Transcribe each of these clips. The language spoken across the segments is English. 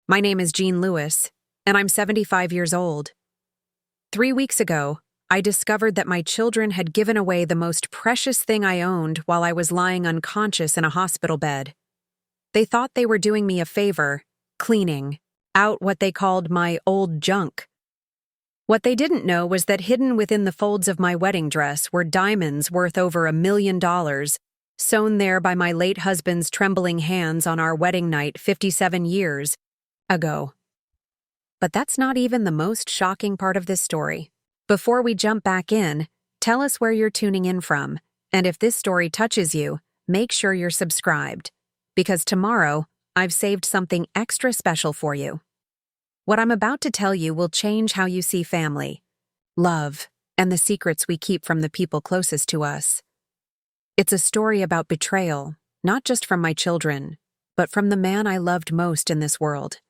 My name is Jean Lewis, and I'm 75 years old. 3 weeks ago, I discovered that my children had given away the most precious thing I owned while I was lying unconscious in a hospital bed. They thought they were doing me a favor, cleaning out what they called my old junk. What they didn't know was that hidden within the folds of my wedding dress were diamonds worth over $1 million, sewn there by my late husband's trembling hands on our wedding night 57 years ago. But that's not even the most shocking part of this story. Before we jump back in, tell us where you're tuning in from, and if this story touches you, make sure you're subscribed, because tomorrow, I've saved something extra special for you. What I'm about to tell you will change how you see family, love, and the secrets we keep from the people closest to us. It's a story about betrayal, not just from my children, but from the man I loved most in this world.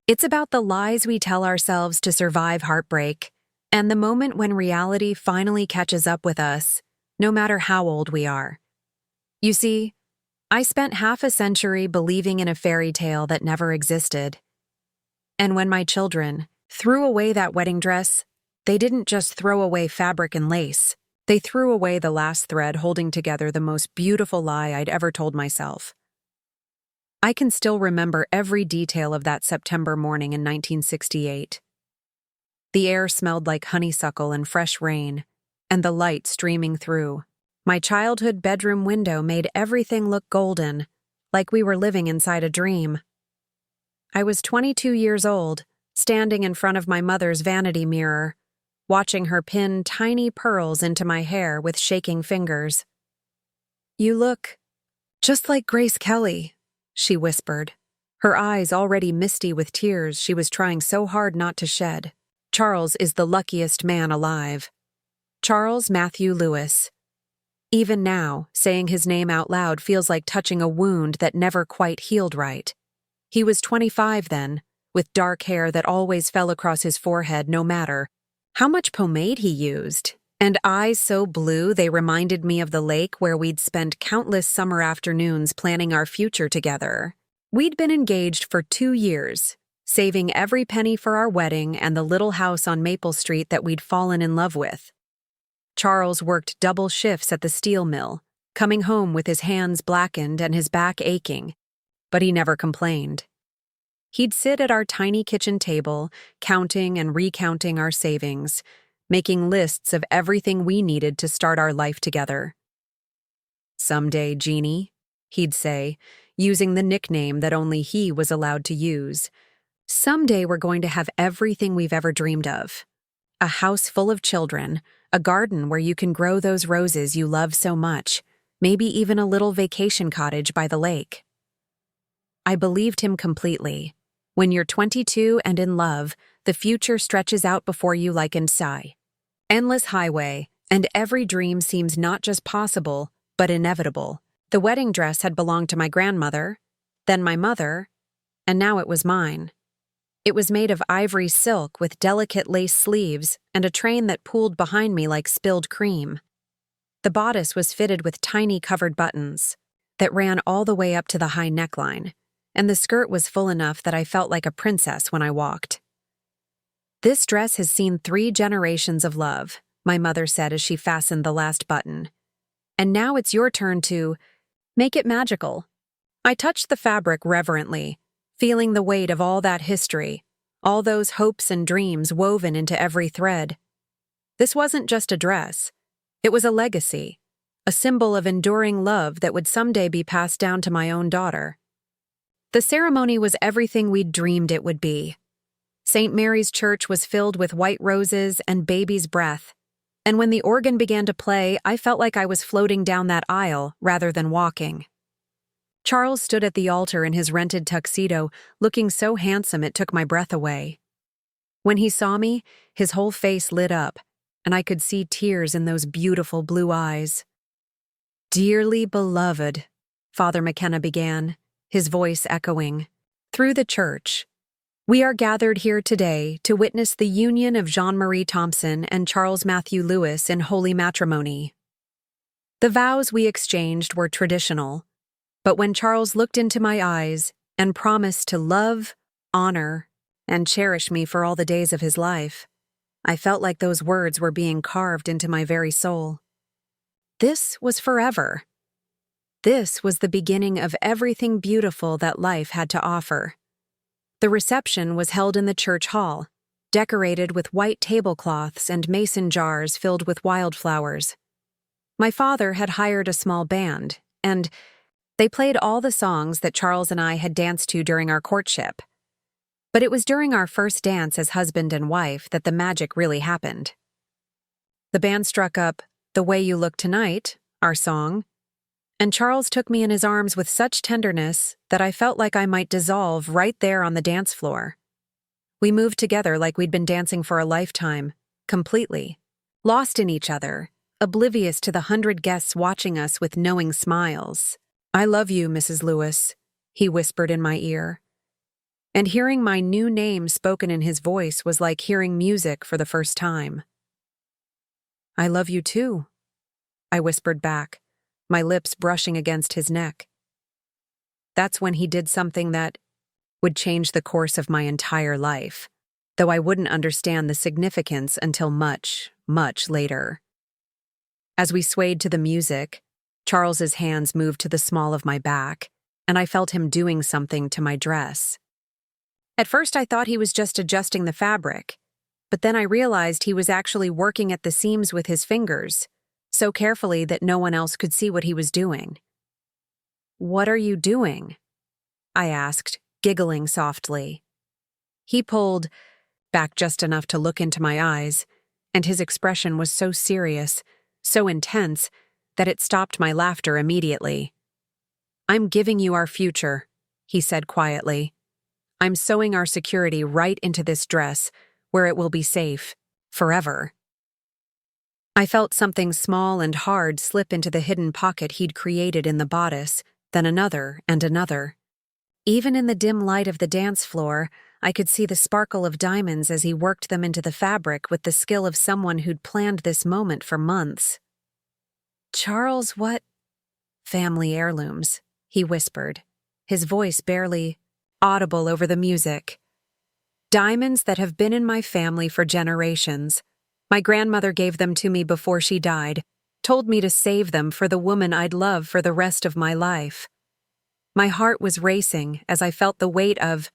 It's about the lies we tell ourselves to survive heartbreak, and the moment when reality finally catches up with us, no matter how old we are. You see, I spent half a century believing in a fairy tale that never existed. And when my children threw away that wedding dress, they didn't just throw away fabric and lace. They threw away the last thread holding together the most beautiful lie I'd ever told myself. I can still remember every detail of that September morning in 1968. The air smelled like honeysuckle and fresh rain, and the light streaming through. My childhood bedroom window made everything look golden, like we were living inside a dream. I was 22 years old, standing in front of my mother's vanity mirror, watching her pin tiny pearls into my hair with shaking fingers. "You look just like Grace Kelly," she whispered, her eyes already misty with tears she was trying so hard not to shed. Charles is the luckiest man alive. Charles Matthew Lewis. Even now, saying his name out loud feels like touching a wound that never quite healed right. He was 25 then, with dark hair that always fell across his forehead no matter how much pomade he used, and eyes so blue they reminded me of the lake where we'd spent countless summer afternoons planning our future together. We'd been engaged for 2 years, saving every penny for our wedding and the little house on Maple Street that we'd fallen in love with. Charles worked double shifts at the steel mill, coming home with his hands blackened and his back aching, but he never complained. He'd sit at our tiny kitchen table, counting and recounting our savings, making lists of everything we needed to start our life together. "Someday, Jeannie," he'd say, using the nickname that only he was allowed to use. "Someday we're going to have everything we've ever dreamed of. A house full of children, a garden where you can grow those roses you love so much, maybe even a little vacation cottage by the lake." I believed him completely. When you're 22 and in love, the future stretches out before you like an sigh. Endless highway, and every dream seems not just possible, but inevitable. The wedding dress had belonged to my grandmother, then my mother, and now it was mine. It was made of ivory silk with delicate lace sleeves and a train that pooled behind me like spilled cream. The bodice was fitted with tiny covered buttons that ran all the way up to the high neckline, and the skirt was full enough that I felt like a princess when I walked. "This dress has seen 3 generations of love," my mother said as she fastened the last button. "And now it's your turn to make it magical." I touched the fabric reverently, feeling the weight of all that history, all those hopes and dreams woven into every thread. This wasn't just a dress. It was a legacy, a symbol of enduring love that would someday be passed down to my own daughter. The ceremony was everything we'd dreamed it would be. St. Mary's Church was filled with white roses and baby's breath, and when the organ began to play, I felt like I was floating down that aisle rather than walking. Charles stood at the altar in his rented tuxedo, looking so handsome it took my breath away. When he saw me, his whole face lit up, and I could see tears in those beautiful blue eyes. "Dearly beloved," Father McKenna began, his voice echoing through the church, "we are gathered here today to witness the union of Jean-Marie Thompson and Charles Matthew Lewis in holy matrimony. The vows we exchanged were traditional, but when Charles looked into my eyes and promised to love, honor, and cherish me for all the days of his life. I felt like those words were being carved into my very soul. This was forever. This was the beginning of everything beautiful that life had to offer. The reception was held in the church hall, decorated with white tablecloths and mason jars filled with wildflowers. My father had hired a small band, and they played all the songs that Charles and I had danced to during our courtship. But it was during our first dance as husband and wife that the magic really happened. The band struck up "The Way You Look Tonight," our song, and Charles took me in his arms with such tenderness that I felt like I might dissolve right there on the dance floor. We moved together like we'd been dancing for a lifetime, completely, lost in each other, oblivious to the 100 guests watching us with knowing smiles. "I love you, Mrs. Lewis," he whispered in my ear. And hearing my new name spoken in his voice was like hearing music for the first time. "I love you too," I whispered back, my lips brushing against his neck. That's when he did something that would change the course of my entire life, though I wouldn't understand the significance until much, much later. As we swayed to the music, Charles's hands moved to the small of my back, and I felt him doing something to my dress. At first I thought he was just adjusting the fabric, but then I realized he was actually working at the seams with his fingers, so carefully that no one else could see what he was doing. "What are you doing?" I asked, giggling softly. He pulled back just enough to look into my eyes, and his expression was so serious, so intense, that it stopped my laughter immediately. "I'm giving you our future," he said quietly. "I'm sewing our security right into this dress, where it will be safe, forever." I felt something small and hard slip into the hidden pocket he'd created in the bodice, then another and another. Even in the dim light of the dance floor, I could see the sparkle of diamonds as he worked them into the fabric with the skill of someone who'd planned this moment for months. "Charles, what—" "Family heirlooms," he whispered, his voice barely audible over the music. "Diamonds that have been in my family for generations. My grandmother gave them to me before she died, told me to save them for the woman I'd love for the rest of my life." My heart was racing as I felt the weight of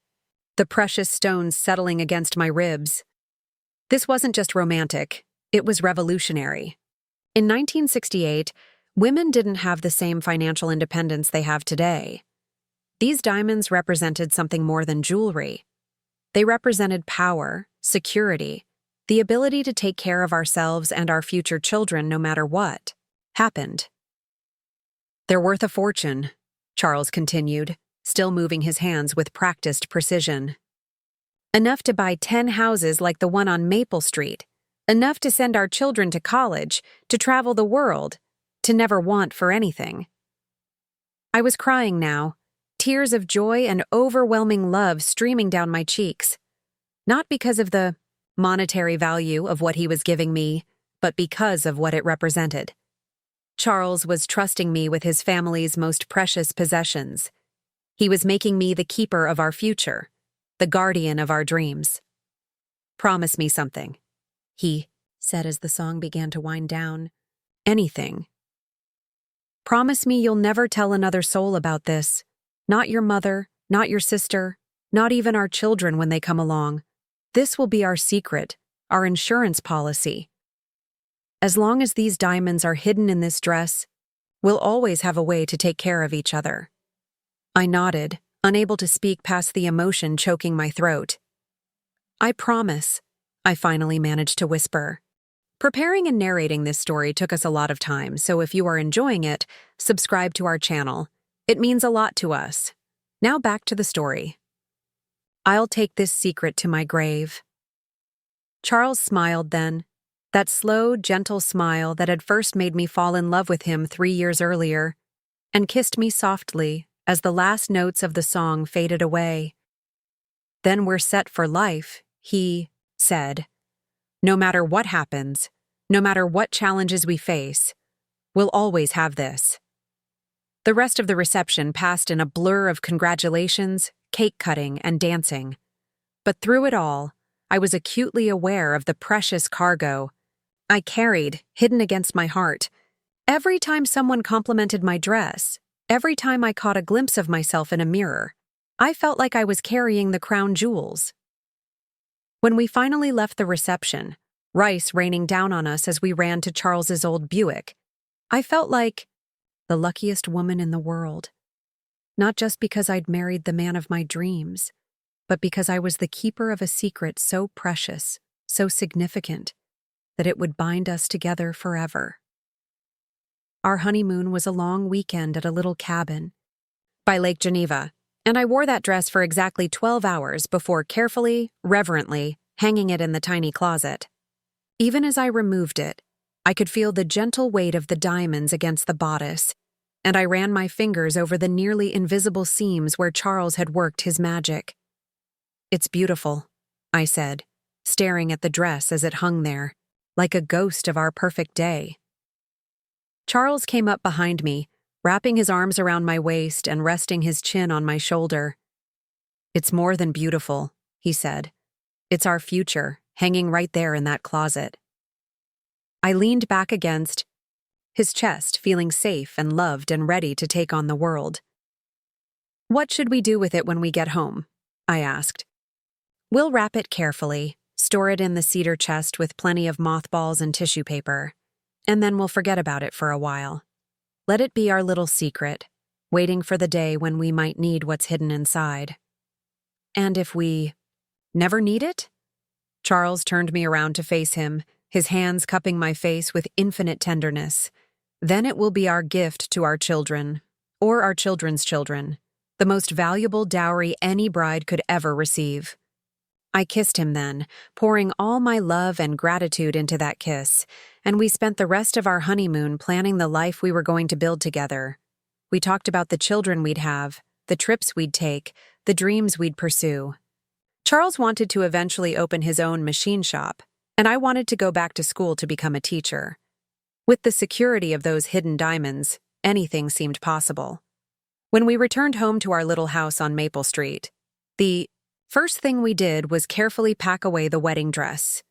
the precious stones settling against my ribs. This wasn't just romantic, it was revolutionary. In 1968, women didn't have the same financial independence they have today. These diamonds represented something more than jewelry. They represented power, security, the ability to take care of ourselves and our future children no matter what happened. "They're worth a fortune," Charles continued, still moving his hands with practiced precision. "Enough to buy 10 houses like the one on Maple Street. Enough to send our children to college, to travel the world, to never want for anything." I was crying now, tears of joy and overwhelming love streaming down my cheeks. Not because of the monetary value of what he was giving me, but because of what it represented. Charles was trusting me with his family's most precious possessions. He was making me the keeper of our future, the guardian of our dreams. "Promise me something," he said as the song began to wind down. "Anything. Promise me you'll never tell another soul about this. Not your mother, not your sister, not even our children when they come along. This will be our secret, our insurance policy. As long as these diamonds are hidden in this dress, we'll always have a way to take care of each other." I nodded, unable to speak past the emotion choking my throat. "I promise," I finally managed to whisper. Preparing and narrating this story took us a lot of time, so if you are enjoying it, subscribe to our channel. It means a lot to us. Now back to the story. "I'll take this secret to my grave." Charles smiled then, that slow, gentle smile that had first made me fall in love with him 3 years earlier, and kissed me softly as the last notes of the song faded away. "Then we're set for life," he said. "No matter what happens, no matter what challenges we face, we'll always have this." The rest of the reception passed in a blur of congratulations, cake cutting, and dancing. But through it all, I was acutely aware of the precious cargo I carried, hidden against my heart. Every time someone complimented my dress, every time I caught a glimpse of myself in a mirror, I felt like I was carrying the crown jewels. When we finally left the reception, rice raining down on us as we ran to Charles's old Buick, I felt like the luckiest woman in the world. Not just because I'd married the man of my dreams, but because I was the keeper of a secret so precious, so significant, that it would bind us together forever. Our honeymoon was a long weekend at a little cabin by Lake Geneva, and I wore that dress for exactly 12 hours before carefully, reverently, hanging it in the tiny closet. Even as I removed it, I could feel the gentle weight of the diamonds against the bodice, and I ran my fingers over the nearly invisible seams where Charles had worked his magic. "It's beautiful," I said, staring at the dress as it hung there, like a ghost of our perfect day. Charles came up behind me, wrapping his arms around my waist and resting his chin on my shoulder. "It's more than beautiful," he said. "It's our future, hanging right there in that closet." I leaned back against his chest, feeling safe and loved and ready to take on the world. "What should we do with it when we get home?" I asked. "We'll wrap it carefully, store it in the cedar chest with plenty of mothballs and tissue paper, and then we'll forget about it for a while. Let it be our little secret, waiting for the day when we might need what's hidden inside." "And if we never need it?" Charles turned me around to face him, his hands cupping my face with infinite tenderness. "Then it will be our gift to our children, or our children's children, the most valuable dowry any bride could ever receive." I kissed him then, pouring all my love and gratitude into that kiss, and we spent the rest of our honeymoon planning the life we were going to build together. We talked about the children we'd have, the trips we'd take, the dreams we'd pursue. Charles wanted to eventually open his own machine shop, and I wanted to go back to school to become a teacher. With the security of those hidden diamonds, anything seemed possible. When we returned home to our little house on Maple Street, the first thing we did was carefully pack away the wedding dress.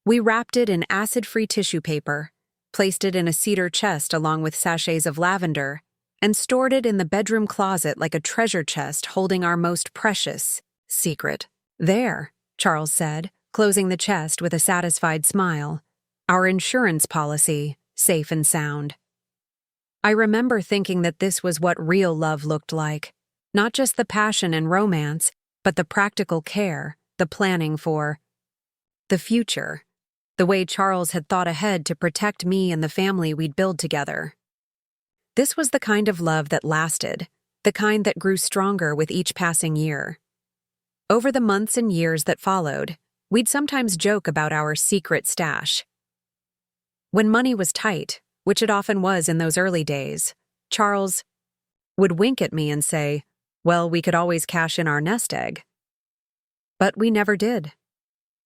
We wrapped it in acid-free tissue paper, placed it in a cedar chest along with sachets of lavender, and stored it in the bedroom closet like a treasure chest holding our most precious secret. "There," Charles said, closing the chest with a satisfied smile. "Our insurance policy, safe and sound." I remember thinking that this was what real love looked like. Not just the passion and romance, but the practical care, the planning for the future, the way Charles had thought ahead to protect me and the family we'd build together. This was the kind of love that lasted, the kind that grew stronger with each passing year. Over the months and years that followed, we'd sometimes joke about our secret stash. When money was tight, which it often was in those early days, Charles would wink at me and say, "Well, we could always cash in our nest egg." But we never did.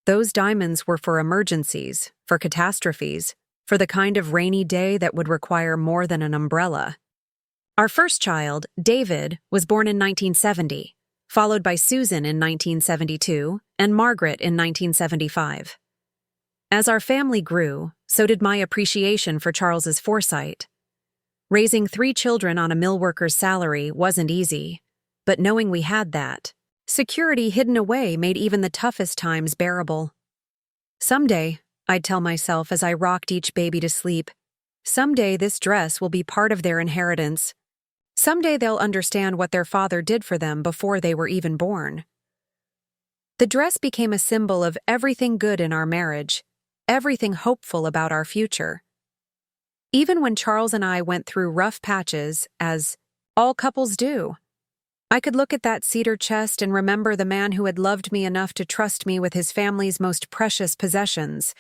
Those diamonds were for emergencies, for catastrophes, for the kind of rainy day that would require more than an umbrella. Our first child, David, was born in 1970, followed by Susan in 1972 and Margaret in 1975. As our family grew, so did my appreciation for Charles's foresight. Raising 3 children on a mill worker's salary wasn't easy, but knowing we had that, security hidden away made even the toughest times bearable. "Someday," I'd tell myself as I rocked each baby to sleep, "someday this dress will be part of their inheritance. Someday they'll understand what their father did for them before they were even born." The dress became a symbol of everything good in our marriage, everything hopeful about our future. Even when Charles and I went through rough patches, as all couples do, I could look at that cedar chest and remember the man who had loved me enough to trust me with his family's most precious possessions.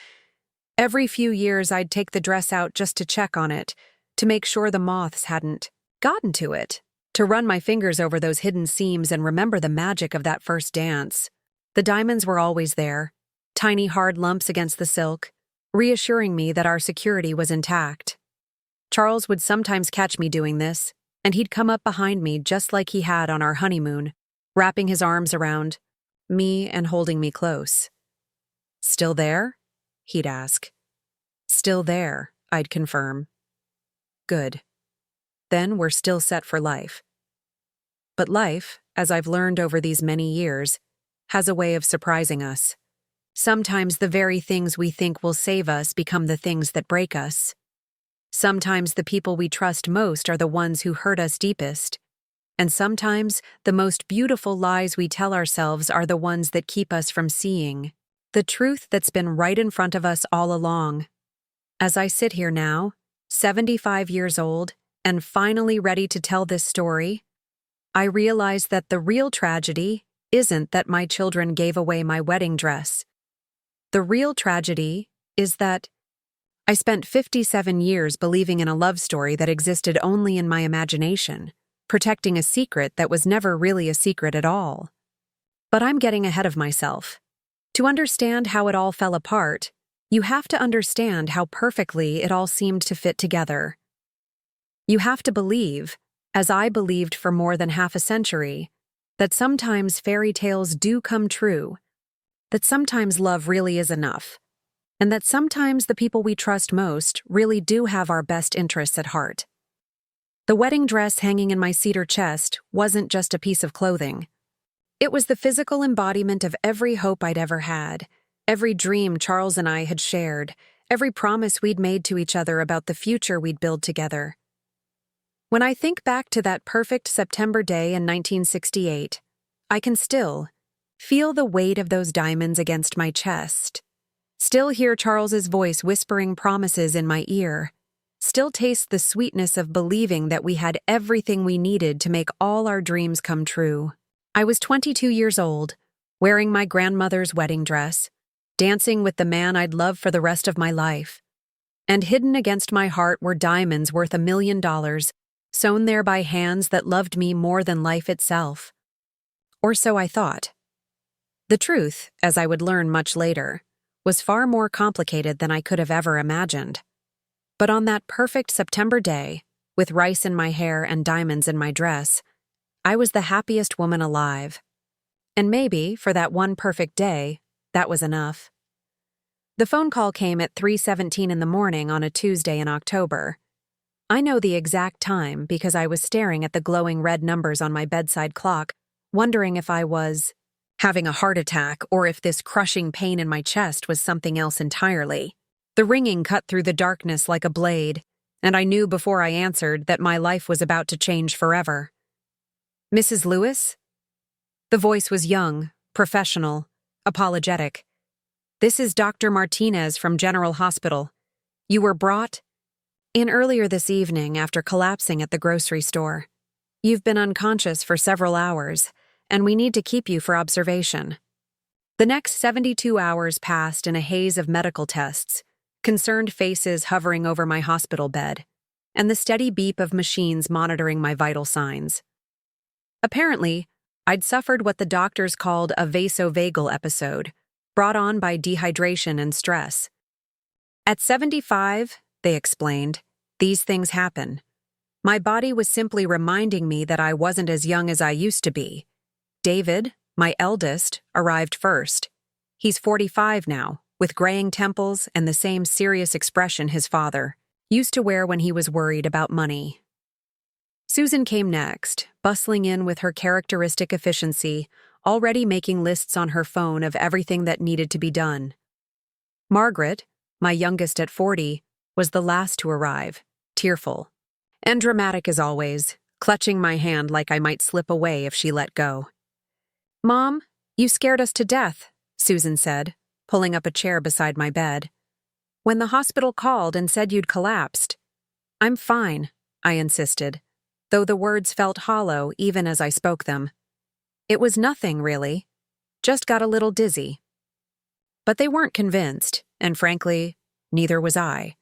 Every few years I'd take the dress out just to check on it, to make sure the moths hadn't gotten to it, to run my fingers over those hidden seams and remember the magic of that first dance. The diamonds were always there, tiny hard lumps against the silk, reassuring me that our security was intact. Charles would sometimes catch me doing this, and he'd come up behind me just like he had on our honeymoon, wrapping his arms around me and holding me close. "Still there?" he'd ask. "Still there," I'd confirm. "Good. Then we're still set for life." But life, as I've learned over these many years, has a way of surprising us. Sometimes the very things we think will save us become the things that break us. Sometimes the people we trust most are the ones who hurt us deepest. And sometimes the most beautiful lies we tell ourselves are the ones that keep us from seeing the truth that's been right in front of us all along. As I sit here now, 75 years old, and finally ready to tell this story, I realize that the real tragedy isn't that my children gave away my wedding dress. The real tragedy is that I spent 57 years believing in a love story that existed only in my imagination, protecting a secret that was never really a secret at all. But I'm getting ahead of myself. To understand how it all fell apart, you have to understand how perfectly it all seemed to fit together. You have to believe, as I believed for more than half a century, that sometimes fairy tales do come true, that sometimes love really is enough, and that sometimes the people we trust most really do have our best interests at heart. The wedding dress hanging in my cedar chest wasn't just a piece of clothing. It was the physical embodiment of every hope I'd ever had, every dream Charles and I had shared, every promise we'd made to each other about the future we'd build together. When I think back to that perfect September day in 1968, I can still feel the weight of those diamonds against my chest, still hear Charles's voice whispering promises in my ear, still taste the sweetness of believing that we had everything we needed to make all our dreams come true. I was 22 years old, wearing my grandmother's wedding dress, dancing with the man I'd love for the rest of my life. And hidden against my heart were diamonds worth $1 million, sewn there by hands that loved me more than life itself. Or so I thought. The truth, as I would learn much later, was far more complicated than I could have ever imagined. But on that perfect September day, with rice in my hair and diamonds in my dress, I was the happiest woman alive. And maybe, for that one perfect day, that was enough. The phone call came at 3:17 in the morning on a Tuesday in October. I know the exact time because I was staring at the glowing red numbers on my bedside clock, wondering if I was having a heart attack or if this crushing pain in my chest was something else entirely. The ringing cut through the darkness like a blade, and I knew before I answered that my life was about to change forever. "Mrs. Lewis?" The voice was young, professional, apologetic. "This is Dr. Martinez from General Hospital. You were brought in earlier this evening after collapsing at the grocery store. You've been unconscious for several hours, and we need to keep you for observation." The next 72 hours passed in a haze of medical tests, concerned faces hovering over my hospital bed, and the steady beep of machines monitoring my vital signs. Apparently, I'd suffered what the doctors called a vasovagal episode, brought on by dehydration and stress. At 75, they explained, these things happen. My body was simply reminding me that I wasn't as young as I used to be. David, my eldest, arrived first. He's 45 now, with graying temples and the same serious expression his father used to wear when he was worried about money. Susan came next, bustling in with her characteristic efficiency, already making lists on her phone of everything that needed to be done. Margaret, my youngest at 40, was the last to arrive, tearful, and dramatic as always, clutching my hand like I might slip away if she let go. "Mom, you scared us to death," Susan said, pulling up a chair beside my bed. "When the hospital called and said you'd collapsed." "I'm fine," I insisted, though the words felt hollow even as I spoke them. "It was nothing, really. Just got a little dizzy." But they weren't convinced, and frankly, neither was I.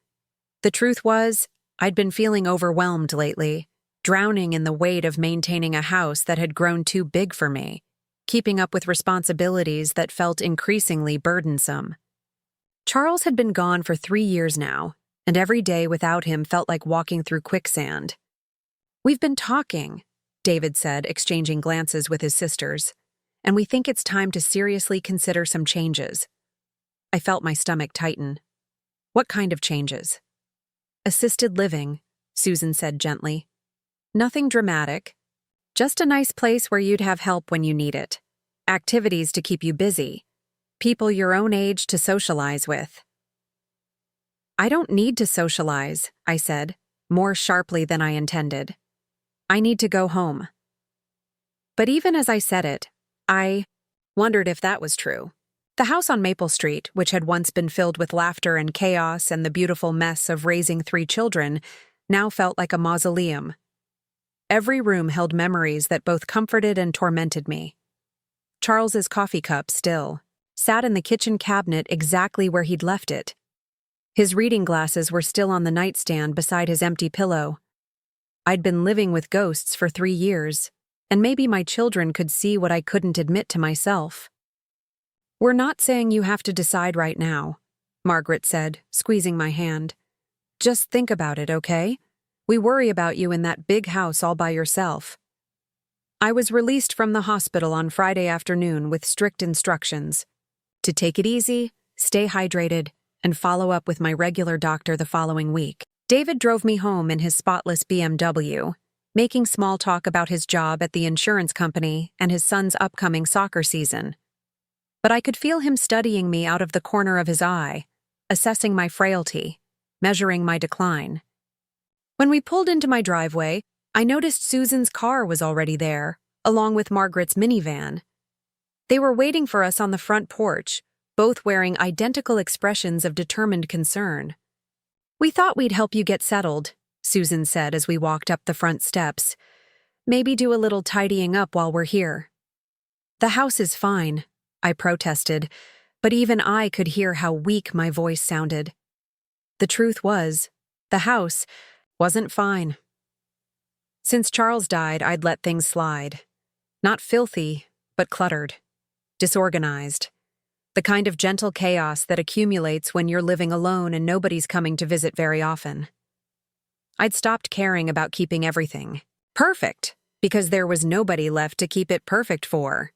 The truth was, I'd been feeling overwhelmed lately, drowning in the weight of maintaining a house that had grown too big for me, keeping up with responsibilities that felt increasingly burdensome. Charles had been gone for 3 years now, and every day without him felt like walking through quicksand. "We've been talking," David said, exchanging glances with his sisters, and we think it's time to seriously consider some changes. I felt my stomach tighten. What kind of changes? Assisted living, Susan said gently. Nothing dramatic. Just a nice place where you'd have help when you need it. Activities to keep you busy. People your own age to socialize with. I don't need to socialize, I said, more sharply than I intended. I need to go home. But even as I said it, I wondered if that was true. The house on Maple Street, which had once been filled with laughter and chaos and the beautiful mess of raising 3 children, now felt like a mausoleum. Every room held memories that both comforted and tormented me. Charles's coffee cup still sat in the kitchen cabinet exactly where he'd left it. His reading glasses were still on the nightstand beside his empty pillow. I'd been living with ghosts for 3 years, and maybe my children could see what I couldn't admit to myself. We're not saying you have to decide right now, Margaret said, squeezing my hand. Just think about it, okay? We worry about you in that big house all by yourself. I was released from the hospital on Friday afternoon with strict instructions to take it easy, stay hydrated, and follow up with my regular doctor the following week. David drove me home in his spotless BMW, making small talk about his job at the insurance company and his son's upcoming soccer season. But I could feel him studying me out of the corner of his eye, assessing my frailty, measuring my decline. When we pulled into my driveway, I noticed Susan's car was already there, along with Margaret's minivan. They were waiting for us on the front porch, both wearing identical expressions of determined concern. We thought we'd help you get settled, Susan said as we walked up the front steps. Maybe do a little tidying up while we're here. The house is fine, I protested, but even I could hear how weak my voice sounded. The truth was, the house wasn't fine. Since Charles died, I'd let things slide. Not filthy, but cluttered. Disorganized. The kind of gentle chaos that accumulates when you're living alone and nobody's coming to visit very often. I'd stopped caring about keeping everything perfect, because there was nobody left to keep it perfect for.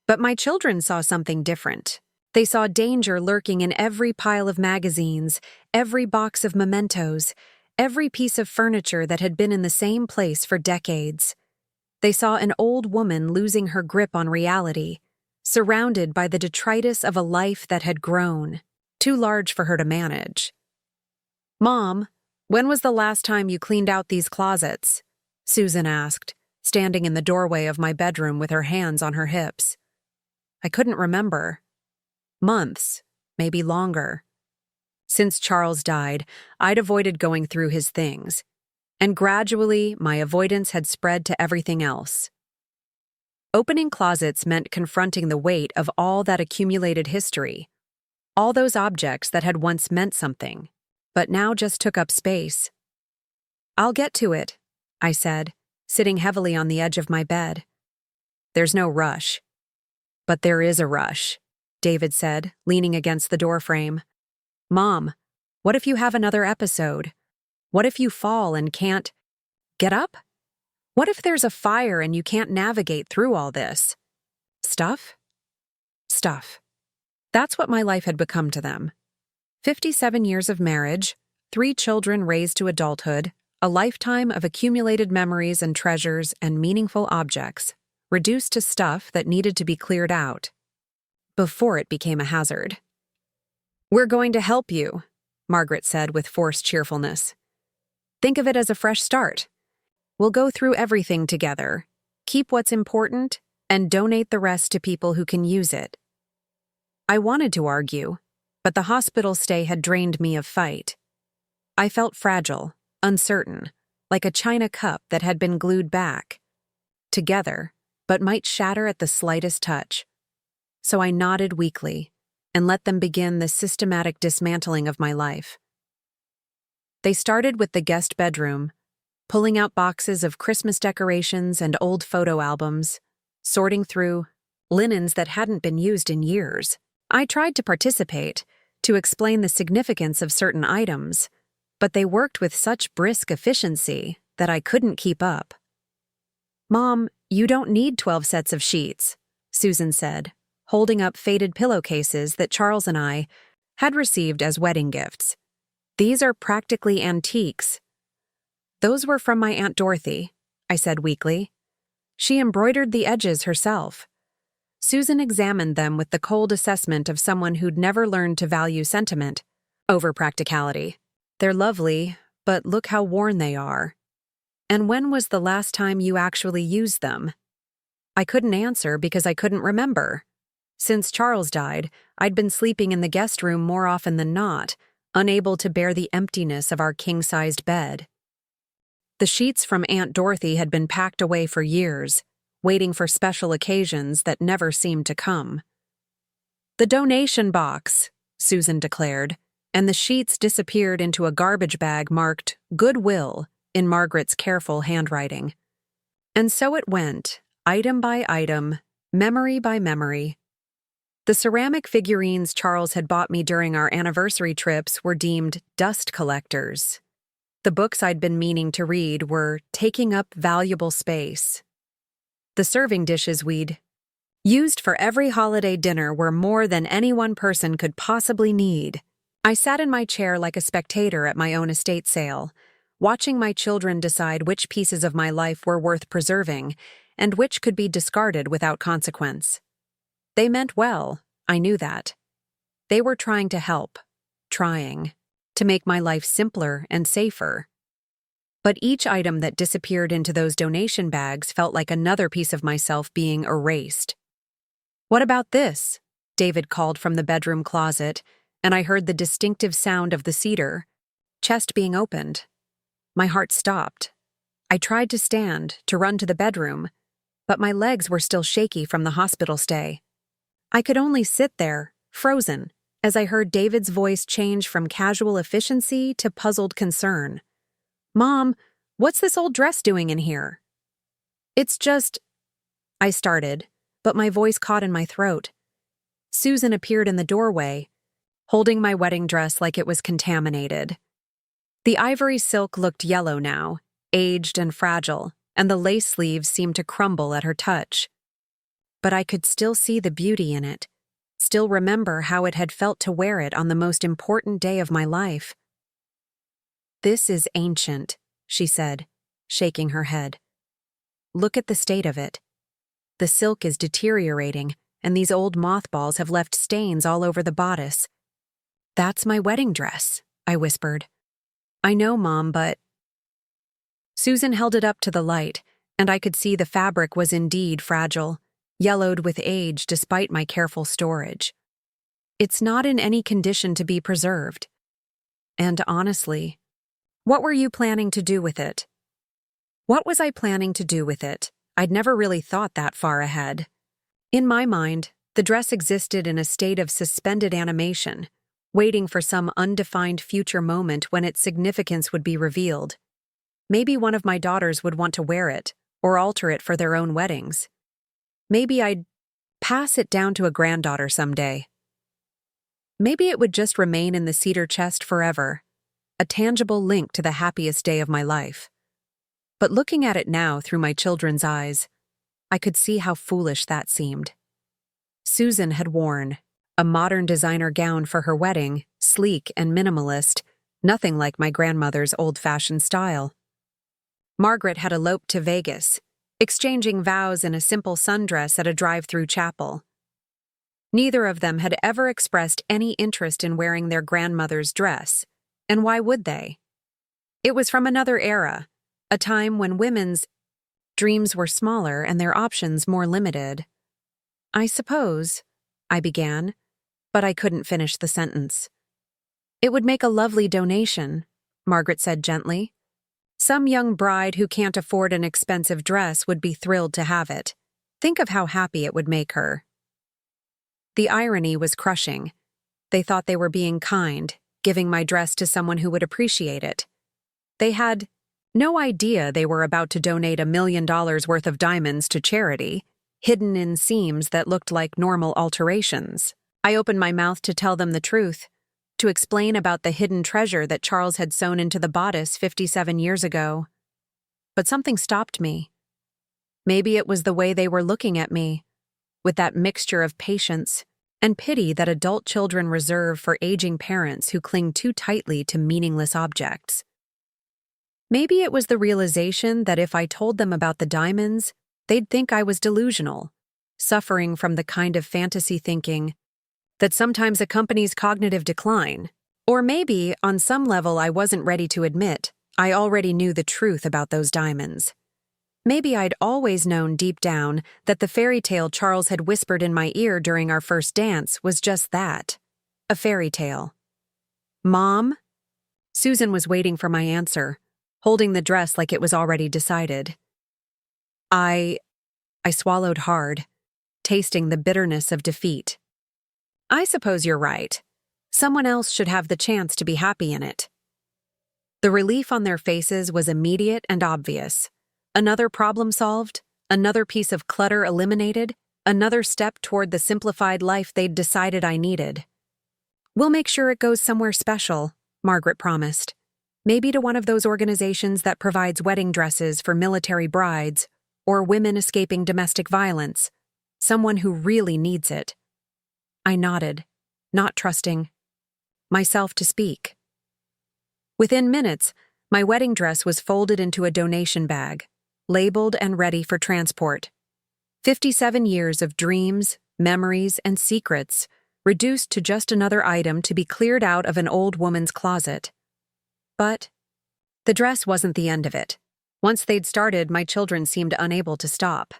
But my children saw something different. They saw danger lurking in every pile of magazines, every box of mementos, every piece of furniture that had been in the same place for decades. They saw an old woman losing her grip on reality, surrounded by the detritus of a life that had grown, too large for her to manage. "Mom, when was the last time you cleaned out these closets?" Susan asked, standing in the doorway of my bedroom with her hands on her hips. I couldn't remember. Months, maybe longer. Since Charles died, I'd avoided going through his things, and gradually my avoidance had spread to everything else. Opening closets meant confronting the weight of all that accumulated history, all those objects that had once meant something, but now just took up space. "I'll get to it," I said, sitting heavily on the edge of my bed. "There's no rush." "But there is a rush," David said, leaning against the doorframe. "Mom, what if you have another episode? What if you fall and can't get up? What if there's a fire and you can't navigate through all this?" Stuff? Stuff. That's what my life had become to them. 57 years of marriage, 3 children raised to adulthood, a lifetime of accumulated memories and treasures and meaningful objects, reduced to stuff that needed to be cleared out before it became a hazard. "We're going to help you," Margaret said with forced cheerfulness. "Think of it as a fresh start. We'll go through everything together, keep what's important, and donate the rest to people who can use it." I wanted to argue, but the hospital stay had drained me of fight. I felt fragile, uncertain, like a china cup that had been glued back, together, but might shatter at the slightest touch. So I nodded weakly and let them begin the systematic dismantling of my life. They started with the guest bedroom, pulling out boxes of Christmas decorations and old photo albums, sorting through linens that hadn't been used in years. I tried to participate, to explain the significance of certain items, but they worked with such brisk efficiency that I couldn't keep up. "Mom, you don't need 12 sets of sheets," Susan said, holding up faded pillowcases that Charles and I had received as wedding gifts. These are practically antiques. Those were from my Aunt Dorothy, I said weakly. She embroidered the edges herself. Susan examined them with the cold assessment of someone who'd never learned to value sentiment over practicality. They're lovely, but look how worn they are. And when was the last time you actually used them? I couldn't answer because I couldn't remember. Since Charles died, I'd been sleeping in the guest room more often than not, unable to bear the emptiness of our king-sized bed. The sheets from Aunt Dorothy had been packed away for years, waiting for special occasions that never seemed to come. "The donation box," Susan declared, and the sheets disappeared into a garbage bag marked "Goodwill" in Margaret's careful handwriting. And so it went, item by item, memory by memory. The ceramic figurines Charles had bought me during our anniversary trips were deemed dust collectors. The books I'd been meaning to read were taking up valuable space. The serving dishes we'd used for every holiday dinner were more than any one person could possibly need. I sat in my chair like a spectator at my own estate sale, watching my children decide which pieces of my life were worth preserving and which could be discarded without consequence. They meant well, I knew that. They were trying to help, trying to make my life simpler and safer. But each item that disappeared into those donation bags felt like another piece of myself being erased. "What about this?" David called from the bedroom closet, and I heard the distinctive sound of the cedar chest being opened. My heart stopped. I tried to stand, to run to the bedroom, but my legs were still shaky from the hospital stay. I could only sit there, frozen, as I heard David's voice change from casual efficiency to puzzled concern. "Mom, what's this old dress doing in here?" "It's just—" I started, but my voice caught in my throat. Susan appeared in the doorway, holding my wedding dress like it was contaminated. The ivory silk looked yellow now, aged and fragile, and the lace sleeves seemed to crumble at her touch. But I could still see the beauty in it, still remember how it had felt to wear it on the most important day of my life. "This is ancient," she said, shaking her head. "Look at the state of it. The silk is deteriorating, and these old mothballs have left stains all over the bodice." "That's my wedding dress," I whispered. "I know, Mom, but—" Susan held it up to the light, and I could see the fabric was indeed fragile, yellowed with age despite my careful storage. "It's not in any condition to be preserved. And honestly, what were you planning to do with it?" What was I planning to do with it? I'd never really thought that far ahead. In my mind, the dress existed in a state of suspended animation, waiting for some undefined future moment when its significance would be revealed. Maybe one of my daughters would want to wear it, or alter it for their own weddings. Maybe I'd pass it down to a granddaughter someday. Maybe it would just remain in the cedar chest forever, a tangible link to the happiest day of my life. But looking at it now through my children's eyes, I could see how foolish that seemed. Susan had worn a modern designer gown for her wedding, sleek and minimalist, nothing like my grandmother's old-fashioned style. Margaret had eloped to Vegas, exchanging vows in a simple sundress at a drive-through chapel. Neither of them had ever expressed any interest in wearing their grandmother's dress, and why would they? It was from another era, a time when women's dreams were smaller and their options more limited. "I suppose," I began, but I couldn't finish the sentence. "It would make a lovely donation," Margaret said gently. "Some young bride who can't afford an expensive dress would be thrilled to have it. Think of how happy it would make her." The irony was crushing. They thought they were being kind, giving my dress to someone who would appreciate it. They had no idea they were about to donate $1 million worth of diamonds to charity, hidden in seams that looked like normal alterations. I opened my mouth to tell them the truth, to explain about the hidden treasure that Charles had sewn into the bodice 57 years ago. But something stopped me. Maybe it was the way they were looking at me. with that mixture of patience and pity that adult children reserve for aging parents who cling too tightly to meaningless objects. Maybe it was the realization that if I told them about the diamonds, they'd think I was delusional, suffering from the kind of fantasy thinking that sometimes accompanies cognitive decline. Or maybe, on some level I wasn't ready to admit, I already knew the truth about those diamonds. Maybe I'd always known deep down that the fairy tale Charles had whispered in my ear during our first dance was just that, a fairy tale. "Mom?" Susan was waiting for my answer, holding the dress like it was already decided. I swallowed hard, tasting the bitterness of defeat. "I suppose you're right. Someone else should have the chance to be happy in it." The relief on their faces was immediate and obvious. Another problem solved, another piece of clutter eliminated, another step toward the simplified life they'd decided I needed. "We'll make sure it goes somewhere special," Margaret promised. "Maybe to one of those organizations that provides wedding dresses for military brides or women escaping domestic violence. Someone who really needs it." I nodded, not trusting myself to speak. Within minutes, my wedding dress was folded into a donation bag, labeled and ready for transport. 57 years of dreams, memories, and secrets, reduced to just another item to be cleared out of an old woman's closet. But the dress wasn't the end of it. Once they'd started, my children seemed unable to stop.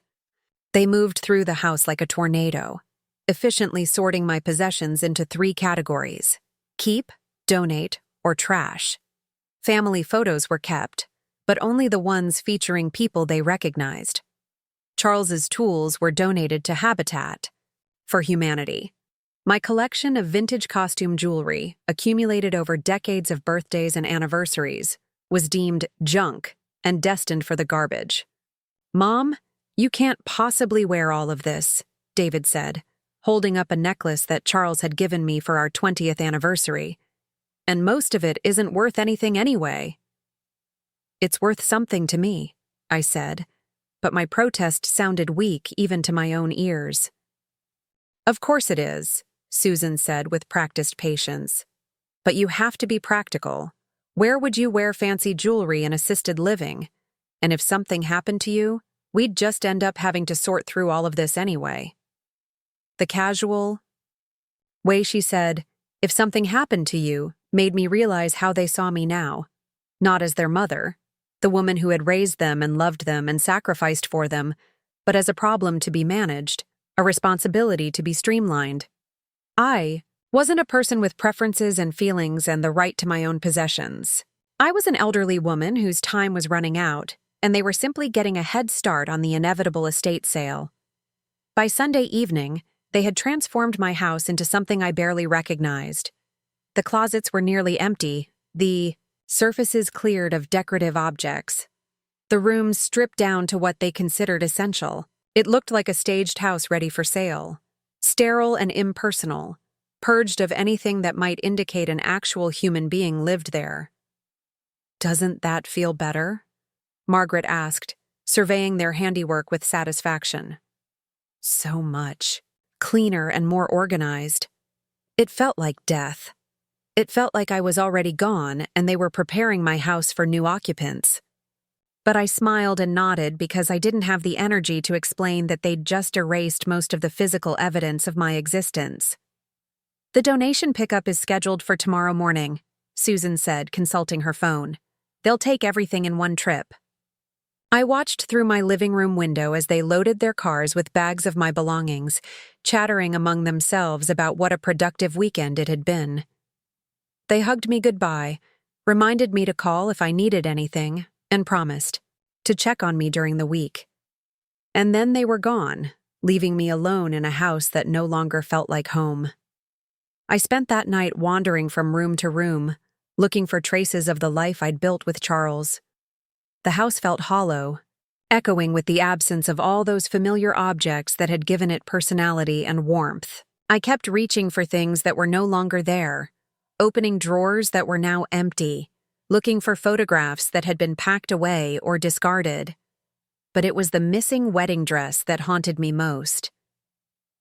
They moved through the house like a tornado, efficiently sorting my possessions into 3 categories: keep, donate, or trash. Family photos were kept, but only the ones featuring people they recognized. Charles's tools were donated to Habitat for Humanity. My collection of vintage costume jewelry, accumulated over decades of birthdays and anniversaries, was deemed junk and destined for the garbage. "Mom, you can't possibly wear all of this," David said, holding up a necklace that Charles had given me for our 20th anniversary. "And most of it isn't worth anything anyway." "It's worth something to me," I said, but my protest sounded weak even to my own ears. "Of course it is," Susan said with practiced patience. "But you have to be practical. Where would you wear fancy jewelry in assisted living? And if something happened to you, we'd just end up having to sort through all of this anyway." The casual way she said, "if something happened to you," made me realize how they saw me now. Not as their mother, the woman who had raised them and loved them and sacrificed for them, but as a problem to be managed, a responsibility to be streamlined. I wasn't a person with preferences and feelings and the right to my own possessions. I was an elderly woman whose time was running out, and they were simply getting a head start on the inevitable estate sale. By Sunday evening, they had transformed my house into something I barely recognized. The closets were nearly empty, the surfaces cleared of decorative objects, the rooms stripped down to what they considered essential. It looked like a staged house ready for sale, sterile and impersonal, purged of anything that might indicate an actual human being lived there. "Doesn't that feel better?" Margaret asked, surveying their handiwork with satisfaction. "So much. Cleaner and more organized. It felt like death. It felt like I was already gone and they were preparing my house for new occupants." But I smiled and nodded because I didn't have the energy to explain that they'd just erased most of the physical evidence of my existence. "The donation pickup is scheduled for tomorrow morning," Susan said, consulting her phone. "They'll take everything in one trip." I watched through my living room window as they loaded their cars with bags of my belongings, chattering among themselves about what a productive weekend it had been. They hugged me goodbye, reminded me to call if I needed anything, and promised to check on me during the week. And then they were gone, leaving me alone in a house that no longer felt like home. I spent that night wandering from room to room, looking for traces of the life I'd built with Charles. The house felt hollow, echoing with the absence of all those familiar objects that had given it personality and warmth. I kept reaching for things that were no longer there, opening drawers that were now empty, looking for photographs that had been packed away or discarded. But it was the missing wedding dress that haunted me most.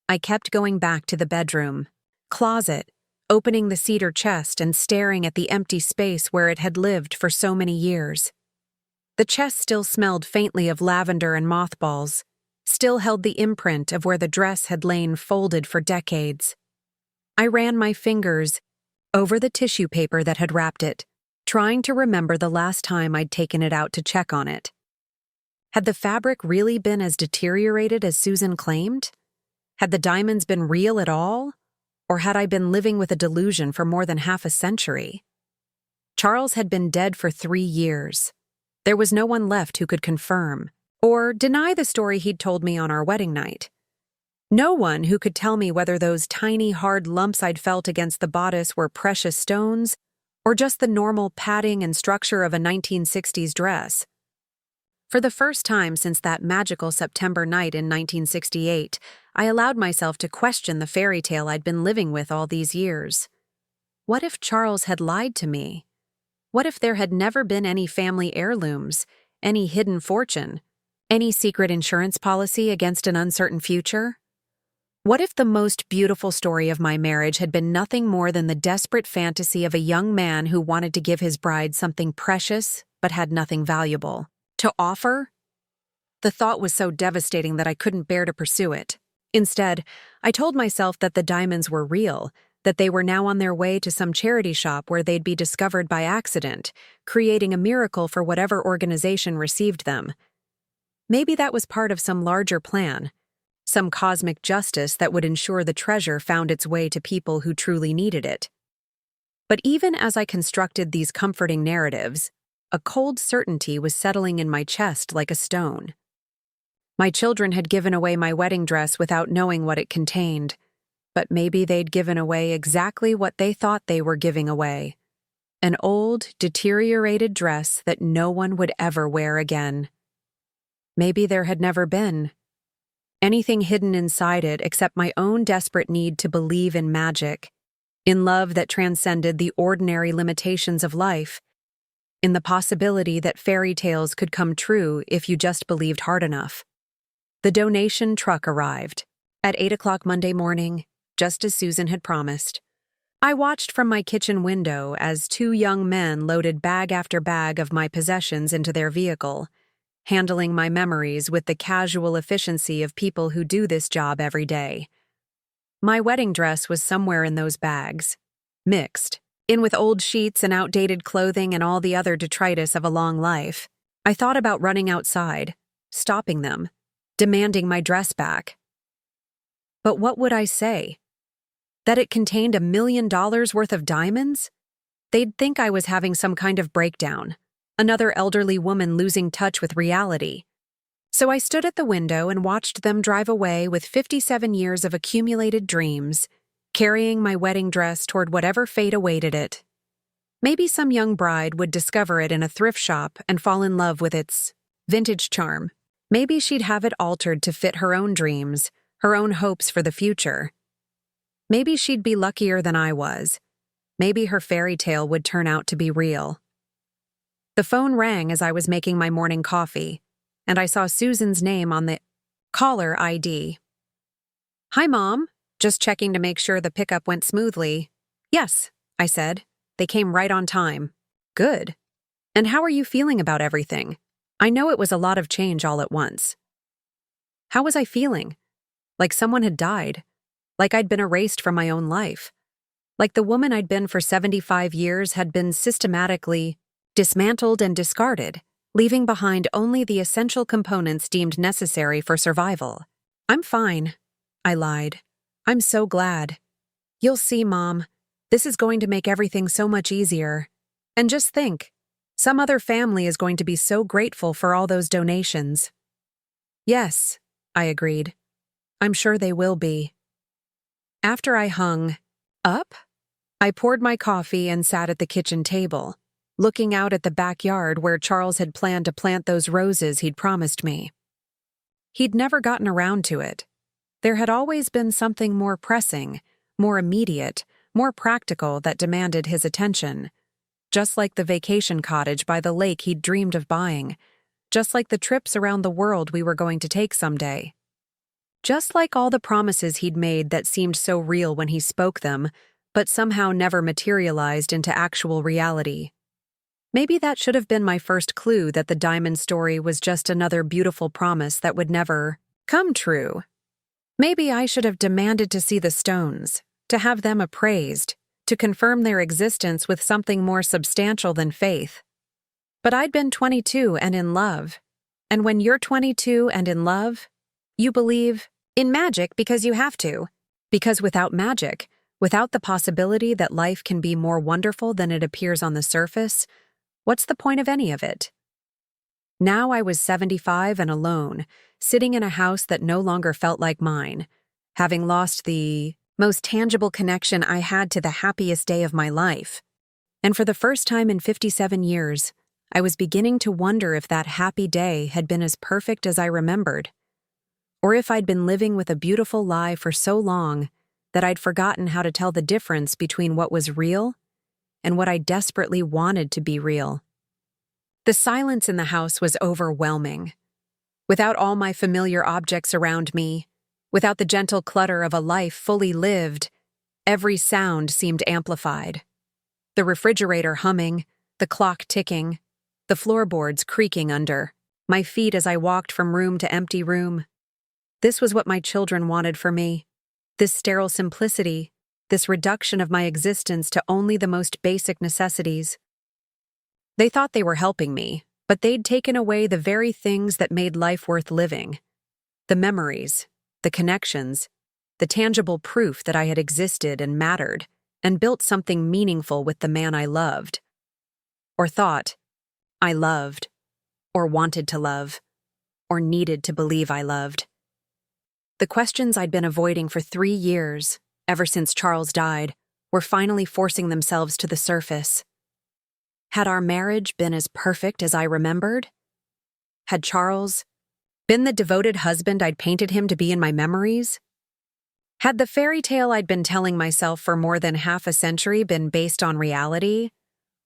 I kept going back to the bedroom, closet, opening the cedar chest and staring at the empty space where it had lived for so many years. The chest still smelled faintly of lavender and mothballs, still held the imprint of where the dress had lain folded for decades. I ran my fingers over the tissue paper that had wrapped it, trying to remember the last time I'd taken it out to check on it. Had the fabric really been as deteriorated as Susan claimed? Had the diamonds been real at all? Or had I been living with a delusion for more than half a century? Charles had been dead for 3 years. There was no one left who could confirm or deny the story he'd told me on our wedding night. No one who could tell me whether those tiny, hard lumps I'd felt against the bodice were precious stones or just the normal padding and structure of a 1960s dress. For the first time since that magical September night in 1968, I allowed myself to question the fairy tale I'd been living with all these years. What if Charles had lied to me? What if there had never been any family heirlooms, any hidden fortune, any secret insurance policy against an uncertain future? What if the most beautiful story of my marriage had been nothing more than the desperate fantasy of a young man who wanted to give his bride something precious but had nothing valuable to offer? The thought was so devastating that I couldn't bear to pursue it. Instead, I told myself that the diamonds were real, that they were now on their way to some charity shop where they'd be discovered by accident, creating a miracle for whatever organization received them. Maybe that was part of some larger plan, some cosmic justice that would ensure the treasure found its way to people who truly needed it. But even as I constructed these comforting narratives, a cold certainty was settling in my chest like a stone. My children had given away my wedding dress without knowing what it contained, but maybe they'd given away exactly what they thought they were giving away: an old, deteriorated dress that no one would ever wear again. Maybe there had never been anything hidden inside it except my own desperate need to believe in magic, in love that transcended the ordinary limitations of life, in the possibility that fairy tales could come true if you just believed hard enough. The donation truck arrived at 8 o'clock Monday morning, just as Susan had promised. I watched from my kitchen window as 2 young men loaded bag after bag of my possessions into their vehicle, handling my memories with the casual efficiency of people who do this job every day. My wedding dress was somewhere in those bags, mixed in with old sheets and outdated clothing and all the other detritus of a long life. I thought about running outside, stopping them, demanding my dress back. But what would I say? That it contained $1 million worth of diamonds? They'd think I was having some kind of breakdown, another elderly woman losing touch with reality. So I stood at the window and watched them drive away with 57 years of accumulated dreams, carrying my wedding dress toward whatever fate awaited it. Maybe some young bride would discover it in a thrift shop and fall in love with its vintage charm. Maybe she'd have it altered to fit her own dreams, her own hopes for the future. Maybe she'd be luckier than I was. Maybe her fairy tale would turn out to be real. The phone rang as I was making my morning coffee, and I saw Susan's name on the caller ID. "Hi, Mom. Just checking to make sure the pickup went smoothly." "Yes," I said. "They came right on time." "Good. And how are you feeling about everything? I know it was a lot of change all at once." How was I feeling? Like someone had died. Like I'd been erased from my own life. Like the woman I'd been for 75 years had been systematically dismantled and discarded, leaving behind only the essential components deemed necessary for survival. "I'm fine," I lied. "I'm so glad. You'll see, Mom. This is going to make everything so much easier. And just think, some other family is going to be so grateful for all those donations." "Yes," I agreed. "I'm sure they will be." After I hung up, I poured my coffee and sat at the kitchen table, looking out at the backyard where Charles had planned to plant those roses he'd promised me. He'd never gotten around to it. There had always been something more pressing, more immediate, more practical that demanded his attention. Just like the vacation cottage by the lake he'd dreamed of buying, just like the trips around the world we were going to take someday. Just like all the promises he'd made that seemed so real when he spoke them, but somehow never materialized into actual reality. Maybe that should have been my first clue that the diamond story was just another beautiful promise that would never come true. Maybe I should have demanded to see the stones, to have them appraised, to confirm their existence with something more substantial than faith. But I'd been 22 and in love. And when you're 22 and in love, you believe in magic because you have to. Because without magic, without the possibility that life can be more wonderful than it appears on the surface, what's the point of any of it? Now I was 75 and alone, sitting in a house that no longer felt like mine, having lost the most tangible connection I had to the happiest day of my life. And for the first time in 57 years, I was beginning to wonder if that happy day had been as perfect as I remembered, or if I'd been living with a beautiful lie for so long that I'd forgotten how to tell the difference between what was real and what I desperately wanted to be real. The silence in the house was overwhelming. Without all my familiar objects around me, without the gentle clutter of a life fully lived, every sound seemed amplified. The refrigerator humming, the clock ticking, the floorboards creaking under my feet as I walked from room to empty room. This was what my children wanted for me. This sterile simplicity, this reduction of my existence to only the most basic necessities. They thought they were helping me, but they'd taken away the very things that made life worth living. The memories, the connections, the tangible proof that I had existed and mattered, and built something meaningful with the man I loved. Or thought I loved, or wanted to love, or needed to believe I loved. The questions I'd been avoiding for 3 years, ever since Charles died, were finally forcing themselves to the surface. Had our marriage been as perfect as I remembered? Had Charles been the devoted husband I'd painted him to be in my memories? Had the fairy tale I'd been telling myself for more than half a century been based on reality,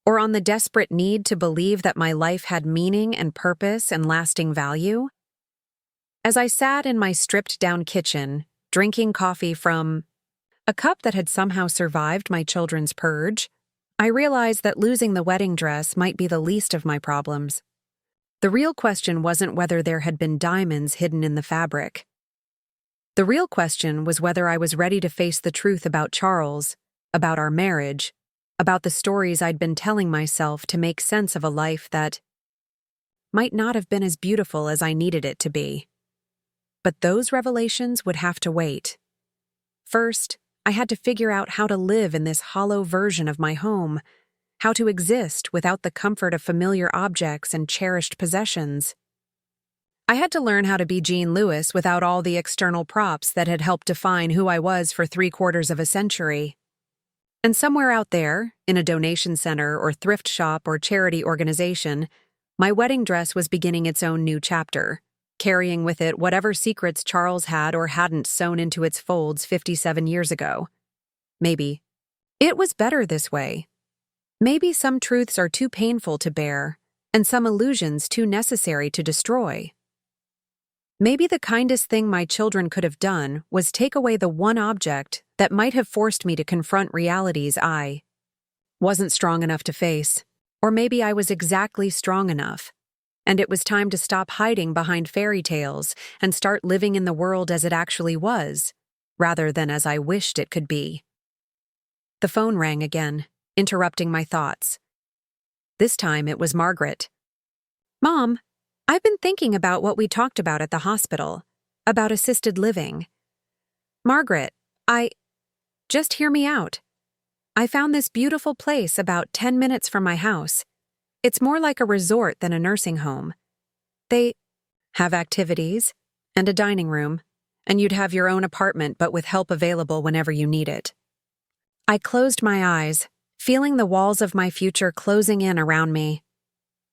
or on the desperate need to believe that my life had meaning and purpose and lasting value? As I sat in my stripped-down kitchen, drinking coffee from a cup that had somehow survived my children's purge, I realized that losing the wedding dress might be the least of my problems. The real question wasn't whether there had been diamonds hidden in the fabric. The real question was whether I was ready to face the truth about Charles, about our marriage, about the stories I'd been telling myself to make sense of a life that might not have been as beautiful as I needed it to be. But those revelations would have to wait. First, I had to figure out how to live in this hollow version of my home, how to exist without the comfort of familiar objects and cherished possessions. I had to learn how to be Jean Lewis without all the external props that had helped define who I was for 3/4 of a century. And somewhere out there, in a donation center or thrift shop or charity organization, my wedding dress was beginning its own new chapter, carrying with it whatever secrets Charles had or hadn't sewn into its folds 57 years ago. Maybe it was better this way. Maybe some truths are too painful to bear, and some illusions too necessary to destroy. Maybe the kindest thing my children could have done was take away the one object that might have forced me to confront realities I wasn't strong enough to face. Or maybe I was exactly strong enough, and it was time to stop hiding behind fairy tales and start living in the world as it actually was, rather than as I wished it could be. The phone rang again, interrupting my thoughts. This time it was Margaret. "Mom, I've been thinking about what we talked about at the hospital, about assisted living. Margaret, just hear me out. I found this beautiful place about 10 minutes from my house. It's more like a resort than a nursing home. They have activities and a dining room, and you'd have your own apartment but with help available whenever you need it." I closed my eyes, feeling the walls of my future closing in around me.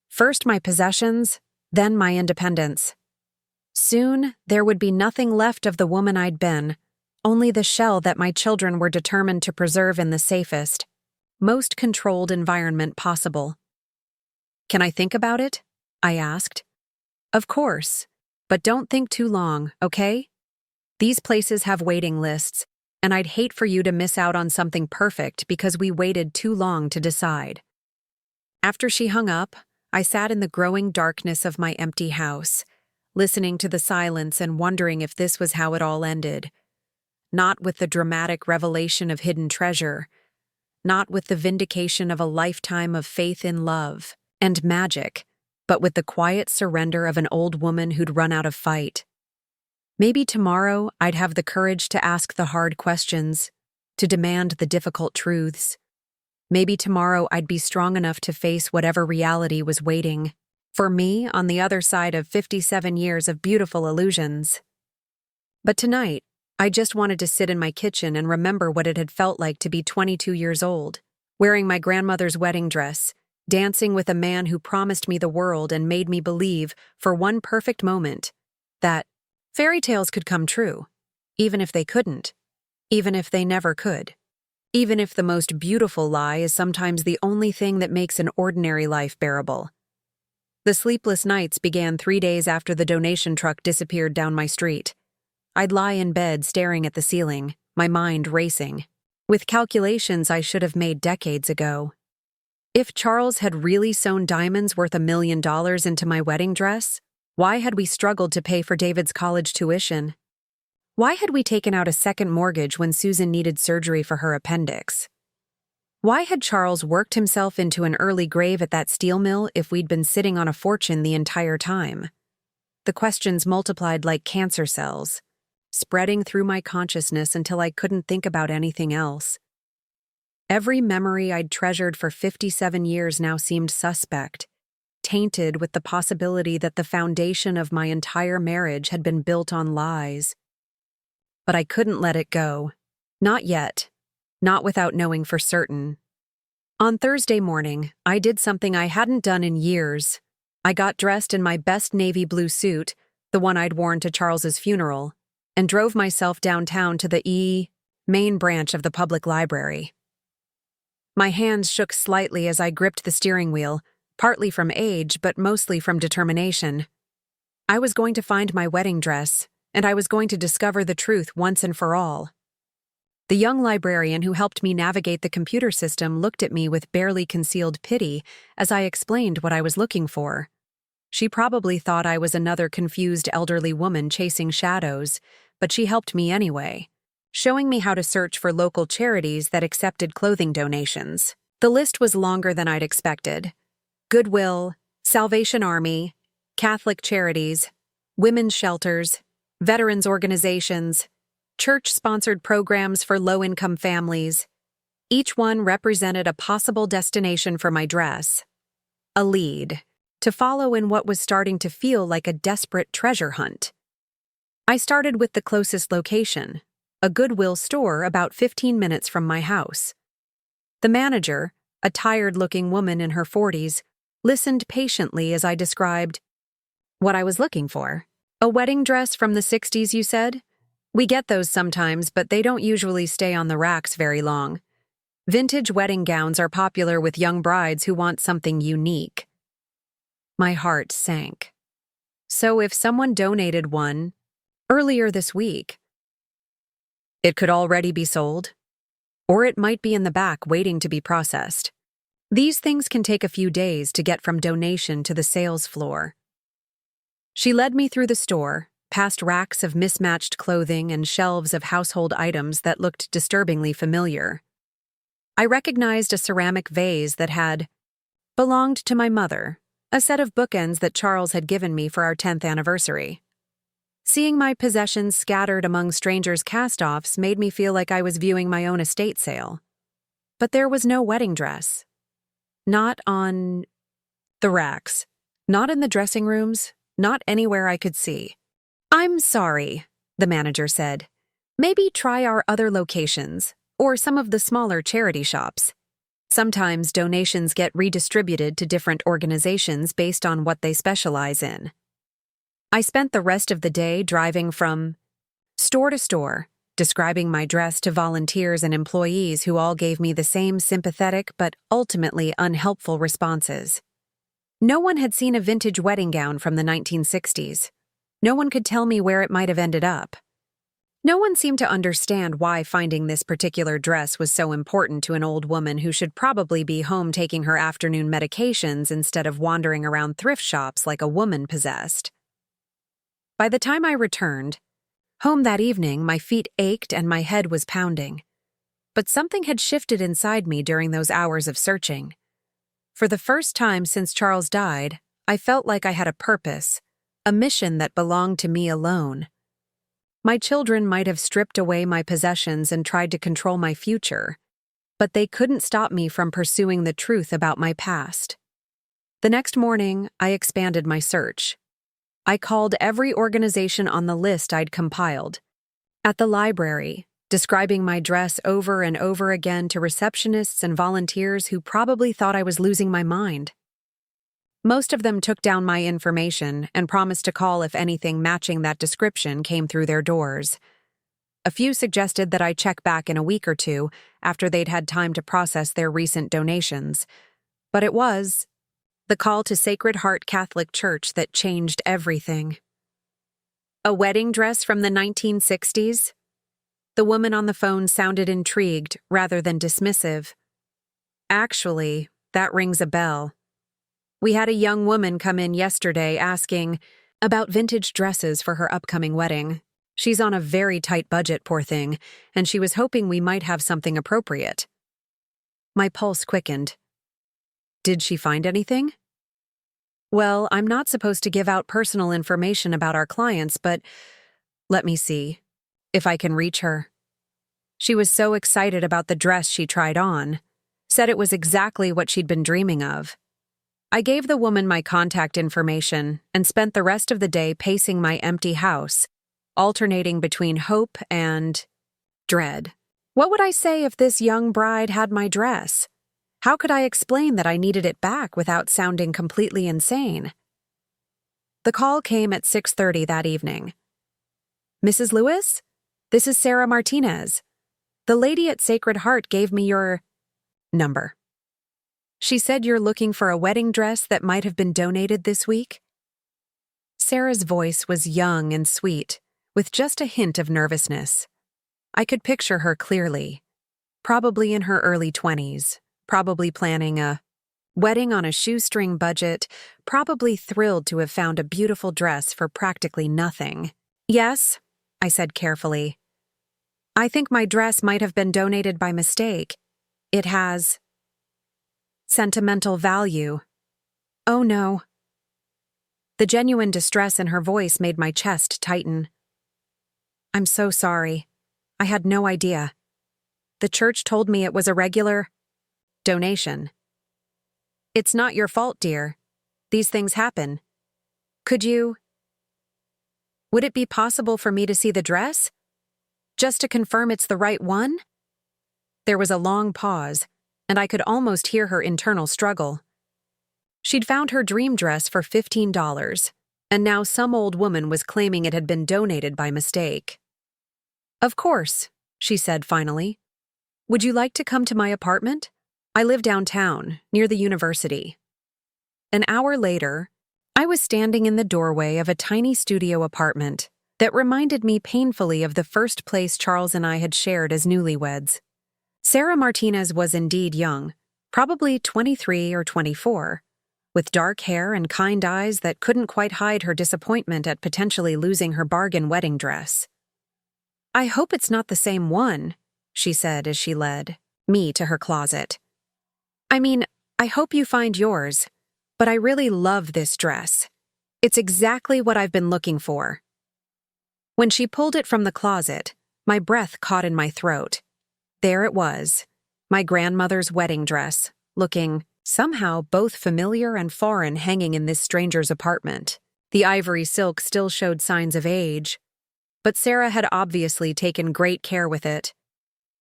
First my possessions, then my independence. Soon, there would be nothing left of the woman I'd been, only the shell that my children were determined to preserve in the safest, most controlled environment possible. "Can I think about it?" I asked. "Of course, but don't think too long, okay?" These places have waiting lists, and I'd hate for you to miss out on something perfect because we waited too long to decide. After she hung up, I sat in the growing darkness of my empty house, listening to the silence and wondering if this was how it all ended. Not with the dramatic revelation of hidden treasure, not with the vindication of a lifetime of faith in love and magic, but with the quiet surrender of an old woman who'd run out of fight. Maybe tomorrow I'd have the courage to ask the hard questions, to demand the difficult truths. Maybe tomorrow I'd be strong enough to face whatever reality was waiting for me on the other side of 57 years of beautiful illusions. But tonight, I just wanted to sit in my kitchen and remember what it had felt like to be 22 years old, wearing my grandmother's wedding dress, dancing with a man who promised me the world and made me believe, for one perfect moment, that fairy tales could come true, even if they couldn't, even if they never could. Even if the most beautiful lie is sometimes the only thing that makes an ordinary life bearable. The sleepless nights began 3 days after the donation truck disappeared down my street. I'd lie in bed staring at the ceiling, my mind racing, with calculations I should have made decades ago. If Charles had really sewn diamonds worth $1 million into my wedding dress, why had we struggled to pay for David's college tuition? Why had we taken out a second mortgage when Susan needed surgery for her appendix? Why had Charles worked himself into an early grave at that steel mill if we'd been sitting on a fortune the entire time? The questions multiplied like cancer cells, spreading through my consciousness until I couldn't think about anything else. Every memory I'd treasured for 57 years now seemed suspect, tainted with the possibility that the foundation of my entire marriage had been built on lies. But I couldn't let it go. Not yet. Not without knowing for certain. On Thursday morning, I did something I hadn't done in years. I got dressed in my best navy blue suit, the one I'd worn to Charles's funeral, and drove myself downtown to the main branch of the public library. My hands shook slightly as I gripped the steering wheel, partly from age but mostly from determination. I was going to find my wedding dress, and I was going to discover the truth once and for all. The young librarian who helped me navigate the computer system looked at me with barely concealed pity as I explained what I was looking for. She probably thought I was another confused elderly woman chasing shadows, but she helped me anyway, showing me how to search for local charities that accepted clothing donations. The list was longer than I'd expected. Goodwill, Salvation Army, Catholic charities, women's shelters, veterans organizations, church-sponsored programs for low-income families. Each one represented a possible destination for my dress. A lead, to follow in what was starting to feel like a desperate treasure hunt. I started with the closest location, a Goodwill store about 15 minutes from my house. The manager, a tired-looking woman in her 40s, listened patiently as I described what I was looking for. A wedding dress from the 60s, you said? We get those sometimes, but they don't usually stay on the racks very long. Vintage wedding gowns are popular with young brides who want something unique. My heart sank. So if someone donated one earlier this week, it could already be sold, or it might be in the back waiting to be processed. These things can take a few days to get from donation to the sales floor. She led me through the store, past racks of mismatched clothing and shelves of household items that looked disturbingly familiar. I recognized a ceramic vase that had belonged to my mother, a set of bookends that Charles had given me for our 10th anniversary. Seeing my possessions scattered among strangers' cast-offs made me feel like I was viewing my own estate sale. But there was no wedding dress. Not on the racks, not in the dressing rooms, not anywhere I could see. "I'm sorry," the manager said. "Maybe try our other locations, or some of the smaller charity shops. Sometimes donations get redistributed to different organizations based on what they specialize in." I spent the rest of the day driving from store to store, describing my dress to volunteers and employees who all gave me the same sympathetic but ultimately unhelpful responses. No one had seen a vintage wedding gown from the 1960s. No one could tell me where it might have ended up. No one seemed to understand why finding this particular dress was so important to an old woman who should probably be home taking her afternoon medications instead of wandering around thrift shops like a woman possessed. By the time I returned home that evening, my feet ached and my head was pounding. But something had shifted inside me during those hours of searching. For the first time since Charles died, I felt like I had a purpose, a mission that belonged to me alone. My children might have stripped away my possessions and tried to control my future, but they couldn't stop me from pursuing the truth about my past. The next morning, I expanded my search. I called every organization on the list I'd compiled. At the library, describing my dress over and over again to receptionists and volunteers who probably thought I was losing my mind. Most of them took down my information and promised to call if anything matching that description came through their doors. A few suggested that I check back in a week or two after they'd had time to process their recent donations. But it was the call to Sacred Heart Catholic Church that changed everything. A wedding dress from the 1960s? The woman on the phone sounded intrigued rather than dismissive. Actually, that rings a bell. We had a young woman come in yesterday asking about vintage dresses for her upcoming wedding. She's on a very tight budget, poor thing, and she was hoping we might have something appropriate. My pulse quickened. Did she find anything? Well, I'm not supposed to give out personal information about our clients, but let me see if I can reach her. She was so excited about the dress she tried on, said it was exactly what she'd been dreaming of. I gave the woman my contact information and spent the rest of the day pacing my empty house, alternating between hope and dread. What would I say if this young bride had my dress? How could I explain that I needed it back without sounding completely insane? The call came at 6:30 that evening. Mrs. Lewis? This is Sarah Martinez. The lady at Sacred Heart gave me your number. She said you're looking for a wedding dress that might have been donated this week? Sarah's voice was young and sweet, with just a hint of nervousness. I could picture her clearly. Probably in her early 20s, probably planning a wedding on a shoestring budget, probably thrilled to have found a beautiful dress for practically nothing. Yes, I said carefully. I think my dress might have been donated by mistake. It has sentimental value. Oh no. The genuine distress in her voice made my chest tighten. I'm so sorry. I had no idea. The church told me it was a regular donation. It's not your fault, dear. These things happen. Would it be possible for me to see the dress? Just to confirm it's the right one? There was a long pause, and I could almost hear her internal struggle. She'd found her dream dress for $15, and now some old woman was claiming it had been donated by mistake. Of course, she said finally. Would you like to come to my apartment? I live downtown, near the university. An hour later, I was standing in the doorway of a tiny studio apartment that reminded me painfully of the first place Charles and I had shared as newlyweds. Sarah Martinez was indeed young, probably 23 or 24, with dark hair and kind eyes that couldn't quite hide her disappointment at potentially losing her bargain wedding dress. I hope it's not the same one, she said as she led me to her closet. I hope you find yours, but I really love this dress. It's exactly what I've been looking for. When she pulled it from the closet, my breath caught in my throat. There it was, my grandmother's wedding dress, looking somehow both familiar and foreign hanging in this stranger's apartment. The ivory silk still showed signs of age, but Sarah had obviously taken great care with it.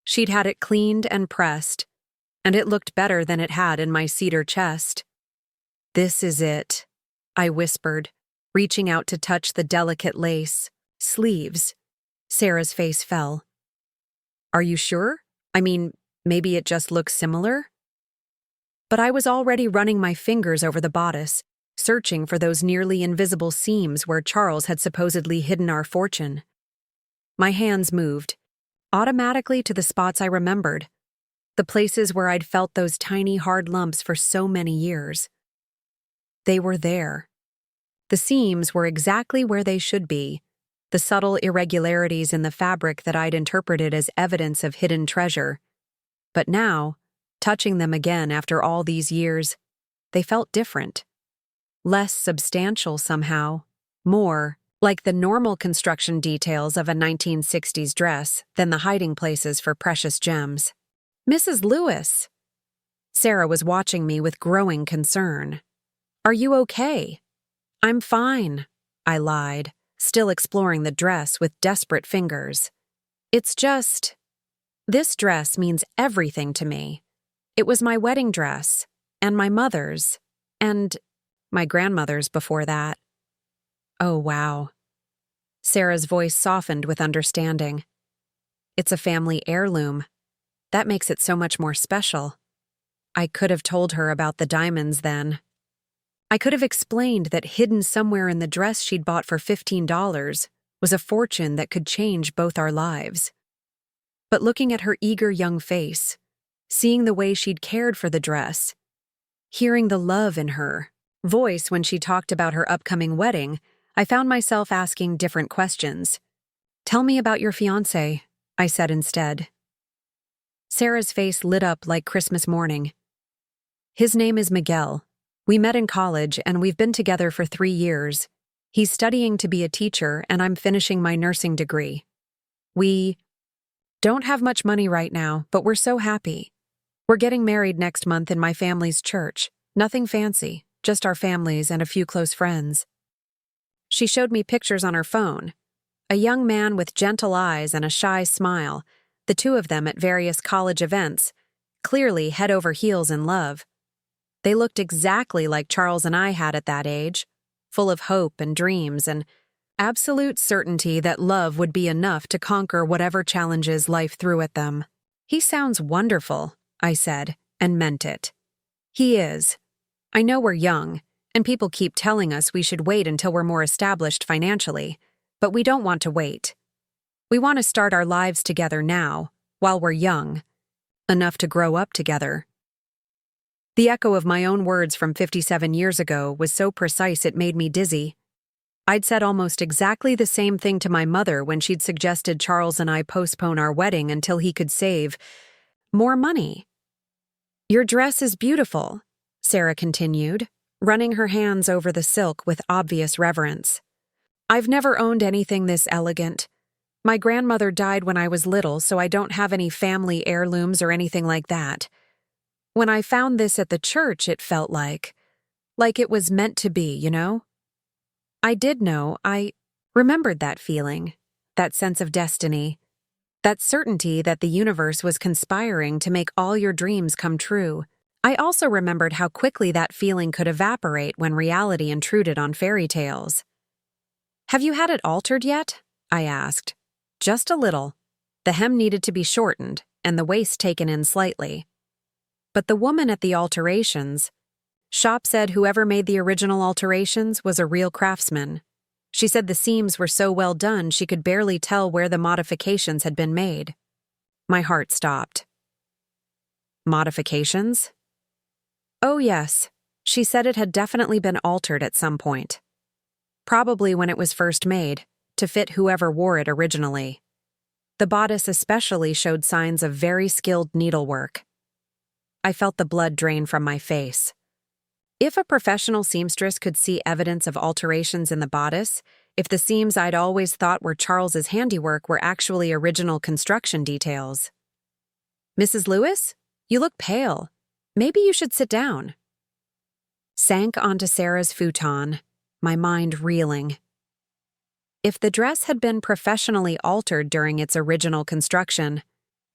She'd had it cleaned and pressed, and it looked better than it had in my cedar chest. This is it, I whispered, reaching out to touch the delicate lace sleeves. Sarah's face fell. Are you sure? Maybe it just looks similar? But I was already running my fingers over the bodice, searching for those nearly invisible seams where Charles had supposedly hidden our fortune. My hands moved, automatically to the spots I remembered, the places where I'd felt those tiny, hard lumps for so many years. They were there. The seams were exactly where they should be, the subtle irregularities in the fabric that I'd interpreted as evidence of hidden treasure. But now, touching them again after all these years, they felt different. Less substantial somehow, more like the normal construction details of a 1960s dress than the hiding places for precious gems. "Mrs. Lewis!" Sarah was watching me with growing concern. "Are you okay?" "I'm fine," I lied, still exploring the dress with desperate fingers. "It's just... this dress means everything to me. It was my wedding dress, and my mother's, and my grandmother's before that." "Oh, wow." Sarah's voice softened with understanding. "It's a family heirloom. That makes it so much more special." I could have told her about the diamonds then. I could have explained that hidden somewhere in the dress she'd bought for $15 was a fortune that could change both our lives. But looking at her eager young face, seeing the way she'd cared for the dress, hearing the love in her voice when she talked about her upcoming wedding, I found myself asking different questions. "Tell me about your fiancé," I said instead. Sarah's face lit up like Christmas morning. "His name is Miguel. We met in college and we've been together for 3 years. He's studying to be a teacher and I'm finishing my nursing degree. We don't have much money right now, but we're so happy. We're getting married next month in my family's church. Nothing fancy, just our families and a few close friends." She showed me pictures on her phone. A young man with gentle eyes and a shy smile, the two of them at various college events, clearly head over heels in love. They looked exactly like Charles and I had at that age, full of hope and dreams and absolute certainty that love would be enough to conquer whatever challenges life threw at them. "He sounds wonderful," I said, and meant it. "He is. I know we're young, and people keep telling us we should wait until we're more established financially, but we don't want to wait. We want to start our lives together now, while we're young, enough to grow up together." The echo of my own words from 57 years ago was so precise it made me dizzy. I'd said almost exactly the same thing to my mother when she'd suggested Charles and I postpone our wedding until he could save more money. "Your dress is beautiful," Sarah continued, running her hands over the silk with obvious reverence. "I've never owned anything this elegant. My grandmother died when I was little, so I don't have any family heirlooms or anything like that. When I found this at the church, it felt like it was meant to be, you know?" I did know. I remembered that feeling, that sense of destiny, that certainty that the universe was conspiring to make all your dreams come true. I also remembered how quickly that feeling could evaporate when reality intruded on fairy tales. "Have you had it altered yet?" I asked. "Just a little. The hem needed to be shortened and the waist taken in slightly. But the woman at the alterations, shop said whoever made the original alterations was a real craftsman. She said the seams were so well done she could barely tell where the modifications had been made." My heart stopped. "Modifications?" "Oh yes, she said it had definitely been altered at some point. Probably when it was first made, to fit whoever wore it originally. The bodice especially showed signs of very skilled needlework." I felt the blood drain from my face. If a professional seamstress could see evidence of alterations in the bodice, if the seams I'd always thought were Charles's handiwork were actually original construction details. "Mrs. Lewis, you look pale. Maybe you should sit down." Sank onto Sarah's futon, my mind reeling. If the dress had been professionally altered during its original construction,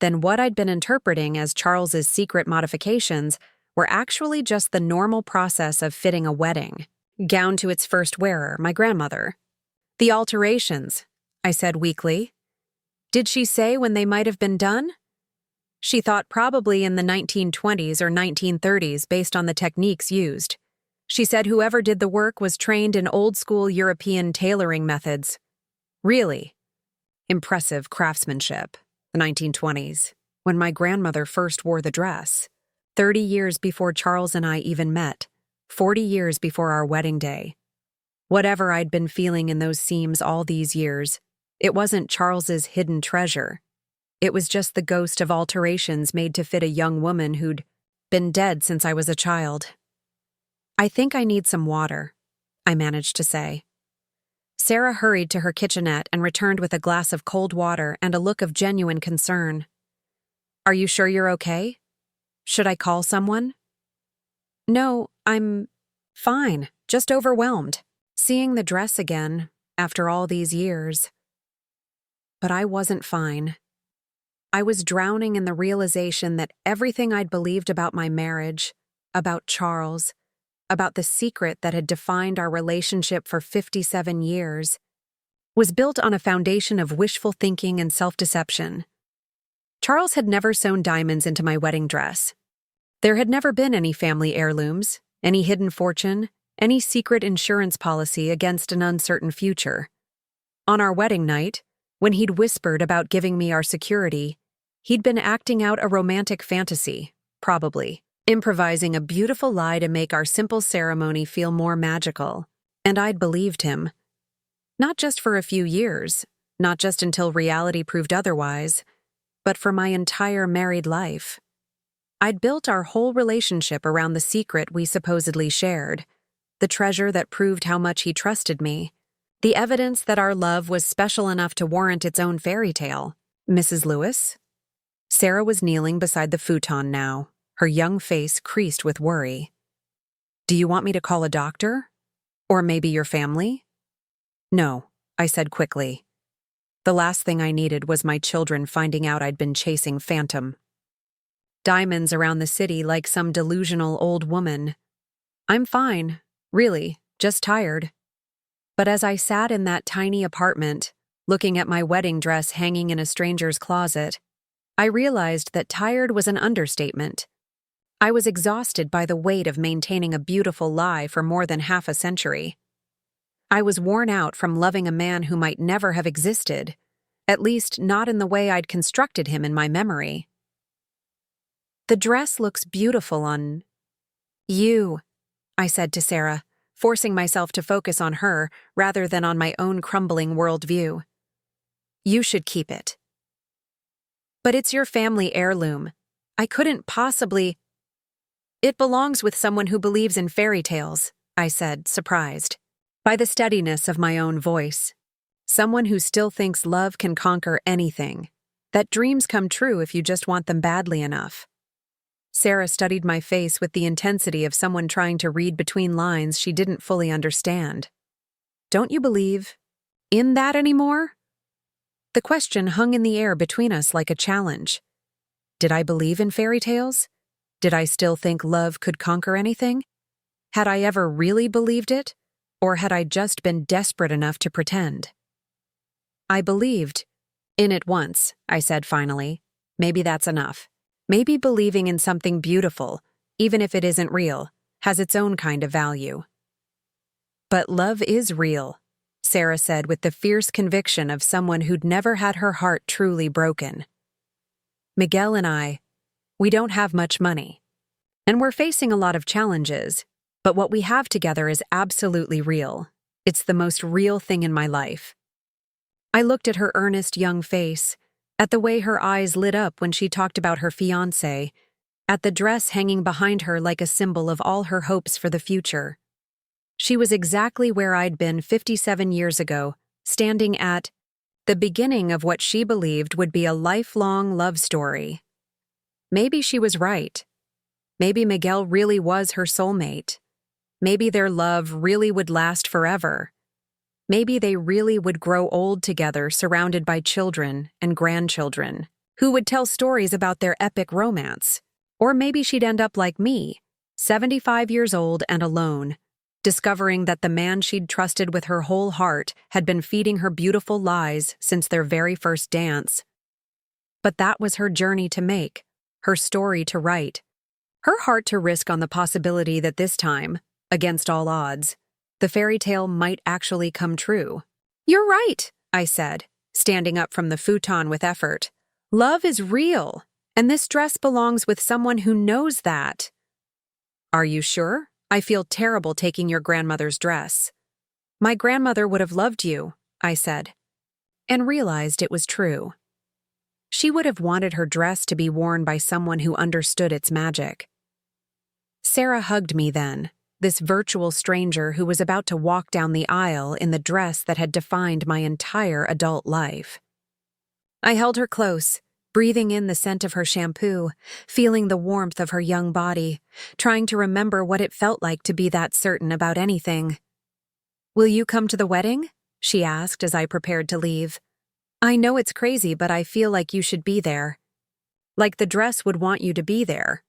then what I'd been interpreting as Charles's secret modifications were actually just the normal process of fitting a wedding gown to its first wearer, my grandmother. "The alterations," I said weakly. "Did she say when they might have been done?" She thought probably in the 1920s or 1930s based on the techniques used. She said whoever did the work was trained in old-school European tailoring methods. "Really?" impressive craftsmanship, the 1920s, when my grandmother first wore the dress, 30 years before Charles and I even met, 40 years before our wedding day. Whatever I'd been feeling in those seams all these years, it wasn't Charles's hidden treasure. It was just the ghost of alterations made to fit a young woman who'd been dead since I was a child. "I think I need some water," I managed to say. Sarah hurried to her kitchenette and returned with a glass of cold water and a look of genuine concern. "Are you sure you're okay? Should I call someone?" "No, I'm fine, just overwhelmed. Seeing the dress again, after all these years." But I wasn't fine. I was drowning in the realization that everything I'd believed about my marriage, about Charles, about the secret that had defined our relationship for 57 years, was built on a foundation of wishful thinking and self-deception. Charles had never sewn diamonds into my wedding dress. There had never been any family heirlooms, any hidden fortune, any secret insurance policy against an uncertain future. On our wedding night, when he'd whispered about giving me our security, he'd been acting out a romantic fantasy, probably, improvising a beautiful lie to make our simple ceremony feel more magical. And I'd believed him. Not just for a few years, not just until reality proved otherwise, but for my entire married life. I'd built our whole relationship around the secret we supposedly shared, the treasure that proved how much he trusted me, the evidence that our love was special enough to warrant its own fairy tale. "Mrs. Lewis?" Sarah was kneeling beside the futon now, her young face creased with worry. "Do you want me to call a doctor? Or maybe your family?" "No," I said quickly. The last thing I needed was my children finding out I'd been chasing Phantom. Diamonds around the city like some delusional old woman. "I'm fine, really, just tired." But as I sat in that tiny apartment, looking at my wedding dress hanging in a stranger's closet, I realized that tired was an understatement. I was exhausted by the weight of maintaining a beautiful lie for more than half a century. I was worn out from loving a man who might never have existed, at least not in the way I'd constructed him in my memory. "The dress looks beautiful on you," I said to Sarah, forcing myself to focus on her rather than on my own crumbling worldview. "You should keep it." "But it's your family heirloom. I couldn't possibly—" "It belongs with someone who believes in fairy tales," I said, surprised by the steadiness of my own voice. "Someone who still thinks love can conquer anything, that dreams come true if you just want them badly enough." Sarah studied my face with the intensity of someone trying to read between lines she didn't fully understand. "Don't you believe in that anymore?" The question hung in the air between us like a challenge. Did I believe in fairy tales? Did I still think love could conquer anything? Had I ever really believed it, or had I just been desperate enough to pretend? "I believed in it once," I said finally. "Maybe that's enough. Maybe believing in something beautiful, even if it isn't real, has its own kind of value." "But love is real," Sarah said with the fierce conviction of someone who'd never had her heart truly broken. "Miguel and we don't have much money. And we're facing a lot of challenges, but what we have together is absolutely real. It's the most real thing in my life." I looked at her earnest young face, at the way her eyes lit up when she talked about her fiancé, at the dress hanging behind her like a symbol of all her hopes for the future. She was exactly where I'd been 57 years ago, standing at the beginning of what she believed would be a lifelong love story. Maybe she was right. Maybe Miguel really was her soulmate. Maybe their love really would last forever. Maybe they really would grow old together, surrounded by children and grandchildren, who would tell stories about their epic romance. Or maybe she'd end up like me, 75 years old and alone, discovering that the man she'd trusted with her whole heart had been feeding her beautiful lies since their very first dance. But that was her journey to make, her story to write, her heart to risk on the possibility that this time, against all odds, the fairy tale might actually come true. "You're right," I said, standing up from the futon with effort. "Love is real, and this dress belongs with someone who knows that." "Are you sure? I feel terrible taking your grandmother's dress." "My grandmother would have loved you," I said, and realized it was true. She would have wanted her dress to be worn by someone who understood its magic. Sarah hugged me then, this virtual stranger who was about to walk down the aisle in the dress that had defined my entire adult life. I held her close, breathing in the scent of her shampoo, feeling the warmth of her young body, trying to remember what it felt like to be that certain about anything. "Will you come to the wedding?" she asked as I prepared to leave. "I know it's crazy, but I feel like you should be there. Like the dress would want you to be there."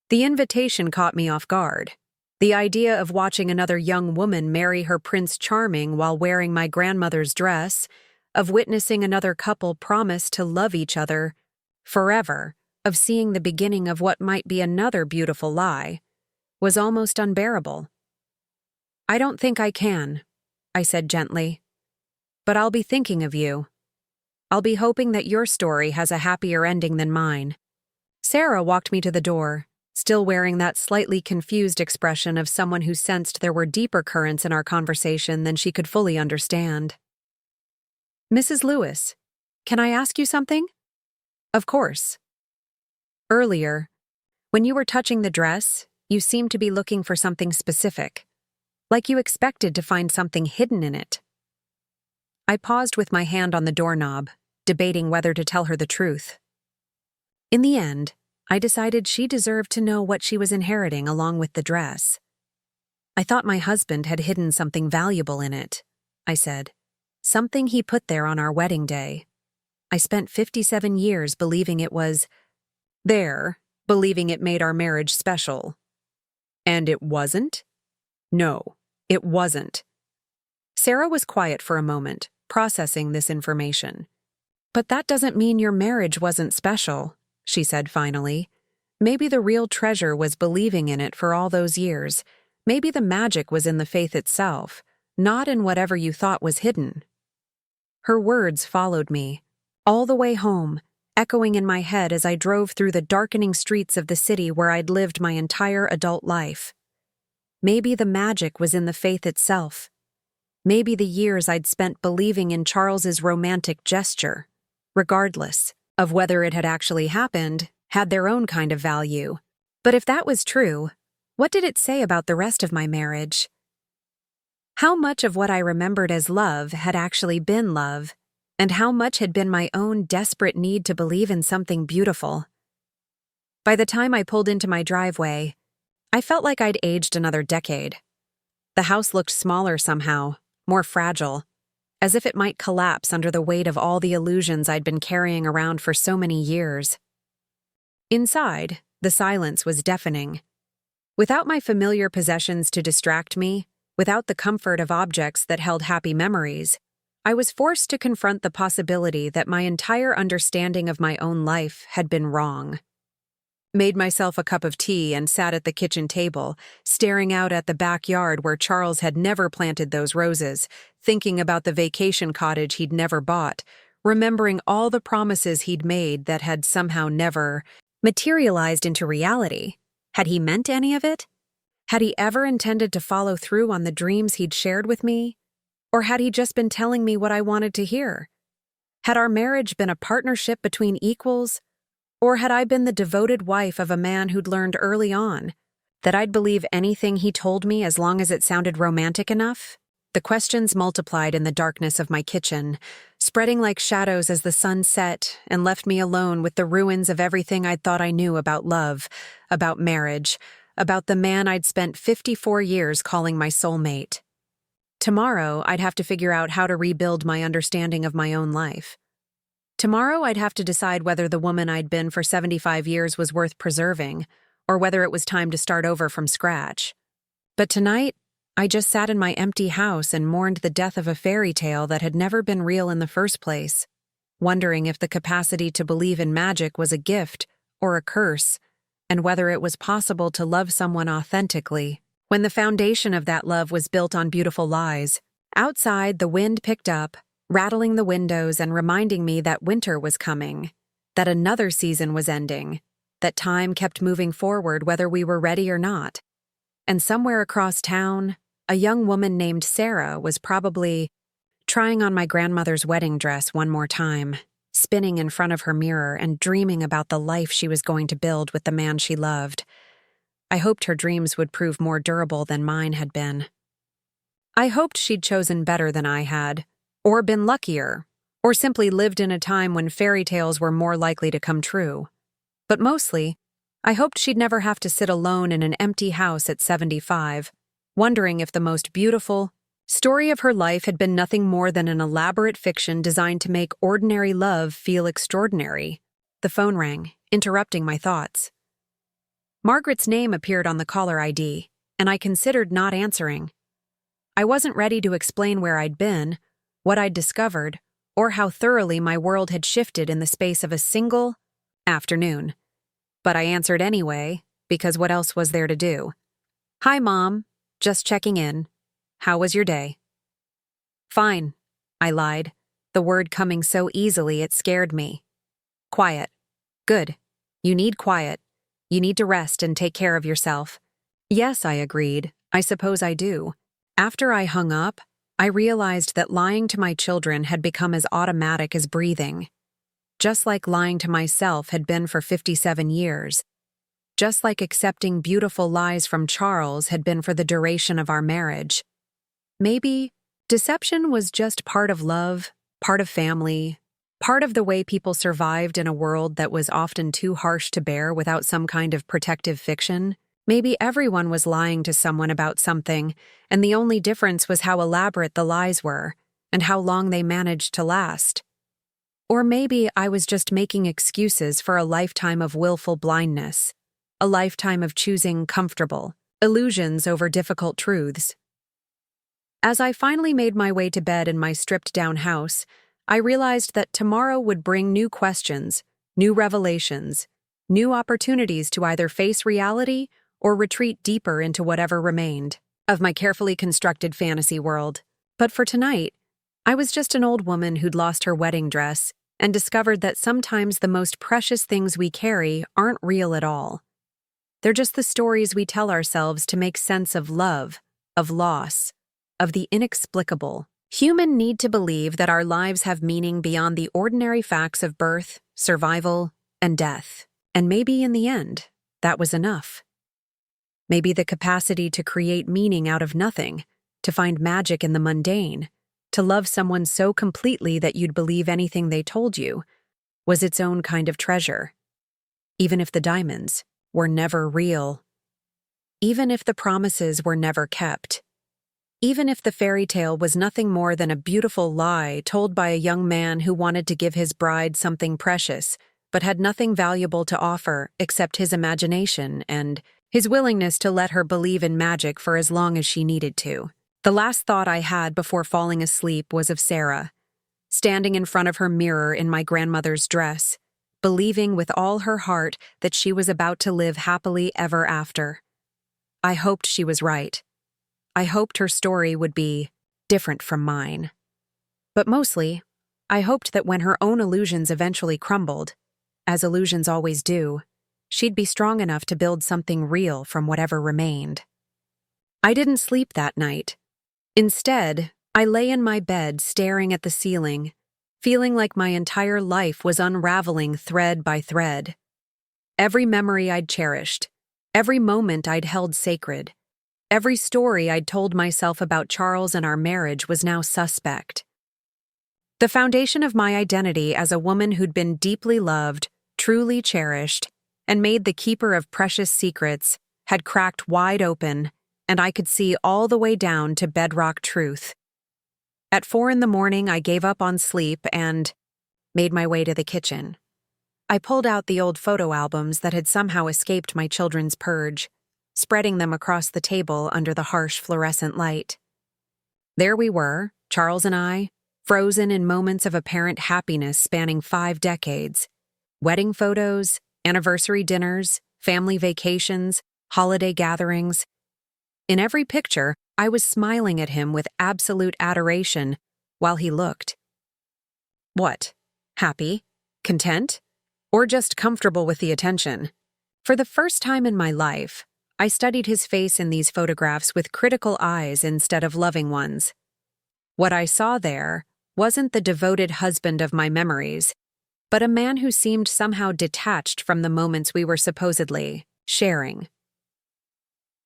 The invitation caught me off guard. The idea of watching another young woman marry her Prince Charming while wearing my grandmother's dress, of witnessing another couple promise to love each other forever, of seeing the beginning of what might be another beautiful lie, was almost unbearable. "I don't think I can," I said gently. "But I'll be thinking of you. I'll be hoping that your story has a happier ending than mine." Sarah walked me to the door, still wearing that slightly confused expression of someone who sensed there were deeper currents in our conversation than she could fully understand. "Mrs. Lewis, can I ask you something?" "Of course." "Earlier, when you were touching the dress, you seemed to be looking for something specific, like you expected to find something hidden in it." I paused with my hand on the doorknob, debating whether to tell her the truth. In the end, I decided she deserved to know what she was inheriting along with the dress. "I thought my husband had hidden something valuable in it," I said. "Something he put there on our wedding day. I spent 57 years believing it was there, believing it made our marriage special." "And it wasn't?" "No, it wasn't." Sarah was quiet for a moment, processing this information. "But that doesn't mean your marriage wasn't special," she said finally. "Maybe the real treasure was believing in it for all those years. Maybe the magic was in the faith itself, not in whatever you thought was hidden." Her words followed me, all the way home, echoing in my head as I drove through the darkening streets of the city where I'd lived my entire adult life. Maybe the magic was in the faith itself. Maybe the years I'd spent believing in Charles's romantic gesture, regardless of whether it had actually happened, had their own kind of value. But if that was true, what did it say about the rest of my marriage? How much of what I remembered as love had actually been love, and how much had been my own desperate need to believe in something beautiful? By the time I pulled into my driveway, I felt like I'd aged another decade. The house looked smaller somehow, more fragile, as if it might collapse under the weight of all the illusions I'd been carrying around for so many years. Inside, the silence was deafening. Without my familiar possessions to distract me, without the comfort of objects that held happy memories, I was forced to confront the possibility that my entire understanding of my own life had been wrong. Made myself a cup of tea and sat at the kitchen table, staring out at the backyard where Charles had never planted those roses, thinking about the vacation cottage he'd never bought, remembering all the promises he'd made that had somehow never materialized into reality. Had he meant any of it? Had he ever intended to follow through on the dreams he'd shared with me? Or had he just been telling me what I wanted to hear? Had our marriage been a partnership between equals? Or had I been the devoted wife of a man who'd learned early on that I'd believe anything he told me as long as it sounded romantic enough? The questions multiplied in the darkness of my kitchen, spreading like shadows as the sun set and left me alone with the ruins of everything I'd thought I knew about love, about marriage, about the man I'd spent 54 years calling my soulmate. Tomorrow, I'd have to figure out how to rebuild my understanding of my own life. Tomorrow, I'd have to decide whether the woman I'd been for 75 years was worth preserving, or whether it was time to start over from scratch. But tonight, I just sat in my empty house and mourned the death of a fairy tale that had never been real in the first place, wondering if the capacity to believe in magic was a gift or a curse, and whether it was possible to love someone authentically when the foundation of that love was built on beautiful lies. Outside, the wind picked up, rattling the windows and reminding me that winter was coming, that another season was ending, that time kept moving forward whether we were ready or not. And somewhere across town, a young woman named Sarah was probably trying on my grandmother's wedding dress one more time, spinning in front of her mirror and dreaming about the life she was going to build with the man she loved. I hoped her dreams would prove more durable than mine had been. I hoped she'd chosen better than I had, or been luckier, or simply lived in a time when fairy tales were more likely to come true. But mostly, I hoped she'd never have to sit alone in an empty house at 75, wondering if the most beautiful story of her life had been nothing more than an elaborate fiction designed to make ordinary love feel extraordinary. The phone rang, interrupting my thoughts. Margaret's name appeared on the caller ID, and I considered not answering. I wasn't ready to explain where I'd been, what I'd discovered, or how thoroughly my world had shifted in the space of a single afternoon. But I answered anyway, because what else was there to do? "Hi, Mom. Just checking in. How was your day?" "Fine," I lied, the word coming so easily it scared me. "Quiet. Good. You need quiet. You need to rest and take care of yourself." "Yes," I agreed. "I suppose I do." After I hung up, I realized that lying to my children had become as automatic as breathing. Just like lying to myself had been for 57 years. Just like accepting beautiful lies from Charles had been for the duration of our marriage. Maybe deception was just part of love, part of family, part of the way people survived in a world that was often too harsh to bear without some kind of protective fiction. Maybe everyone was lying to someone about something, and the only difference was how elaborate the lies were, and how long they managed to last. Or maybe I was just making excuses for a lifetime of willful blindness, a lifetime of choosing comfortable illusions over difficult truths. As I finally made my way to bed in my stripped-down house, I realized that tomorrow would bring new questions, new revelations, new opportunities to either face reality or retreat deeper into whatever remained of my carefully constructed fantasy world. But for tonight, I was just an old woman who'd lost her wedding dress and discovered that sometimes the most precious things we carry aren't real at all. They're just the stories we tell ourselves to make sense of love, of loss, of the inexplicable. Human need to believe that our lives have meaning beyond the ordinary facts of birth, survival, and death. And maybe in the end, that was enough. Maybe the capacity to create meaning out of nothing, to find magic in the mundane, to love someone so completely that you'd believe anything they told you, was its own kind of treasure. Even if the diamonds were never real. Even if the promises were never kept. Even if the fairy tale was nothing more than a beautiful lie told by a young man who wanted to give his bride something precious, but had nothing valuable to offer except his imagination and his willingness to let her believe in magic for as long as she needed to. The last thought I had before falling asleep was of Sarah, standing in front of her mirror in my grandmother's dress, believing with all her heart that she was about to live happily ever after. I hoped she was right. I hoped her story would be different from mine. But mostly, I hoped that when her own illusions eventually crumbled, as illusions always do, she'd be strong enough to build something real from whatever remained. I didn't sleep that night. Instead, I lay in my bed staring at the ceiling, feeling like my entire life was unraveling thread by thread. Every memory I'd cherished, every moment I'd held sacred, every story I'd told myself about Charles and our marriage was now suspect. The foundation of my identity as a woman who'd been deeply loved, truly cherished, and made the keeper of precious secrets had cracked wide open, and I could see all the way down to bedrock truth. At 4 a.m, I gave up on sleep and made my way to the kitchen. I pulled out the old photo albums that had somehow escaped my children's purge, spreading them across the table under the harsh fluorescent light. There we were, Charles and I, frozen in moments of apparent happiness spanning 5 decades. Wedding photos, anniversary dinners, family vacations, holiday gatherings. In every picture, I was smiling at him with absolute adoration while he looked What? Happy? Content? Or just comfortable with the attention? For the first time in my life, I studied his face in these photographs with critical eyes instead of loving ones. What I saw there wasn't the devoted husband of my memories, but a man who seemed somehow detached from the moments we were supposedly sharing.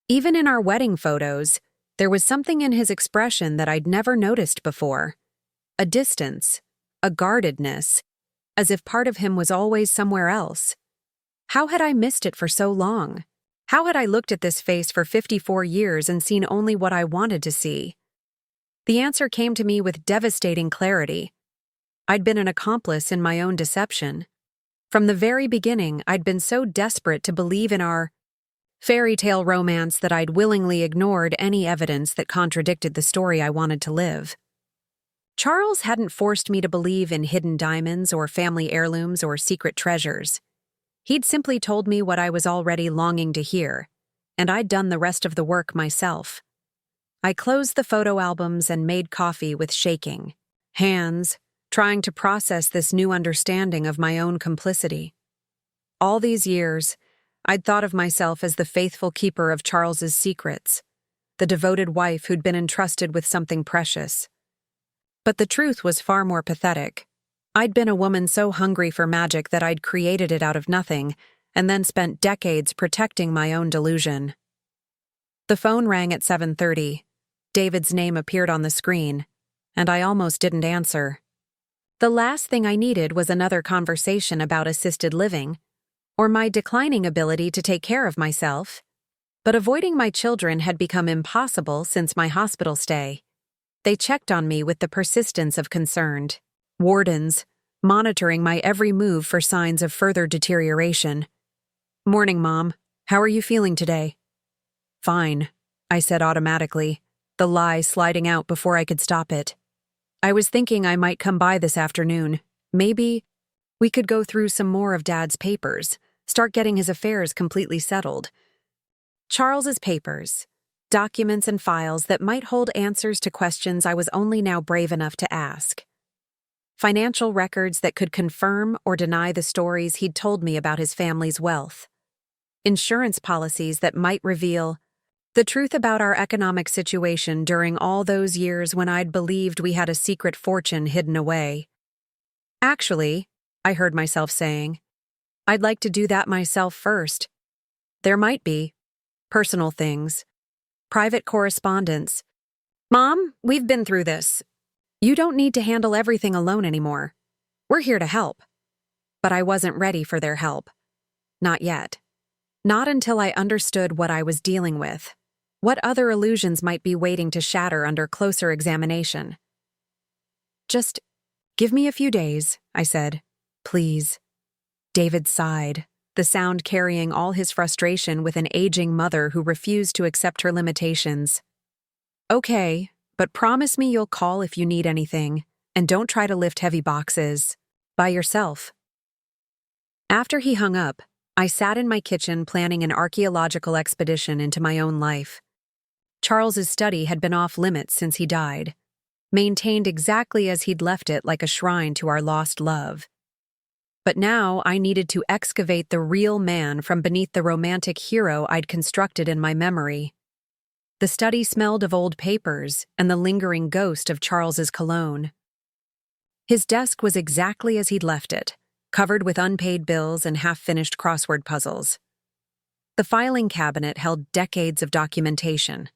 Even in our wedding photos, there was something in his expression that I'd never noticed before. A distance, a guardedness, as if part of him was always somewhere else. How had I missed it for so long? How had I looked at this face for 54 years and seen only what I wanted to see? The answer came to me with devastating clarity. I'd been an accomplice in my own deception. From the very beginning, I'd been so desperate to believe in our fairy tale romance that I'd willingly ignored any evidence that contradicted the story I wanted to live. Charles hadn't forced me to believe in hidden diamonds or family heirlooms or secret treasures. He'd simply told me what I was already longing to hear, and I'd done the rest of the work myself. I closed the photo albums and made coffee with shaking hands, trying to process this new understanding of my own complicity. All these years, I'd thought of myself as the faithful keeper of Charles's secrets, the devoted wife who'd been entrusted with something precious. But the truth was far more pathetic. I'd been a woman so hungry for magic that I'd created it out of nothing, and then spent decades protecting my own delusion. The phone rang at 7:30. David's name appeared on the screen, and I almost didn't answer. The last thing I needed was another conversation about assisted living, or my declining ability to take care of myself. But avoiding my children had become impossible since my hospital stay. They checked on me with the persistence of concerned wardens, monitoring my every move for signs of further deterioration. "Morning, Mom. How are you feeling today?" "Fine," I said automatically, the lie sliding out before I could stop it. "I was thinking I might come by this afternoon. Maybe we could go through some more of Dad's papers, start getting his affairs completely settled." Charles's papers, documents and files that might hold answers to questions I was only now brave enough to ask. Financial records that could confirm or deny the stories he'd told me about his family's wealth. Insurance policies that might reveal the truth about our economic situation during all those years when I'd believed we had a secret fortune hidden away. "Actually," I heard myself saying, "I'd like to do that myself first. There might be personal things, private correspondence. Mom, we've been through this. You don't need to handle everything alone anymore. We're here to help." But I wasn't ready for their help. Not yet. Not until I understood what I was dealing with, what other illusions might be waiting to shatter under closer examination. "Just give me a few days," I said. "Please." David sighed, the sound carrying all his frustration with an aging mother who refused to accept her limitations. "Okay, but promise me you'll call if you need anything, and don't try to lift heavy boxes by yourself." After he hung up, I sat in my kitchen planning an archaeological expedition into my own life. Charles's study had been off limits since he died, maintained exactly as he'd left it, like a shrine to our lost love. But now I needed to excavate the real man from beneath the romantic hero I'd constructed in my memory. The study smelled of old papers and the lingering ghost of Charles's cologne. His desk was exactly as he'd left it, covered with unpaid bills and half-finished crossword puzzles. The filing cabinet held decades of documentation: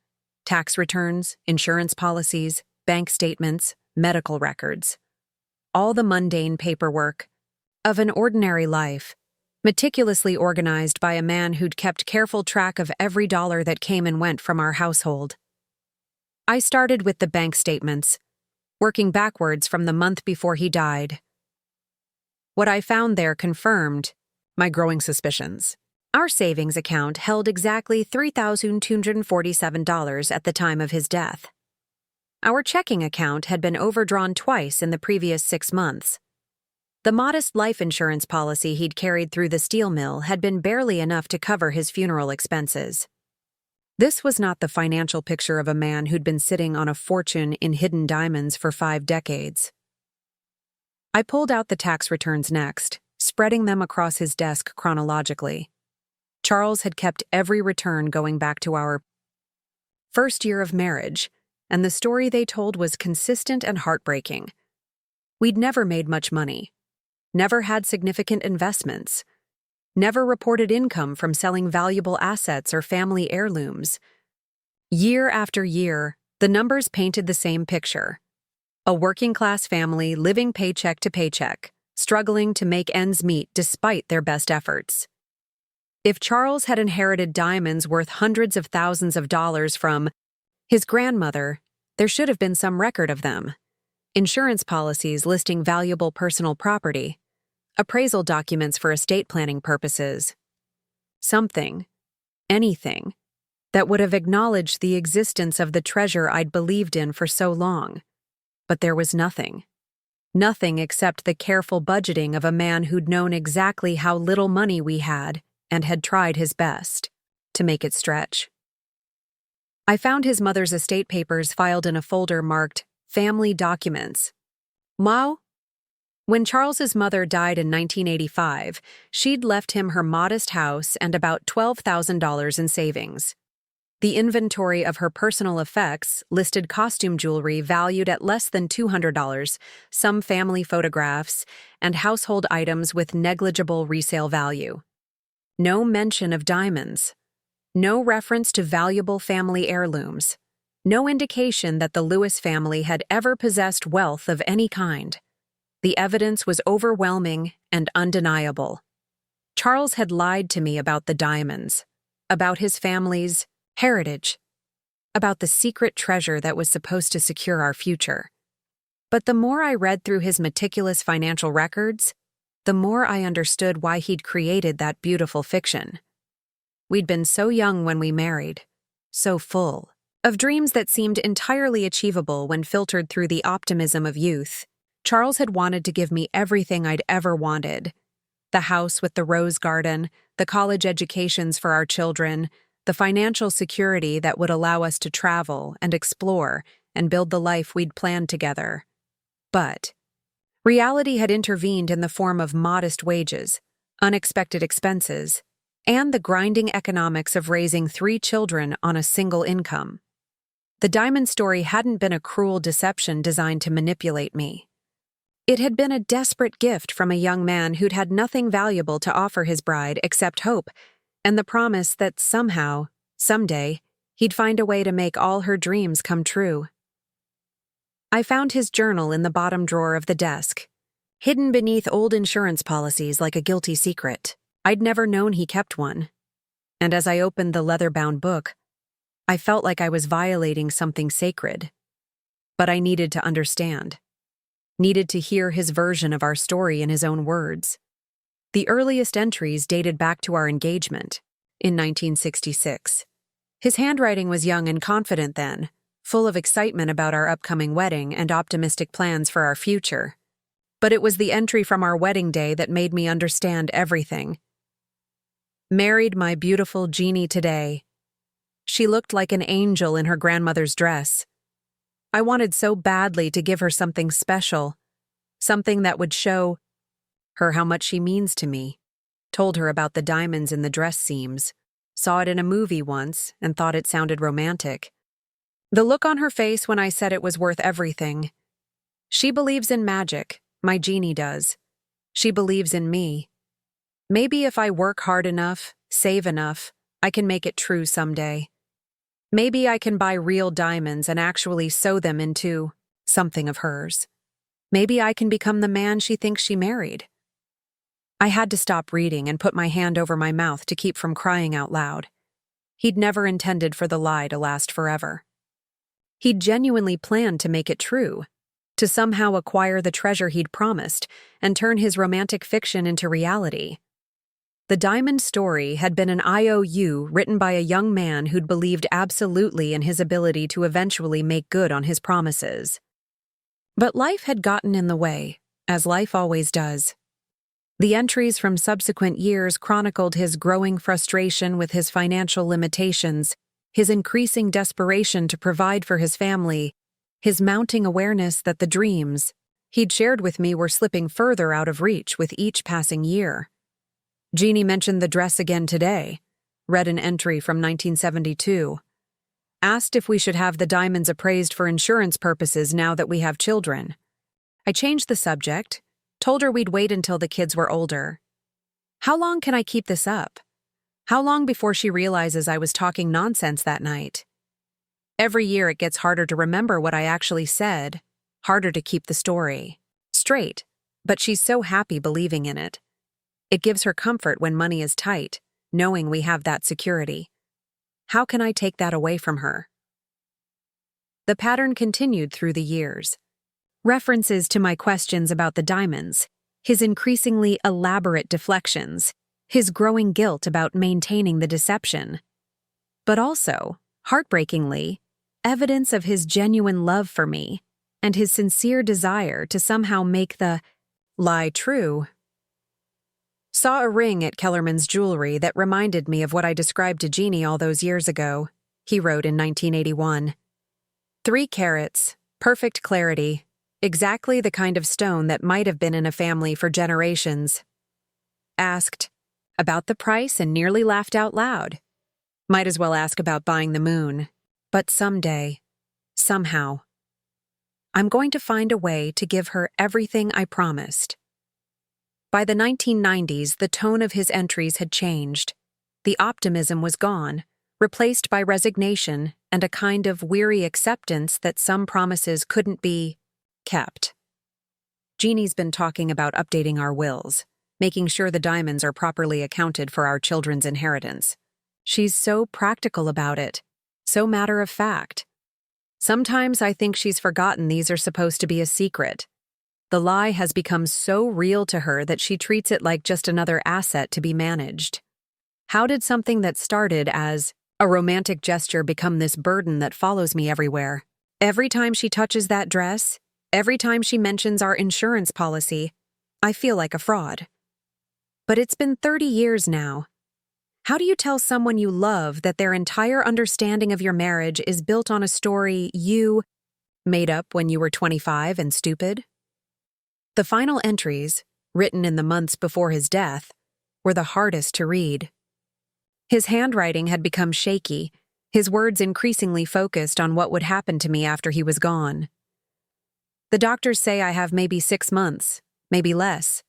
tax returns, insurance policies, bank statements, medical records. All the mundane paperwork of an ordinary life, meticulously organized by a man who'd kept careful track of every dollar that came and went from our household. I started with the bank statements, working backwards from the month before he died. What I found there confirmed my growing suspicions. Our savings account held exactly $3,247 at the time of his death. Our checking account had been overdrawn twice in the previous 6 months. The modest life insurance policy he'd carried through the steel mill had been barely enough to cover his funeral expenses. This was not the financial picture of a man who'd been sitting on a fortune in hidden diamonds for 5 decades. I pulled out the tax returns next, spreading them across his desk chronologically. Charles had kept every return going back to our first year of marriage, and the story they told was consistent and heartbreaking. We'd never made much money, never had significant investments, never reported income from selling valuable assets or family heirlooms. Year after year, the numbers painted the same picture. A working-class family living paycheck to paycheck, struggling to make ends meet despite their best efforts. If Charles had inherited diamonds worth hundreds of thousands of dollars from his grandmother, there should have been some record of them. Insurance policies listing valuable personal property, appraisal documents for estate planning purposes. Something, anything, that would have acknowledged the existence of the treasure I'd believed in for so long. But there was nothing. Nothing except the careful budgeting of a man who'd known exactly how little money we had and had tried his best to make it stretch. I found his mother's estate papers filed in a folder marked Family Documents. Wow! When Charles's mother died in 1985, she'd left him her modest house and about $12,000 in savings. The inventory of her personal effects listed costume jewelry valued at less than $200, some family photographs, and household items with negligible resale value. No mention of diamonds. No reference to valuable family heirlooms. No indication that the Lewis family had ever possessed wealth of any kind. The evidence was overwhelming and undeniable. Charles had lied to me about the diamonds, about his family's heritage, about the secret treasure that was supposed to secure our future. But the more I read through his meticulous financial records, the more I understood why he'd created that beautiful fiction. We'd been so young when we married, so full of dreams that seemed entirely achievable when filtered through the optimism of youth. Charles had wanted to give me everything I'd ever wanted. The house with the rose garden, the college educations for our children, the financial security that would allow us to travel and explore and build the life we'd planned together. But reality had intervened in the form of modest wages, unexpected expenses, and the grinding economics of raising 3 children on a single income. The diamond story hadn't been a cruel deception designed to manipulate me. It had been a desperate gift from a young man who'd had nothing valuable to offer his bride except hope, and the promise that somehow, someday, he'd find a way to make all her dreams come true. I found his journal in the bottom drawer of the desk, hidden beneath old insurance policies like a guilty secret. I'd never known he kept one. And as I opened the leather-bound book, I felt like I was violating something sacred. But I needed to understand. Needed to hear his version of our story in his own words. The earliest entries dated back to our engagement, in 1966. His handwriting was young and confident then, full of excitement about our upcoming wedding and optimistic plans for our future. But it was the entry from our wedding day that made me understand everything. Married my beautiful Jeannie today. She looked like an angel in her grandmother's dress. I wanted so badly to give her something special, something that would show her how much she means to me. Told her about the diamonds in the dress seams, saw it in a movie once and thought it sounded romantic. The look on her face when I said it was worth everything. She believes in magic, my Jeannie does. She believes in me. Maybe if I work hard enough, save enough, I can make it true someday. Maybe I can buy real diamonds and actually sew them into something of hers. Maybe I can become the man she thinks she married. I had to stop reading and put my hand over my mouth to keep from crying out loud. He'd never intended for the lie to last forever. He'd genuinely planned to make it true, to somehow acquire the treasure he'd promised and turn his romantic fiction into reality. The diamond story had been an IOU written by a young man who'd believed absolutely in his ability to eventually make good on his promises. But life had gotten in the way, as life always does. The entries from subsequent years chronicled his growing frustration with his financial limitations, his increasing desperation to provide for his family, his mounting awareness that the dreams, he'd shared with me were slipping further out of reach with each passing year. Jeannie mentioned the dress again today, read an entry from 1972. Asked if we should have the diamonds appraised for insurance purposes now that we have children. I changed the subject, told her we'd wait until the kids were older. How long can I keep this up? How long before she realizes I was talking nonsense that night? Every year it gets harder to remember what I actually said, harder to keep the story straight, but she's so happy believing in it. It gives her comfort when money is tight, knowing we have that security. How can I take that away from her? The pattern continued through the years. References to my questions about the diamonds, his increasingly elaborate deflections, his growing guilt about maintaining the deception. But also, heartbreakingly, evidence of his genuine love for me and his sincere desire to somehow make the lie true. Saw a ring at Kellerman's jewelry that reminded me of what I described to Jeannie all those years ago, he wrote in 1981. 3 carats, perfect clarity, exactly the kind of stone that might have been in a family for generations. Asked about the price and nearly laughed out loud. Might as well ask about buying the moon. But someday, somehow, I'm going to find a way to give her everything I promised. By the 1990s, the tone of his entries had changed. The optimism was gone, replaced by resignation and a kind of weary acceptance that some promises couldn't be kept. Jeannie's been talking about updating our wills, making sure the diamonds are properly accounted for our children's inheritance. She's so practical about it, so matter of fact. Sometimes I think she's forgotten these are supposed to be a secret. The lie has become so real to her that she treats it like just another asset to be managed. How did something that started as a romantic gesture become this burden that follows me everywhere? Every time she touches that dress, every time she mentions our insurance policy, I feel like a fraud. But it's been 30 years now. How do you tell someone you love that their entire understanding of your marriage is built on a story you made up when you were 25 and stupid? The final entries, written in the months before his death, were the hardest to read. His handwriting had become shaky, his words increasingly focused on what would happen to me after he was gone. The doctors say I have maybe 6 months, maybe less.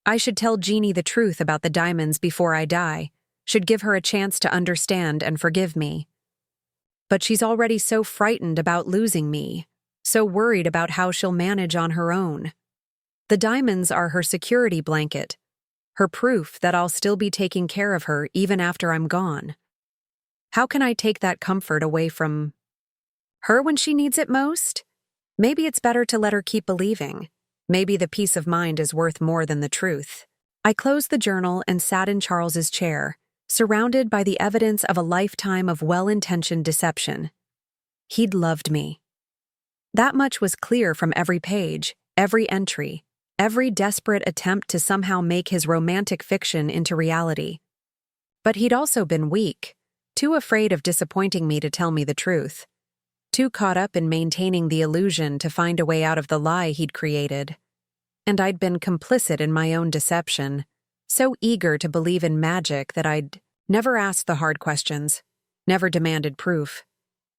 I should tell Jeannie the truth about the diamonds before I die, should give her a chance to understand and forgive me. But she's already so frightened about losing me, so worried about how she'll manage on her own. The diamonds are her security blanket, her proof that I'll still be taking care of her even after I'm gone. How can I take that comfort away from her when she needs it most? Maybe it's better to let her keep believing. Maybe the peace of mind is worth more than the truth. I closed the journal and sat in Charles's chair, surrounded by the evidence of a lifetime of well-intentioned deception. He'd loved me. That much was clear from every page, every entry, every desperate attempt to somehow make his romantic fiction into reality. But he'd also been weak, too afraid of disappointing me to tell me the truth, too caught up in maintaining the illusion to find a way out of the lie he'd created. And I'd been complicit in my own deception, so eager to believe in magic that I'd never asked the hard questions, never demanded proof,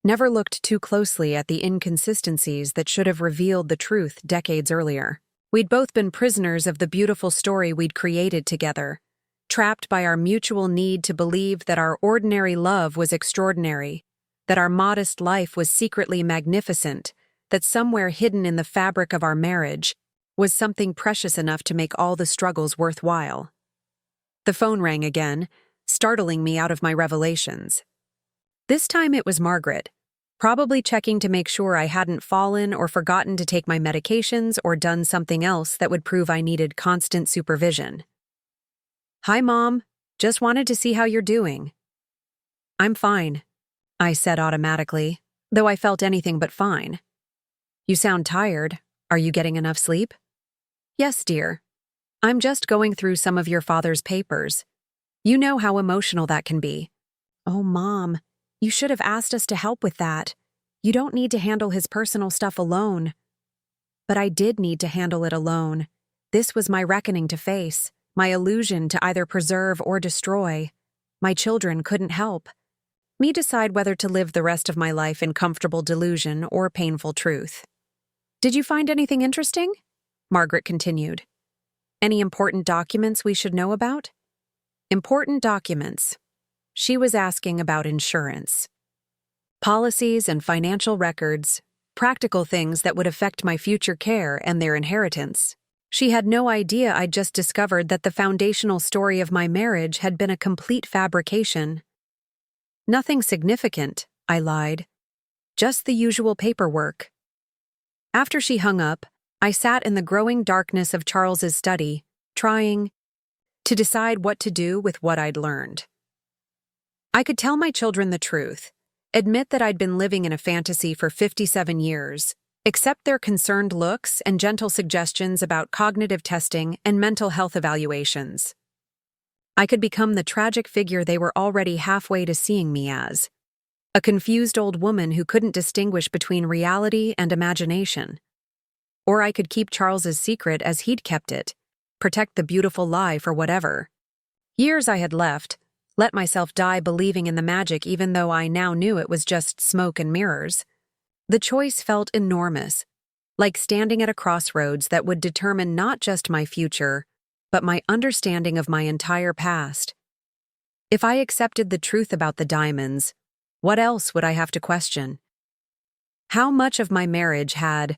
never looked too closely at the inconsistencies that should have revealed the truth decades earlier. We'd both been prisoners of the beautiful story we'd created together, trapped by our mutual need to believe that our ordinary love was extraordinary, that our modest life was secretly magnificent, that somewhere hidden in the fabric of our marriage was something precious enough to make all the struggles worthwhile. The phone rang again, startling me out of my revelations. This time it was Margaret, probably checking to make sure I hadn't fallen or forgotten to take my medications or done something else that would prove I needed constant supervision. "Hi, Mom. Just wanted to see how you're doing." "I'm fine," I said automatically, though I felt anything but fine. "You sound tired. Are you getting enough sleep?" "Yes, dear. I'm just going through some of your father's papers. You know how emotional that can be." "Oh, Mom, you should have asked us to help with that. You don't need to handle his personal stuff alone." But I did need to handle it alone. This was my reckoning to face, my illusion to either preserve or destroy. My children couldn't help me decide whether to live the rest of my life in comfortable delusion or painful truth. "Did you find anything interesting?" Margaret continued. "Any important documents we should know about?" Important documents. She was asking about insurance. Policies and financial records, practical things that would affect my future care and their inheritance. She had no idea I'd just discovered that the foundational story of my marriage had been a complete fabrication. "Nothing significant," I lied. "Just the usual paperwork." After she hung up, I sat in the growing darkness of Charles's study, trying to decide what to do with what I'd learned. I could tell my children the truth, admit that I'd been living in a fantasy for 57 years, accept their concerned looks and gentle suggestions about cognitive testing and mental health evaluations. I could become the tragic figure they were already halfway to seeing me as, a confused old woman who couldn't distinguish between reality and imagination. Or I could keep Charles's secret as he'd kept it, protect the beautiful lie for whatever years I had left, let myself die believing in the magic even though I now knew it was just smoke and mirrors. The choice felt enormous, like standing at a crossroads that would determine not just my future, but my understanding of my entire past. If I accepted the truth about the diamonds, what else would I have to question? How much of my marriage had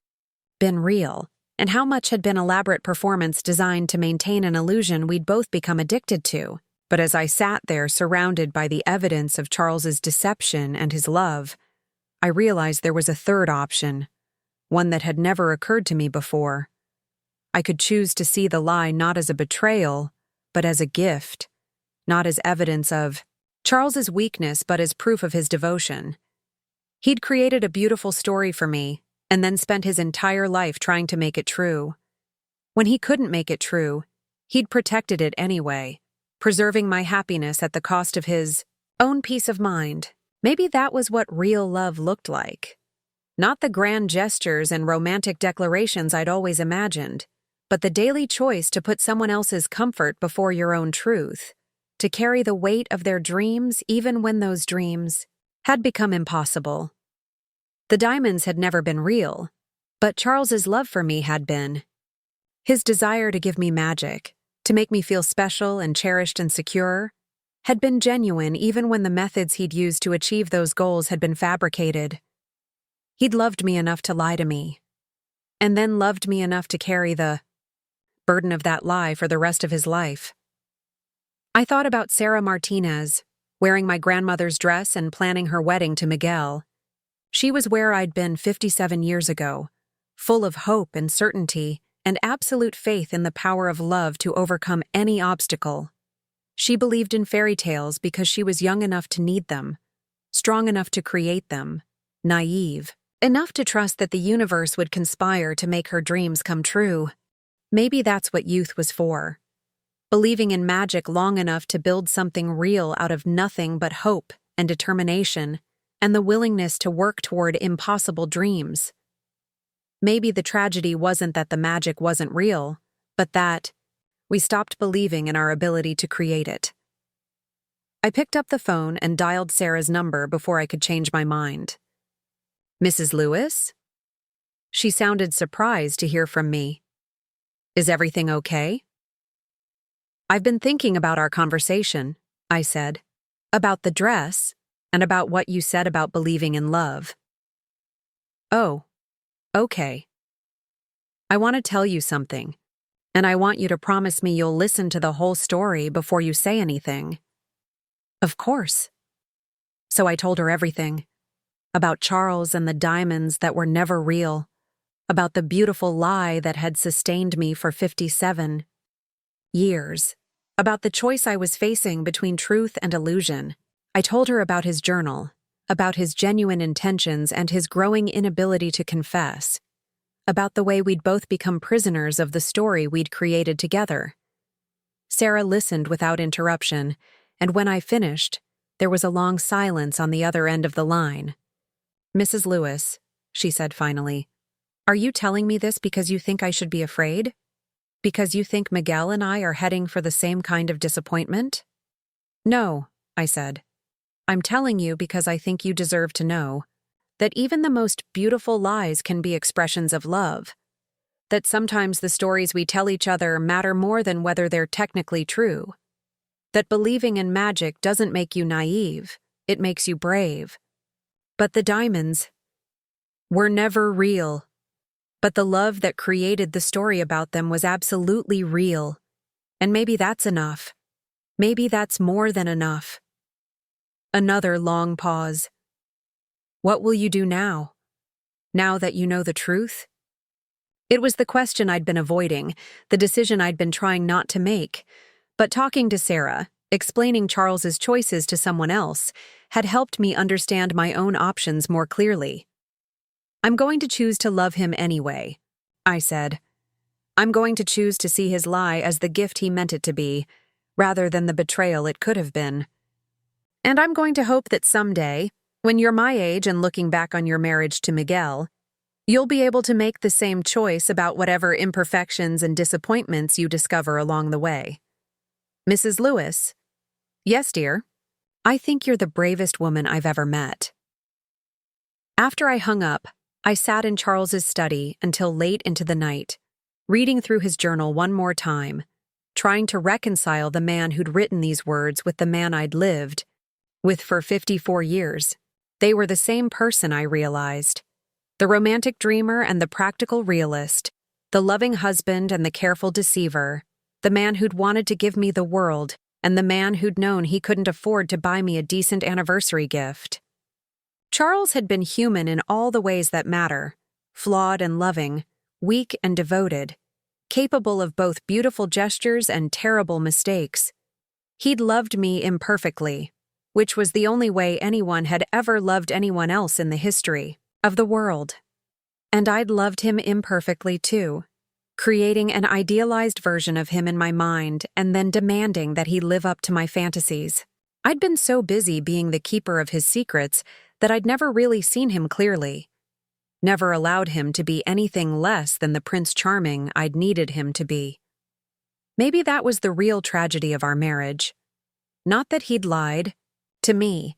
been real, and how much had been elaborate performance designed to maintain an illusion we'd both become addicted to? But as I sat there surrounded by the evidence of Charles's deception and his love, I realized there was a third option, one that had never occurred to me before. I could choose to see the lie not as a betrayal, but as a gift, not as evidence of Charles's weakness, but as proof of his devotion. He'd created a beautiful story for me, and then spent his entire life trying to make it true. When he couldn't make it true, he'd protected it anyway, preserving my happiness at the cost of his own peace of mind. Maybe that was what real love looked like. Not the grand gestures and romantic declarations I'd always imagined, but the daily choice to put someone else's comfort before your own truth, to carry the weight of their dreams even when those dreams had become impossible. The diamonds had never been real, but Charles's love for me had been. His desire to give me magic, to make me feel special and cherished and secure, had been genuine even when the methods he'd used to achieve those goals had been fabricated. He'd loved me enough to lie to me, and then loved me enough to carry the burden of that lie for the rest of his life. I thought about Sarah Martinez, wearing my grandmother's dress and planning her wedding to Miguel. She was where I'd been 57 years ago, full of hope and certainty and absolute faith in the power of love to overcome any obstacle. She believed in fairy tales because she was young enough to need them, strong enough to create them, naive enough to trust that the universe would conspire to make her dreams come true. Maybe that's what youth was for. Believing in magic long enough to build something real out of nothing but hope and determination, and the willingness to work toward impossible dreams. Maybe the tragedy wasn't that the magic wasn't real, but that we stopped believing in our ability to create it. I picked up the phone and dialed Sarah's number before I could change my mind. "Mrs. Lewis?" She sounded surprised to hear from me. "Is everything okay?" "I've been thinking about our conversation," I said, "about the dress, and about what you said about believing in love." "Oh, okay. I want to tell you something, and I want you to promise me you'll listen to the whole story before you say anything." "Of course." So I told her everything, about Charles and the diamonds that were never real, about the beautiful lie that had sustained me for 57 years, about the choice I was facing between truth and illusion. I told her about his journal, about his genuine intentions and his growing inability to confess, about the way we'd both become prisoners of the story we'd created together. Sarah listened without interruption, and when I finished, there was a long silence on the other end of the line. "Mrs. Lewis," she said finally, Are you telling me this because you think I should be afraid? Because you think Miguel and I are heading for the same kind of disappointment? No, I said. I'm telling you because I think you deserve to know that even the most beautiful lies can be expressions of love. That sometimes the stories we tell each other matter more than whether they're technically true. That believing in magic doesn't make you naive, it makes you brave. But the diamonds were never real. But the love that created the story about them was absolutely real. And maybe that's enough. Maybe that's more than enough. Another long pause. What will you do now? Now that you know the truth? It was the question I'd been avoiding, the decision I'd been trying not to make. But talking to Sarah, explaining Charles's choices to someone else, had helped me understand my own options more clearly. I'm going to choose to love him anyway, I said. I'm going to choose to see his lie as the gift he meant it to be, rather than the betrayal it could have been. And I'm going to hope that someday, when you're my age and looking back on your marriage to Miguel, you'll be able to make the same choice about whatever imperfections and disappointments you discover along the way. Mrs. Lewis? Yes, dear. I think you're the bravest woman I've ever met. After I hung up, I sat in Charles's study until late into the night, reading through his journal one more time, trying to reconcile the man who'd written these words with the man I'd lived with for 54 years. They were the same person, I realized. The romantic dreamer and the practical realist, the loving husband and the careful deceiver, the man who'd wanted to give me the world, and the man who'd known he couldn't afford to buy me a decent anniversary gift. Charles had been human in all the ways that matter, flawed and loving, weak and devoted, capable of both beautiful gestures and terrible mistakes. He'd loved me imperfectly, which was the only way anyone had ever loved anyone else in the history of the world. And I'd loved him imperfectly too, creating an idealized version of him in my mind and then demanding that he live up to my fantasies. I'd been so busy being the keeper of his secrets that I'd never really seen him clearly, never allowed him to be anything less than the Prince Charming I'd needed him to be. Maybe that was the real tragedy of our marriage. Not that he'd lied, to me,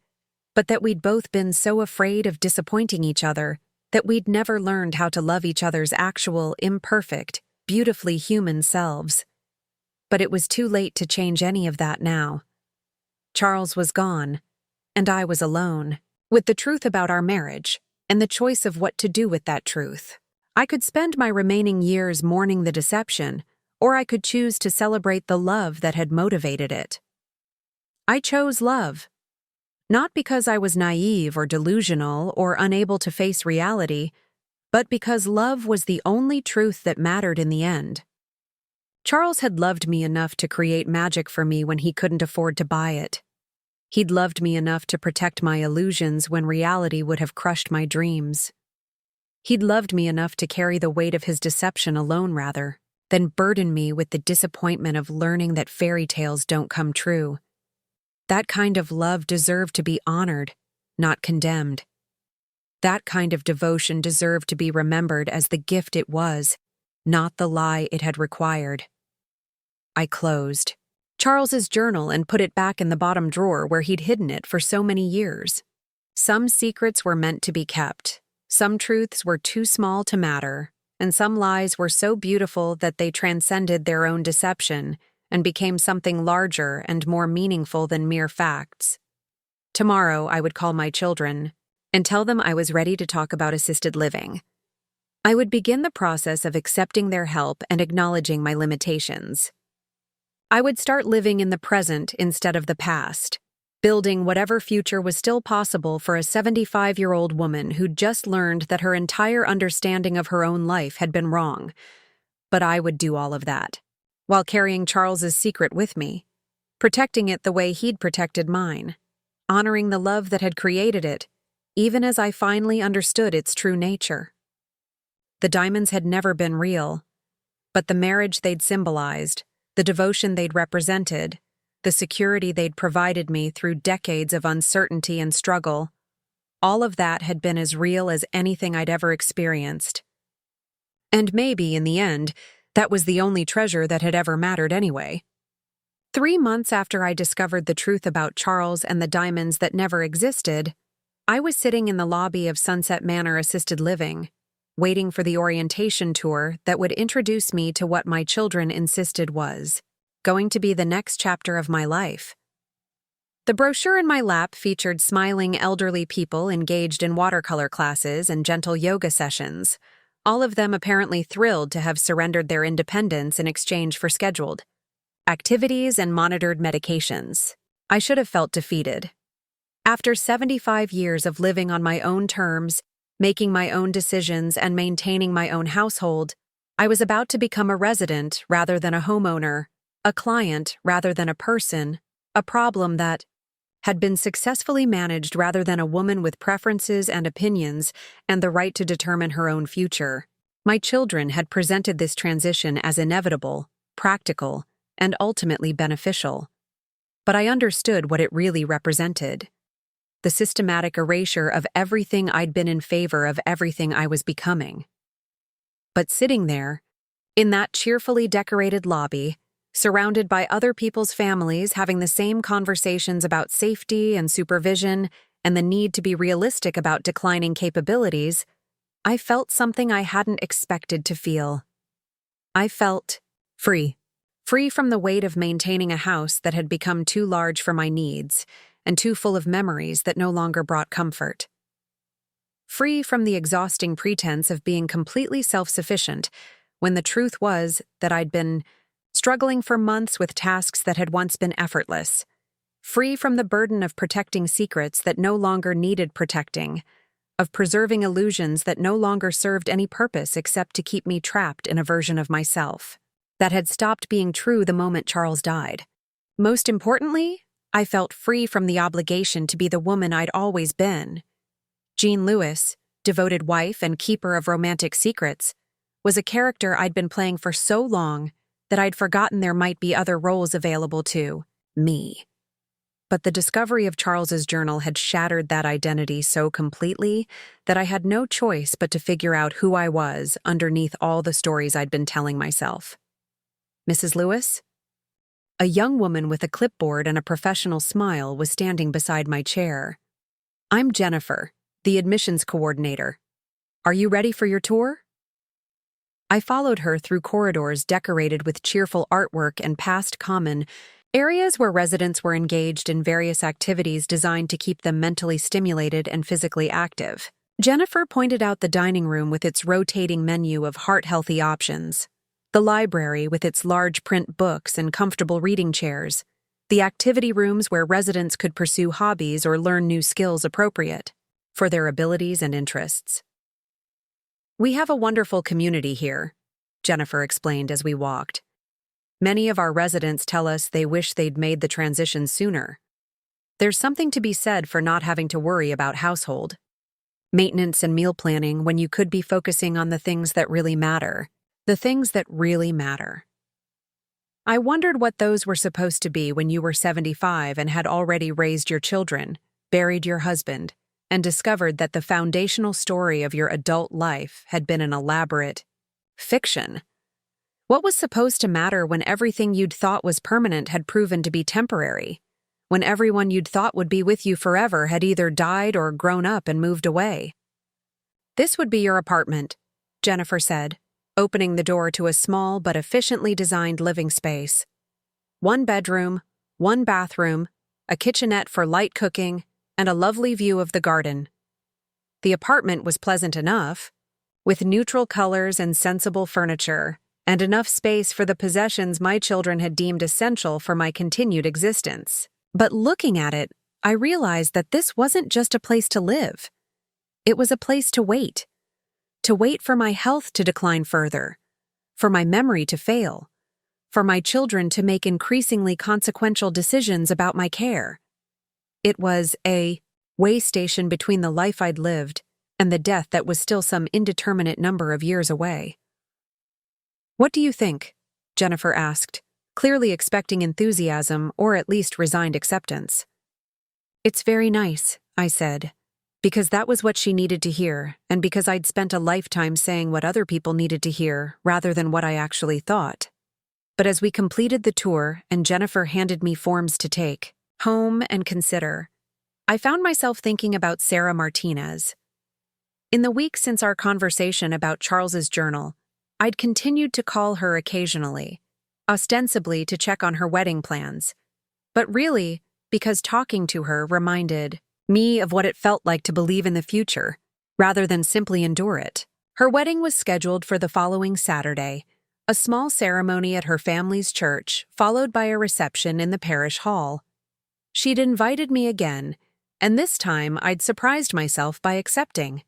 but that we'd both been so afraid of disappointing each other that we'd never learned how to love each other's actual, imperfect, beautifully human selves. But it was too late to change any of that now. Charles was gone, and I was alone, with the truth about our marriage, and the choice of what to do with that truth. I could spend my remaining years mourning the deception, or I could choose to celebrate the love that had motivated it. I chose love. Not because I was naive or delusional or unable to face reality, but because love was the only truth that mattered in the end. Charles had loved me enough to create magic for me when he couldn't afford to buy it. He'd loved me enough to protect my illusions when reality would have crushed my dreams. He'd loved me enough to carry the weight of his deception alone rather than burden me with the disappointment of learning that fairy tales don't come true. That kind of love deserved to be honored, not condemned. That kind of devotion deserved to be remembered as the gift it was, not the lie it had required. I closed Charles's journal and put it back in the bottom drawer where he'd hidden it for so many years. Some secrets were meant to be kept, some truths were too small to matter, and some lies were so beautiful that they transcended their own deception and became something larger and more meaningful than mere facts. Tomorrow I would call my children and tell them I was ready to talk about assisted living. I would begin the process of accepting their help and acknowledging my limitations. I would start living in the present instead of the past, building whatever future was still possible for a 75-year-old woman who'd just learned that her entire understanding of her own life had been wrong. But I would do all of that, while carrying Charles's secret with me, protecting it the way he'd protected mine, honoring the love that had created it, even as I finally understood its true nature. The diamonds had never been real, but the marriage they'd symbolized, the devotion they'd represented, the security they'd provided me through decades of uncertainty and struggle, all of that had been as real as anything I'd ever experienced. And maybe, in the end, that was the only treasure that had ever mattered anyway. 3 months after I discovered the truth about Charles and the diamonds that never existed, I was sitting in the lobby of Sunset Manor Assisted Living, waiting for the orientation tour that would introduce me to what my children insisted was going to be the next chapter of my life. The brochure in my lap featured smiling elderly people engaged in watercolor classes and gentle yoga sessions, all of them apparently thrilled to have surrendered their independence in exchange for scheduled activities and monitored medications. I should have felt defeated. After 75 years of living on my own terms, making my own decisions, and maintaining my own household, I was about to become a resident rather than a homeowner, a client rather than a person, a problem that had been successfully managed rather than a woman with preferences and opinions and the right to determine her own future. My children had presented this transition as inevitable, practical, and ultimately beneficial. But I understood what it really represented: the systematic erasure of everything I'd been in favor of everything I was becoming. But sitting there, in that cheerfully decorated lobby, surrounded by other people's families having the same conversations about safety and supervision and the need to be realistic about declining capabilities, I felt something I hadn't expected to feel. I felt free. Free from the weight of maintaining a house that had become too large for my needs and too full of memories that no longer brought comfort. Free from the exhausting pretense of being completely self-sufficient when the truth was that I'd been struggling for months with tasks that had once been effortless. Free from the burden of protecting secrets that no longer needed protecting, of preserving illusions that no longer served any purpose except to keep me trapped in a version of myself that had stopped being true the moment Charles died. Most importantly, I felt free from the obligation to be the woman I'd always been. Jean Lewis, devoted wife and keeper of romantic secrets, was a character I'd been playing for so long that I'd forgotten there might be other roles available to me. But the discovery of Charles's journal had shattered that identity so completely that I had no choice but to figure out who I was underneath all the stories I'd been telling myself. Mrs. Lewis? A young woman with a clipboard and a professional smile was standing beside my chair. "I'm Jennifer, the admissions coordinator. Are you ready for your tour?" I followed her through corridors decorated with cheerful artwork and past common areas where residents were engaged in various activities designed to keep them mentally stimulated and physically active. Jennifer pointed out the dining room with its rotating menu of heart-healthy options, the library with its large print books and comfortable reading chairs, the activity rooms where residents could pursue hobbies or learn new skills appropriate for their abilities and interests. "We have a wonderful community here," Jennifer explained as we walked. "Many of our residents tell us they wish they'd made the transition sooner. There's something to be said for not having to worry about household maintenance and meal planning when you could be focusing on the things that really matter. The things that really matter." I wondered what those were supposed to be when you were 75 and had already raised your children, buried your husband, and discovered that the foundational story of your adult life had been an elaborate fiction. What was supposed to matter when everything you'd thought was permanent had proven to be temporary? When everyone you'd thought would be with you forever had either died or grown up and moved away? "This would be your apartment," Jennifer said, opening the door to a small but efficiently designed living space. 1 bedroom, 1 bathroom, a kitchenette for light cooking, and a lovely view of the garden. The apartment was pleasant enough, with neutral colors and sensible furniture, and enough space for the possessions my children had deemed essential for my continued existence. But looking at it, I realized that this wasn't just a place to live. It was a place to wait for my health to decline further, for my memory to fail, for my children to make increasingly consequential decisions about my care. It was a way station between the life I'd lived and the death that was still some indeterminate number of years away. "What do you think?" Jennifer asked, clearly expecting enthusiasm or at least resigned acceptance. "It's very nice," I said, because that was what she needed to hear, and because I'd spent a lifetime saying what other people needed to hear rather than what I actually thought. But as we completed the tour and Jennifer handed me forms to take home and consider, I found myself thinking about Sarah Martinez. In the week since our conversation about Charles's journal, I'd continued to call her occasionally, ostensibly to check on her wedding plans, but really because talking to her reminded me of what it felt like to believe in the future, rather than simply endure it. Her wedding was scheduled for the following Saturday, a small ceremony at her family's church, followed by a reception in the parish hall. She'd invited me again, and this time I'd surprised myself by accepting.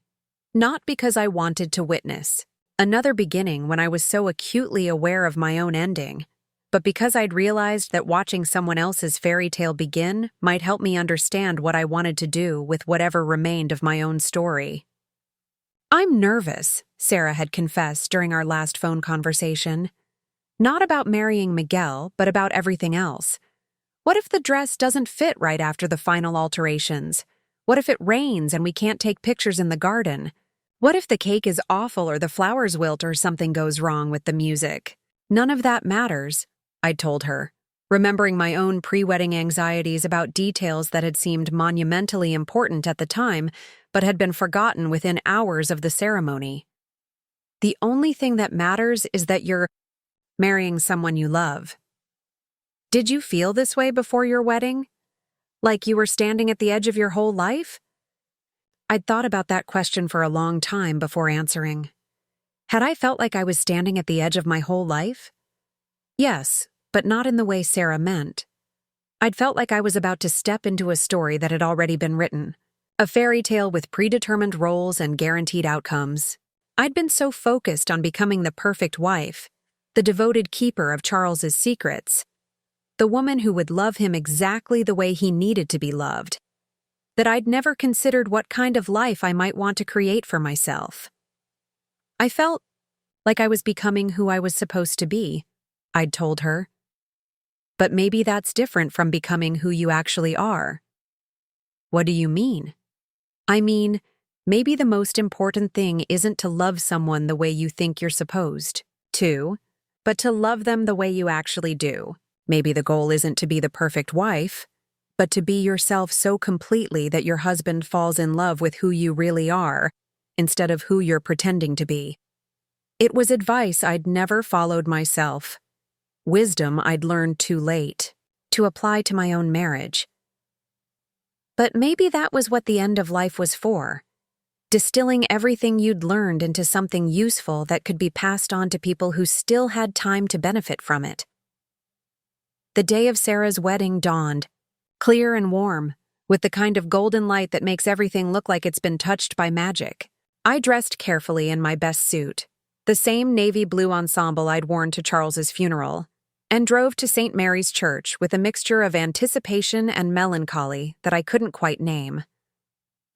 Not because I wanted to witness another beginning when I was so acutely aware of my own ending, but because I'd realized that watching someone else's fairy tale begin might help me understand what I wanted to do with whatever remained of my own story. "I'm nervous," Sarah had confessed during our last phone conversation. "Not about marrying Miguel, but about everything else. What if the dress doesn't fit right after the final alterations? What if it rains and we can't take pictures in the garden? What if the cake is awful or the flowers wilt or something goes wrong with the music? None of that matters," I'd told her, remembering my own pre-wedding anxieties about details that had seemed monumentally important at the time but had been forgotten within hours of the ceremony. "The only thing that matters is that you're marrying someone you love." Did you feel this way before your wedding? Like you were standing at the edge of your whole life? I'd thought about that question for a long time before answering. Had I felt like I was standing at the edge of my whole life? Yes, but not in the way Sarah meant. I'd felt like I was about to step into a story that had already been written, a fairy tale with predetermined roles and guaranteed outcomes. I'd been so focused on becoming the perfect wife, the devoted keeper of Charles's secrets, the woman who would love him exactly the way he needed to be loved, that I'd never considered what kind of life I might want to create for myself. I felt like I was becoming who I was supposed to be, I'd told her. But maybe that's different from becoming who you actually are. What do you mean? I mean, maybe the most important thing isn't to love someone the way you think you're supposed to, but to love them the way you actually do. Maybe the goal isn't to be the perfect wife, but to be yourself so completely that your husband falls in love with who you really are, instead of who you're pretending to be. It was advice I'd never followed myself, wisdom I'd learned too late, to apply to my own marriage. But maybe that was what the end of life was for, distilling everything you'd learned into something useful that could be passed on to people who still had time to benefit from it. The day of Sarah's wedding dawned, clear and warm, with the kind of golden light that makes everything look like it's been touched by magic. I dressed carefully in my best suit, the same navy blue ensemble I'd worn to Charles's funeral, and drove to St. Mary's Church with a mixture of anticipation and melancholy that I couldn't quite name.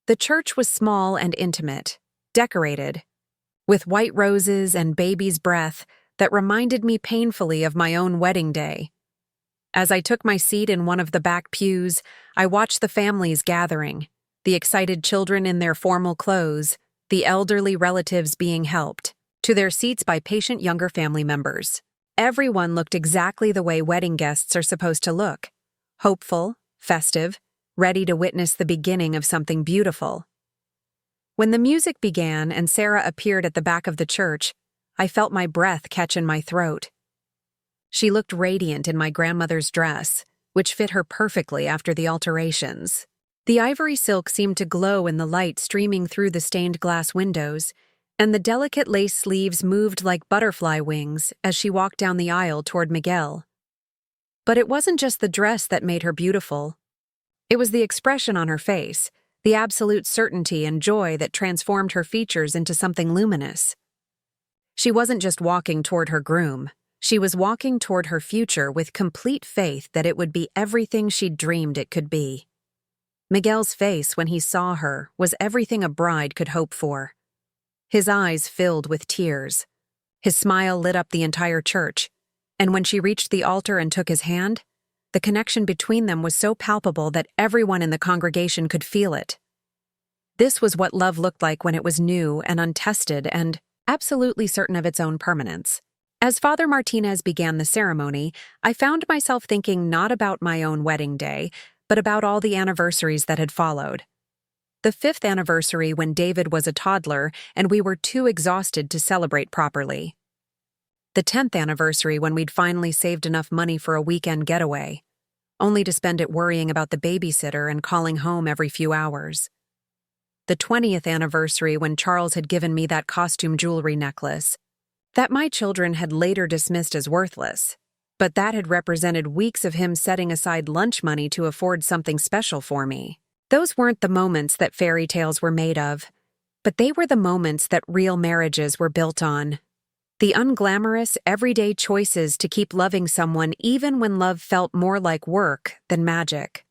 The church was small and intimate, decorated, with white roses and baby's breath that reminded me painfully of my own wedding day. As I took my seat in one of the back pews, I watched the families gathering, the excited children in their formal clothes, the elderly relatives being helped to their seats by patient younger family members. Everyone looked exactly the way wedding guests are supposed to look: hopeful, festive, ready to witness the beginning of something beautiful. When the music began and Sarah appeared at the back of the church, I felt my breath catch in my throat. She looked radiant in my grandmother's dress, which fit her perfectly after the alterations. The ivory silk seemed to glow in the light streaming through the stained glass windows, and the delicate lace sleeves moved like butterfly wings as she walked down the aisle toward Miguel. But it wasn't just the dress that made her beautiful. It was the expression on her face, the absolute certainty and joy that transformed her features into something luminous. She wasn't just walking toward her groom. She was walking toward her future with complete faith that it would be everything she'd dreamed it could be. Miguel's face when he saw her was everything a bride could hope for. His eyes filled with tears. His smile lit up the entire church, and when she reached the altar and took his hand, the connection between them was so palpable that everyone in the congregation could feel it. This was what love looked like when it was new and untested and absolutely certain of its own permanence. As Father Martinez began the ceremony, I found myself thinking not about my own wedding day, but about all the anniversaries that had followed. The 5th anniversary when David was a toddler and we were too exhausted to celebrate properly. The 10th anniversary when we'd finally saved enough money for a weekend getaway, only to spend it worrying about the babysitter and calling home every few hours. The 20th anniversary when Charles had given me that costume jewelry necklace that my children had later dismissed as worthless, but that had represented weeks of him setting aside lunch money to afford something special for me. Those weren't the moments that fairy tales were made of, but they were the moments that real marriages were built on. The unglamorous, everyday choices to keep loving someone even when love felt more like work than magic.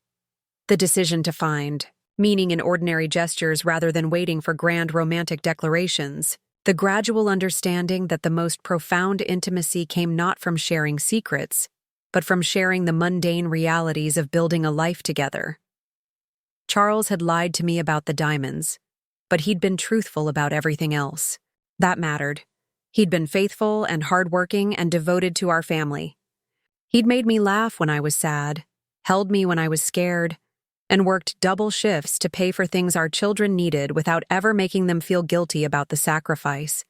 The decision to find meaning in ordinary gestures rather than waiting for grand romantic declarations. The gradual understanding that the most profound intimacy came not from sharing secrets, but from sharing the mundane realities of building a life together. Charles had lied to me about the diamonds, but he'd been truthful about everything else. That mattered. He'd been faithful and hardworking and devoted to our family. He'd made me laugh when I was sad, held me when I was scared, and worked double shifts to pay for things our children needed without ever making them feel guilty about the sacrifice.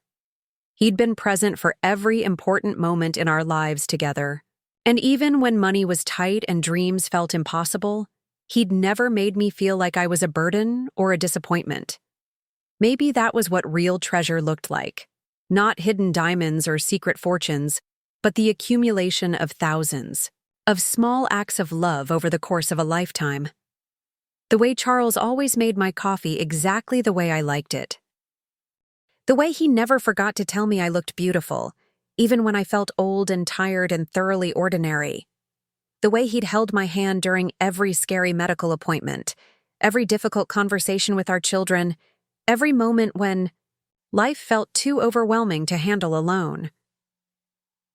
He'd been present for every important moment in our lives together, and even when money was tight and dreams felt impossible, he'd never made me feel like I was a burden or a disappointment. Maybe that was what real treasure looked like. Not hidden diamonds or secret fortunes, but the accumulation of thousands, of small acts of love over the course of a lifetime. The way Charles always made my coffee exactly the way I liked it. The way he never forgot to tell me I looked beautiful, even when I felt old and tired and thoroughly ordinary. The way he'd held my hand during every scary medical appointment, every difficult conversation with our children, every moment when life felt too overwhelming to handle alone.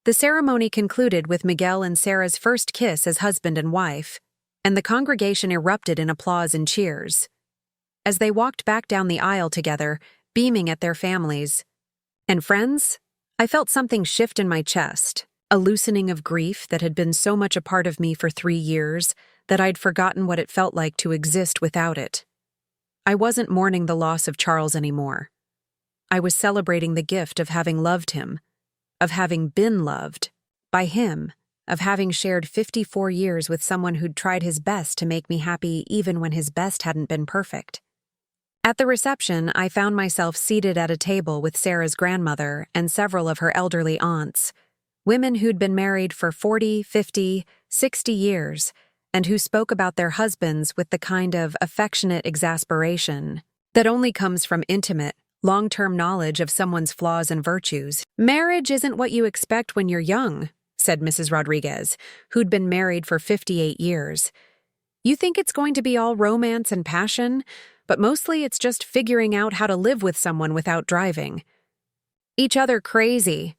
The ceremony concluded with Miguel and Sarah's first kiss as husband and wife, and the congregation erupted in applause and cheers. As they walked back down the aisle together, beaming at their families and friends, I felt something shift in my chest, a loosening of grief that had been so much a part of me for 3 years that I'd forgotten what it felt like to exist without it. I wasn't mourning the loss of Charles anymore. I was celebrating the gift of having loved him, of having been loved by him, of having shared 54 years with someone who'd tried his best to make me happy even when his best hadn't been perfect. At the reception, I found myself seated at a table with Sarah's grandmother and several of her elderly aunts, women who'd been married for 40, 50, 60 years, and who spoke about their husbands with the kind of affectionate exasperation that only comes from intimate, long-term knowledge of someone's flaws and virtues. "Marriage isn't what you expect when you're young," said Mrs. Rodriguez, who'd been married for 58 years. "You think it's going to be all romance and passion, but mostly it's just figuring out how to live with someone without driving each other crazy."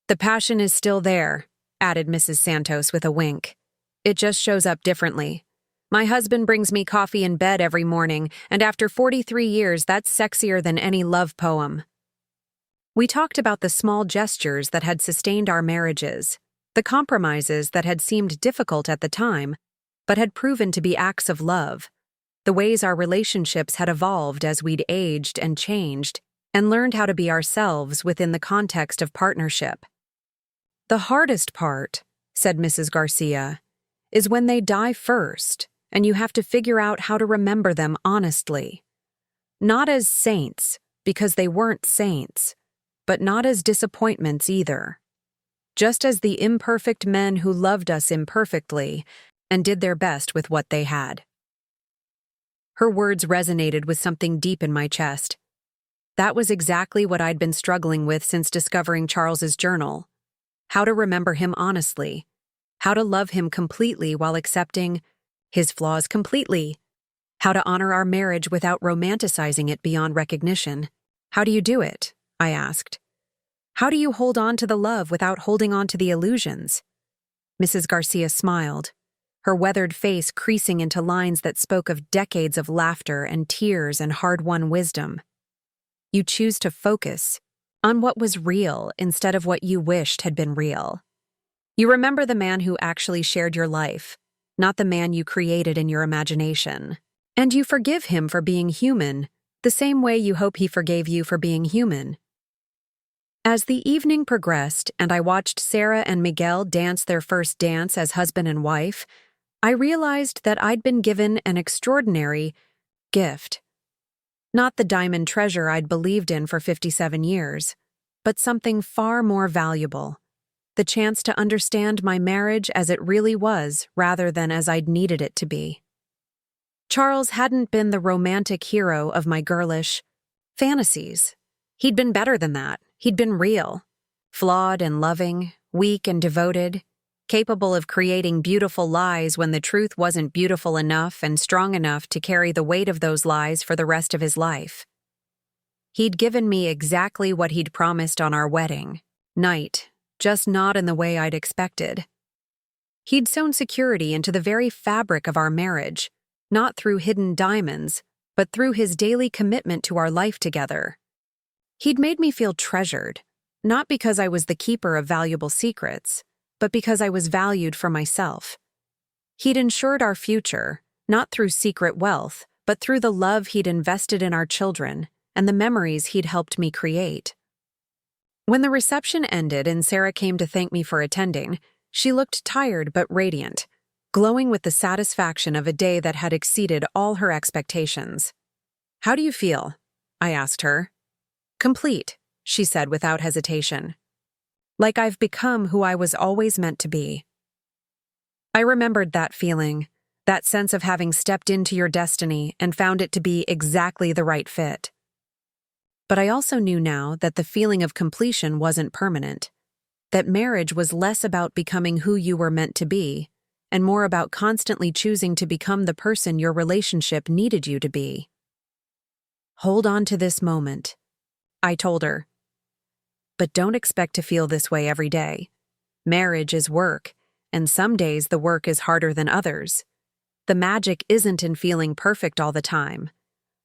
"The passion is still there," added Mrs. Santos with a wink. "It just shows up differently. My husband brings me coffee in bed every morning, and after 43 years, that's sexier than any love poem." We talked about the small gestures that had sustained our marriages, the compromises that had seemed difficult at the time, but had proven to be acts of love, the ways our relationships had evolved as we'd aged and changed, and learned how to be ourselves within the context of partnership. "The hardest part," said Mrs. Garcia, "is when they die first, and you have to figure out how to remember them honestly. Not as saints, because they weren't saints, but not as disappointments either. Just as the imperfect men who loved us imperfectly and did their best with what they had." Her words resonated with something deep in my chest. That was exactly what I'd been struggling with since discovering Charles's journal. How to remember him honestly. How to love him completely while accepting his flaws completely. How to honor our marriage without romanticizing it beyond recognition. "How do you do it?" I asked. "How do you hold on to the love without holding on to the illusions?" Mrs. Garcia smiled. her weathered face creasing into lines that spoke of decades of laughter and tears and hard-won wisdom. You choose to focus on what was real instead of what you wished had been real. You remember the man who actually shared your life, not the man you created in your imagination. And you forgive him for being human, the same way you hope he forgave you for being human. As the evening progressed and I watched Sarah and Miguel dance their first dance as husband and wife, I realized that I'd been given an extraordinary gift. Not the diamond treasure I'd believed in for 57 years, but something far more valuable. The chance to understand my marriage as it really was rather than as I'd needed it to be. Charles hadn't been the romantic hero of my girlish fantasies. He'd been better than that. He'd been real, flawed and loving, weak and devoted, capable of creating beautiful lies when the truth wasn't beautiful enough and strong enough to carry the weight of those lies for the rest of his life. He'd given me exactly what he'd promised on our wedding night, just not in the way I'd expected. He'd sewn security into the very fabric of our marriage, not through hidden diamonds, but through his daily commitment to our life together. He'd made me feel treasured, not because I was the keeper of valuable secrets, but because I was valued for myself. He'd ensured our future, not through secret wealth, but through the love he'd invested in our children and the memories he'd helped me create. When the reception ended and Sarah came to thank me for attending, she looked tired but radiant, glowing with the satisfaction of a day that had exceeded all her expectations. "How do you feel?" I asked her. "Complete," she said without hesitation. "Like I've become who I was always meant to be." I remembered that feeling, that sense of having stepped into your destiny and found it to be exactly the right fit. But I also knew now that the feeling of completion wasn't permanent, that marriage was less about becoming who you were meant to be, and more about constantly choosing to become the person your relationship needed you to be. "Hold on to this moment," I told her. "But don't expect to feel this way every day. Marriage is work, and some days the work is harder than others. The magic isn't in feeling perfect all the time.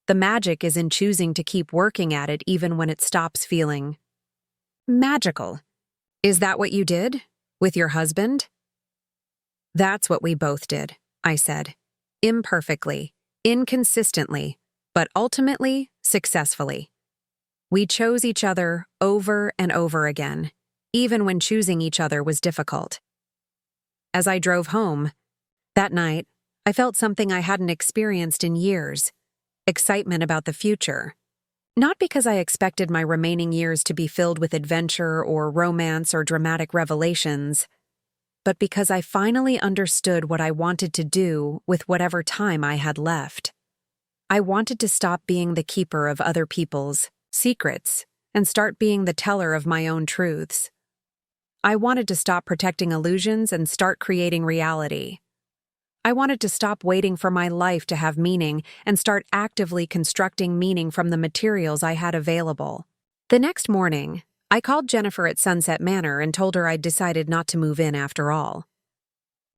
The magic is in choosing to keep working at it even when it stops feeling magical." "Is that what you did? With your husband?" "That's what we both did," I said. "Imperfectly, inconsistently, but ultimately successfully. We chose each other over and over again, even when choosing each other was difficult." As I drove home that night, I felt something I hadn't experienced in years: excitement about the future. Not because I expected my remaining years to be filled with adventure or romance or dramatic revelations, but because I finally understood what I wanted to do with whatever time I had left. I wanted to stop being the keeper of other people's secrets and start being the teller of my own truths. I wanted to stop protecting illusions and start creating reality. I wanted to stop waiting for my life to have meaning and start actively constructing meaning from the materials I had available. The next morning, I called Jennifer at Sunset Manor and told her I'd decided not to move in after all.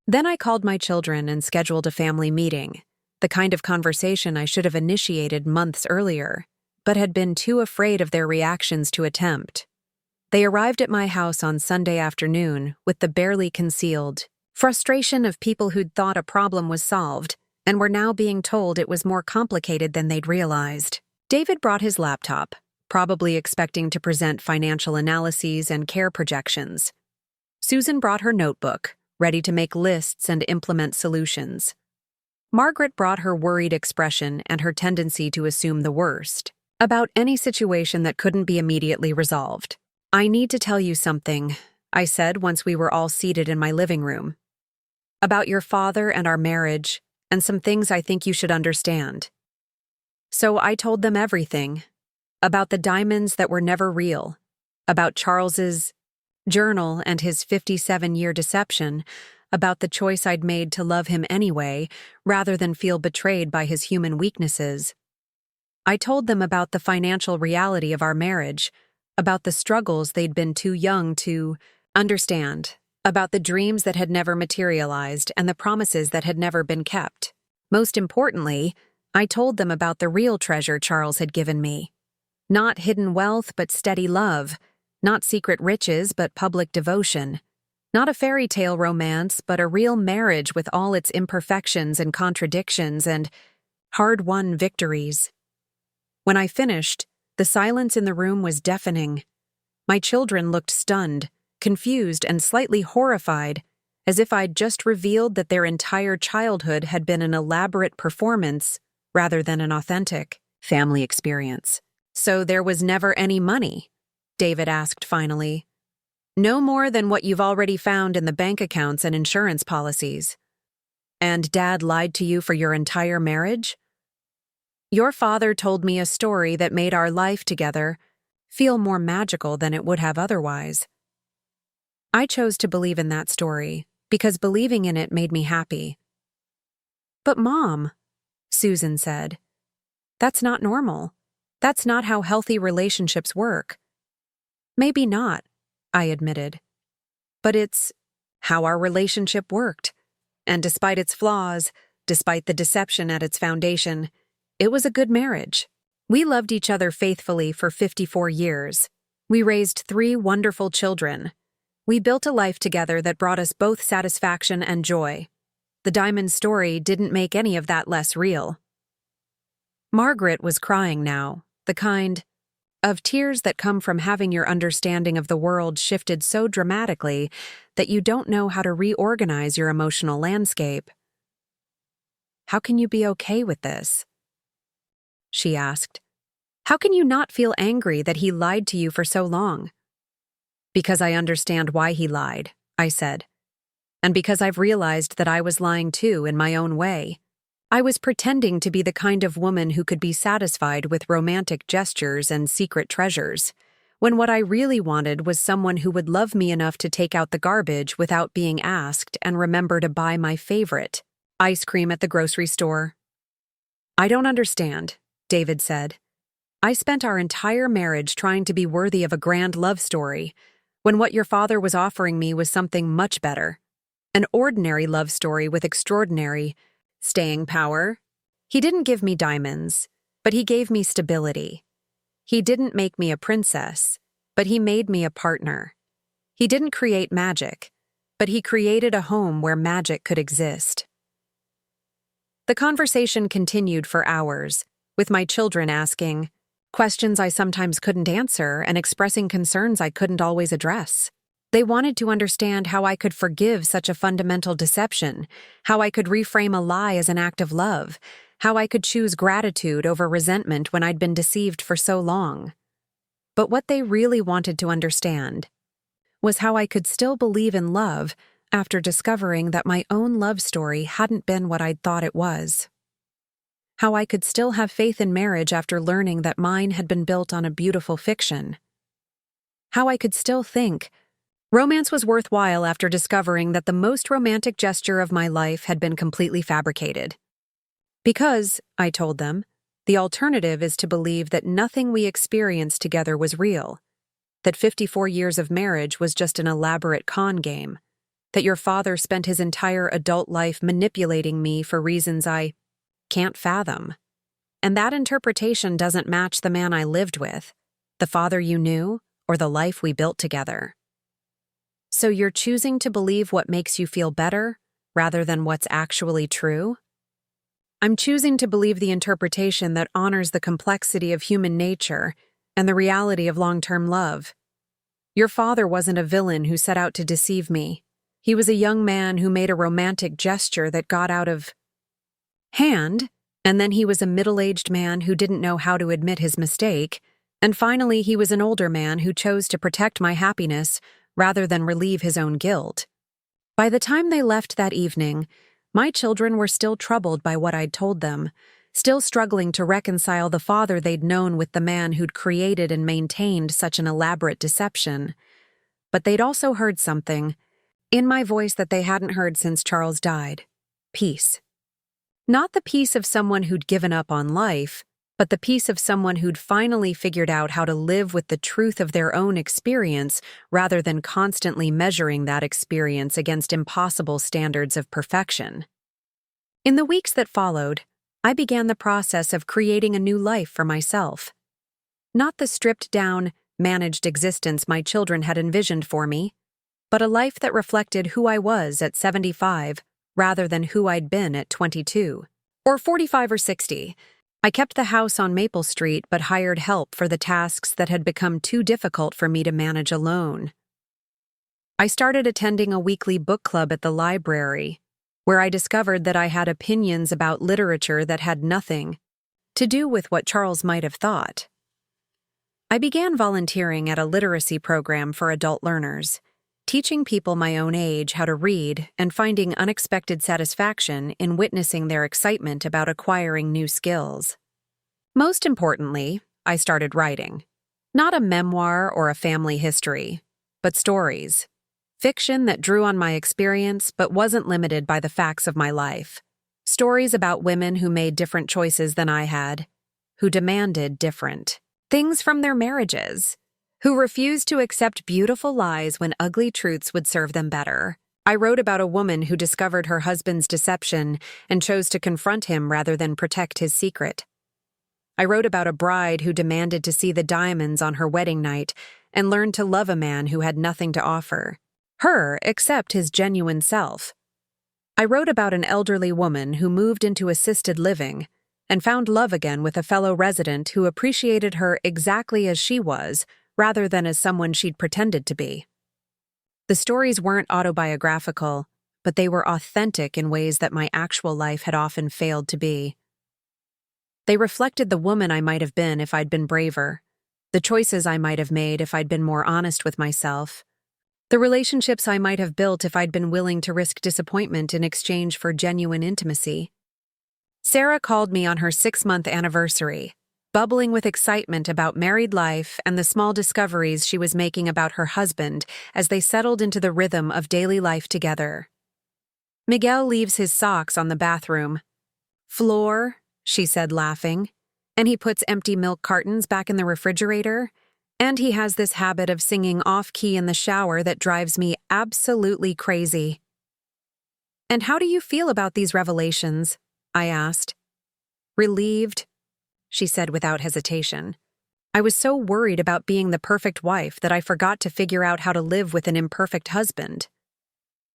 Then I called my children and scheduled a family meeting, the kind of conversation I should have initiated months earlier, but had been too afraid of their reactions to attempt. They arrived at my house on Sunday afternoon with the barely concealed frustration of people who'd thought a problem was solved and were now being told it was more complicated than they'd realized. David brought his laptop, probably expecting to present financial analyses and care projections. Susan brought her notebook, ready to make lists and implement solutions. Margaret brought her worried expression and her tendency to assume the worst about any situation that couldn't be immediately resolved. "I need to tell you something," I said once we were all seated in my living room. "About your father and our marriage, and some things I think you should understand." So I told them everything. About the diamonds that were never real, about Charles's journal and his 57-year deception, about the choice I'd made to love him anyway, rather than feel betrayed by his human weaknesses. I told them about the financial reality of our marriage, about the struggles they'd been too young to understand, about the dreams that had never materialized and the promises that had never been kept. Most importantly, I told them about the real treasure Charles had given me. Not hidden wealth, but steady love. Not secret riches, but public devotion. Not a fairy tale romance, but a real marriage with all its imperfections and contradictions and hard-won victories. When I finished, the silence in the room was deafening. My children looked stunned, confused, and slightly horrified, as if I'd just revealed that their entire childhood had been an elaborate performance rather than an authentic family experience. "So there was never any money?" David asked finally. "No more than what you've already found in the bank accounts and insurance policies. And Dad lied to you for your entire marriage? Your father told me a story that made our life together feel more magical than it would have otherwise. I chose to believe in that story because believing in it made me happy." "But Mom," Susan said, "that's not normal. That's not how healthy relationships work." "Maybe not," I admitted. "But it's how our relationship worked. And despite its flaws, despite the deception at its foundation, it was a good marriage. We loved each other faithfully for 54 years. We raised 3 wonderful children. We built a life together that brought us both satisfaction and joy. The diamond story didn't make any of that less real." Margaret was crying now, the kind of tears that come from having your understanding of the world shifted so dramatically that you don't know how to reorganize your emotional landscape. "How can you be okay with this?" she asked. "How can you not feel angry that he lied to you for so long?" "Because I understand why he lied," I said. "And because I've realized that I was lying too in my own way. I was pretending to be the kind of woman who could be satisfied with romantic gestures and secret treasures, when what I really wanted was someone who would love me enough to take out the garbage without being asked and remember to buy my favorite ice cream at the grocery store." "I don't understand," David said. "I spent our entire marriage trying to be worthy of a grand love story, when what your father was offering me was something much better. An ordinary love story with extraordinary staying power. He didn't give me diamonds, but he gave me stability. He didn't make me a princess, but he made me a partner. He didn't create magic, but he created a home where magic could exist." The conversation continued for hours, with my children asking questions I sometimes couldn't answer and expressing concerns I couldn't always address. They wanted to understand how I could forgive such a fundamental deception, how I could reframe a lie as an act of love, how I could choose gratitude over resentment when I'd been deceived for so long. But what they really wanted to understand was how I could still believe in love after discovering that my own love story hadn't been what I'd thought it was. How I could still have faith in marriage after learning that mine had been built on a beautiful fiction. How I could still think romance was worthwhile after discovering that the most romantic gesture of my life had been completely fabricated. Because, I told them, the alternative is to believe that nothing we experienced together was real, that 54 years of marriage was just an elaborate con game, that your father spent his entire adult life manipulating me for reasons I can't fathom. And that interpretation doesn't match the man I lived with, the father you knew, or the life we built together. So you're choosing to believe what makes you feel better, rather than what's actually true? I'm choosing to believe the interpretation that honors the complexity of human nature and the reality of long-term love. Your father wasn't a villain who set out to deceive me. He was a young man who made a romantic gesture that got out of hand, and then he was a middle-aged man who didn't know how to admit his mistake, and finally he was an older man who chose to protect my happiness rather than relieve his own guilt. By the time they left that evening, my children were still troubled by what I'd told them, still struggling to reconcile the father they'd known with the man who'd created and maintained such an elaborate deception. But they'd also heard something in my voice that they hadn't heard since Charles died. Peace. Not the peace of someone who'd given up on life, but the peace of someone who'd finally figured out how to live with the truth of their own experience rather than constantly measuring that experience against impossible standards of perfection. In the weeks that followed, I began the process of creating a new life for myself. Not the stripped-down, managed existence my children had envisioned for me, but a life that reflected who I was at 75 rather than who I'd been at 22, or 45 or 60. I kept the house on Maple Street but hired help for the tasks that had become too difficult for me to manage alone. I started attending a weekly book club at the library, where I discovered that I had opinions about literature that had nothing to do with what Charles might have thought. I began volunteering at a literacy program for adult learners, teaching people my own age how to read and finding unexpected satisfaction in witnessing their excitement about acquiring new skills. Most importantly, I started writing. Not a memoir or a family history, but stories. Fiction that drew on my experience but wasn't limited by the facts of my life. Stories about women who made different choices than I had, who demanded different things from their marriages, who refused to accept beautiful lies when ugly truths would serve them better. I wrote about a woman who discovered her husband's deception and chose to confront him rather than protect his secret. I wrote about a bride who demanded to see the diamonds on her wedding night and learned to love a man who had nothing to offer her except his genuine self. I wrote about an elderly woman who moved into assisted living and found love again with a fellow resident who appreciated her exactly as she was, rather than as someone she'd pretended to be. The stories weren't autobiographical, but they were authentic in ways that my actual life had often failed to be. They reflected the woman I might have been if I'd been braver, the choices I might have made if I'd been more honest with myself, the relationships I might have built if I'd been willing to risk disappointment in exchange for genuine intimacy. Sarah called me on her 6-month anniversary, bubbling with excitement about married life and the small discoveries she was making about her husband as they settled into the rhythm of daily life together. Miguel leaves his socks on the bathroom floor, she said, laughing, and he puts empty milk cartons back in the refrigerator, and he has this habit of singing off-key in the shower that drives me absolutely crazy. And how do you feel about these revelations? I asked. Relieved, she said without hesitation. I was so worried about being the perfect wife that I forgot to figure out how to live with an imperfect husband.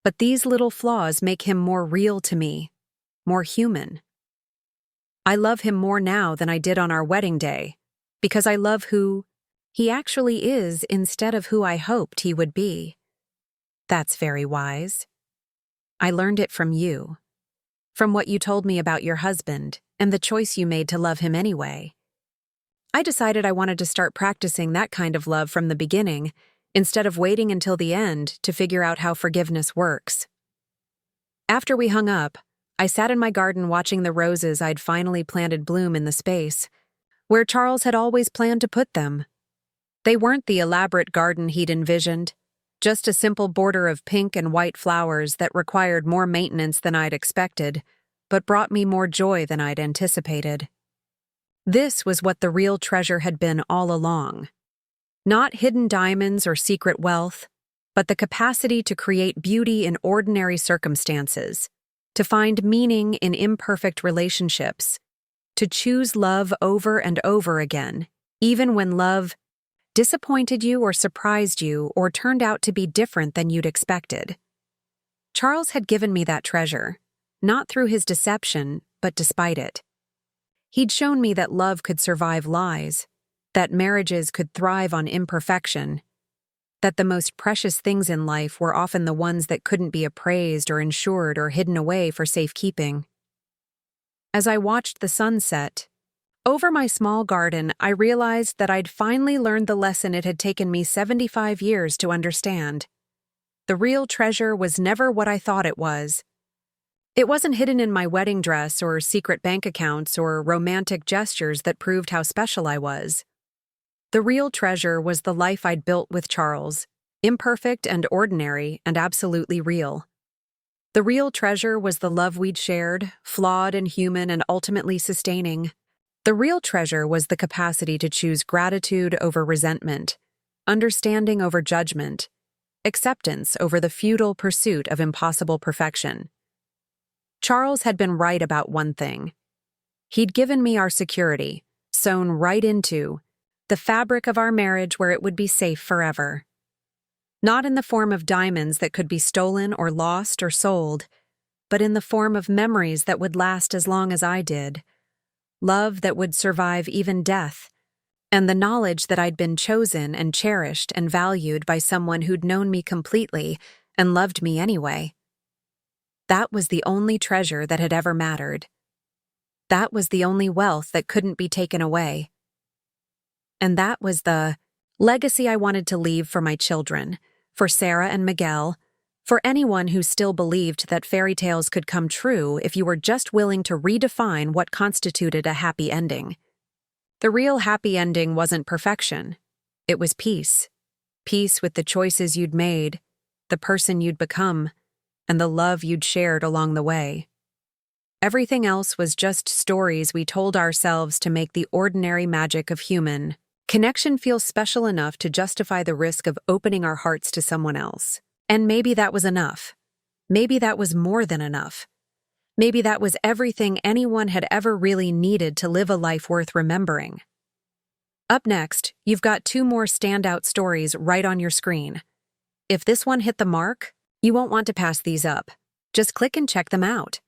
But these little flaws make him more real to me, more human. I love him more now than I did on our wedding day, because I love who he actually is instead of who I hoped he would be. That's very wise. I learned it from you, from what you told me about your husband and the choice you made to love him anyway. I decided I wanted to start practicing that kind of love from the beginning, instead of waiting until the end to figure out how forgiveness works. After we hung up, I sat in my garden watching the roses I'd finally planted bloom in the space, where Charles had always planned to put them. They weren't the elaborate garden he'd envisioned, just a simple border of pink and white flowers that required more maintenance than I'd expected, but brought me more joy than I'd anticipated. This was what the real treasure had been all along. Not hidden diamonds or secret wealth, but the capacity to create beauty in ordinary circumstances, to find meaning in imperfect relationships, to choose love over and over again, even when love disappointed you or surprised you or turned out to be different than you'd expected. Charles had given me that treasure, not through his deception, but despite it. He'd shown me that love could survive lies, that marriages could thrive on imperfection, that the most precious things in life were often the ones that couldn't be appraised or insured or hidden away for safekeeping. As I watched the sun set over my small garden, I realized that I'd finally learned the lesson it had taken me 75 years to understand. The real treasure was never what I thought it was. It wasn't hidden in my wedding dress or secret bank accounts or romantic gestures that proved how special I was. The real treasure was the life I'd built with Charles, imperfect and ordinary and absolutely real. The real treasure was the love we'd shared, flawed and human and ultimately sustaining. The real treasure was the capacity to choose gratitude over resentment, understanding over judgment, acceptance over the futile pursuit of impossible perfection. Charles had been right about one thing. He'd given me our security, sewn right into the fabric of our marriage where it would be safe forever. Not in the form of diamonds that could be stolen or lost or sold, but in the form of memories that would last as long as I did, love that would survive even death, and the knowledge that I'd been chosen and cherished and valued by someone who'd known me completely and loved me anyway. That was the only treasure that had ever mattered. That was the only wealth that couldn't be taken away. And that was the legacy I wanted to leave for my children, for Sarah and Miguel, for anyone who still believed that fairy tales could come true if you were just willing to redefine what constituted a happy ending. The real happy ending wasn't perfection. It was peace. Peace with the choices you'd made, the person you'd become, and the love you'd shared along the way. Everything else was just stories we told ourselves to make the ordinary magic of human connection feel special enough to justify the risk of opening our hearts to someone else. And maybe that was enough. Maybe that was more than enough. Maybe that was everything anyone had ever really needed to live a life worth remembering. Up next, you've got 2 more standout stories right on your screen. If this one hit the mark, you won't want to pass these up. Just click and check them out.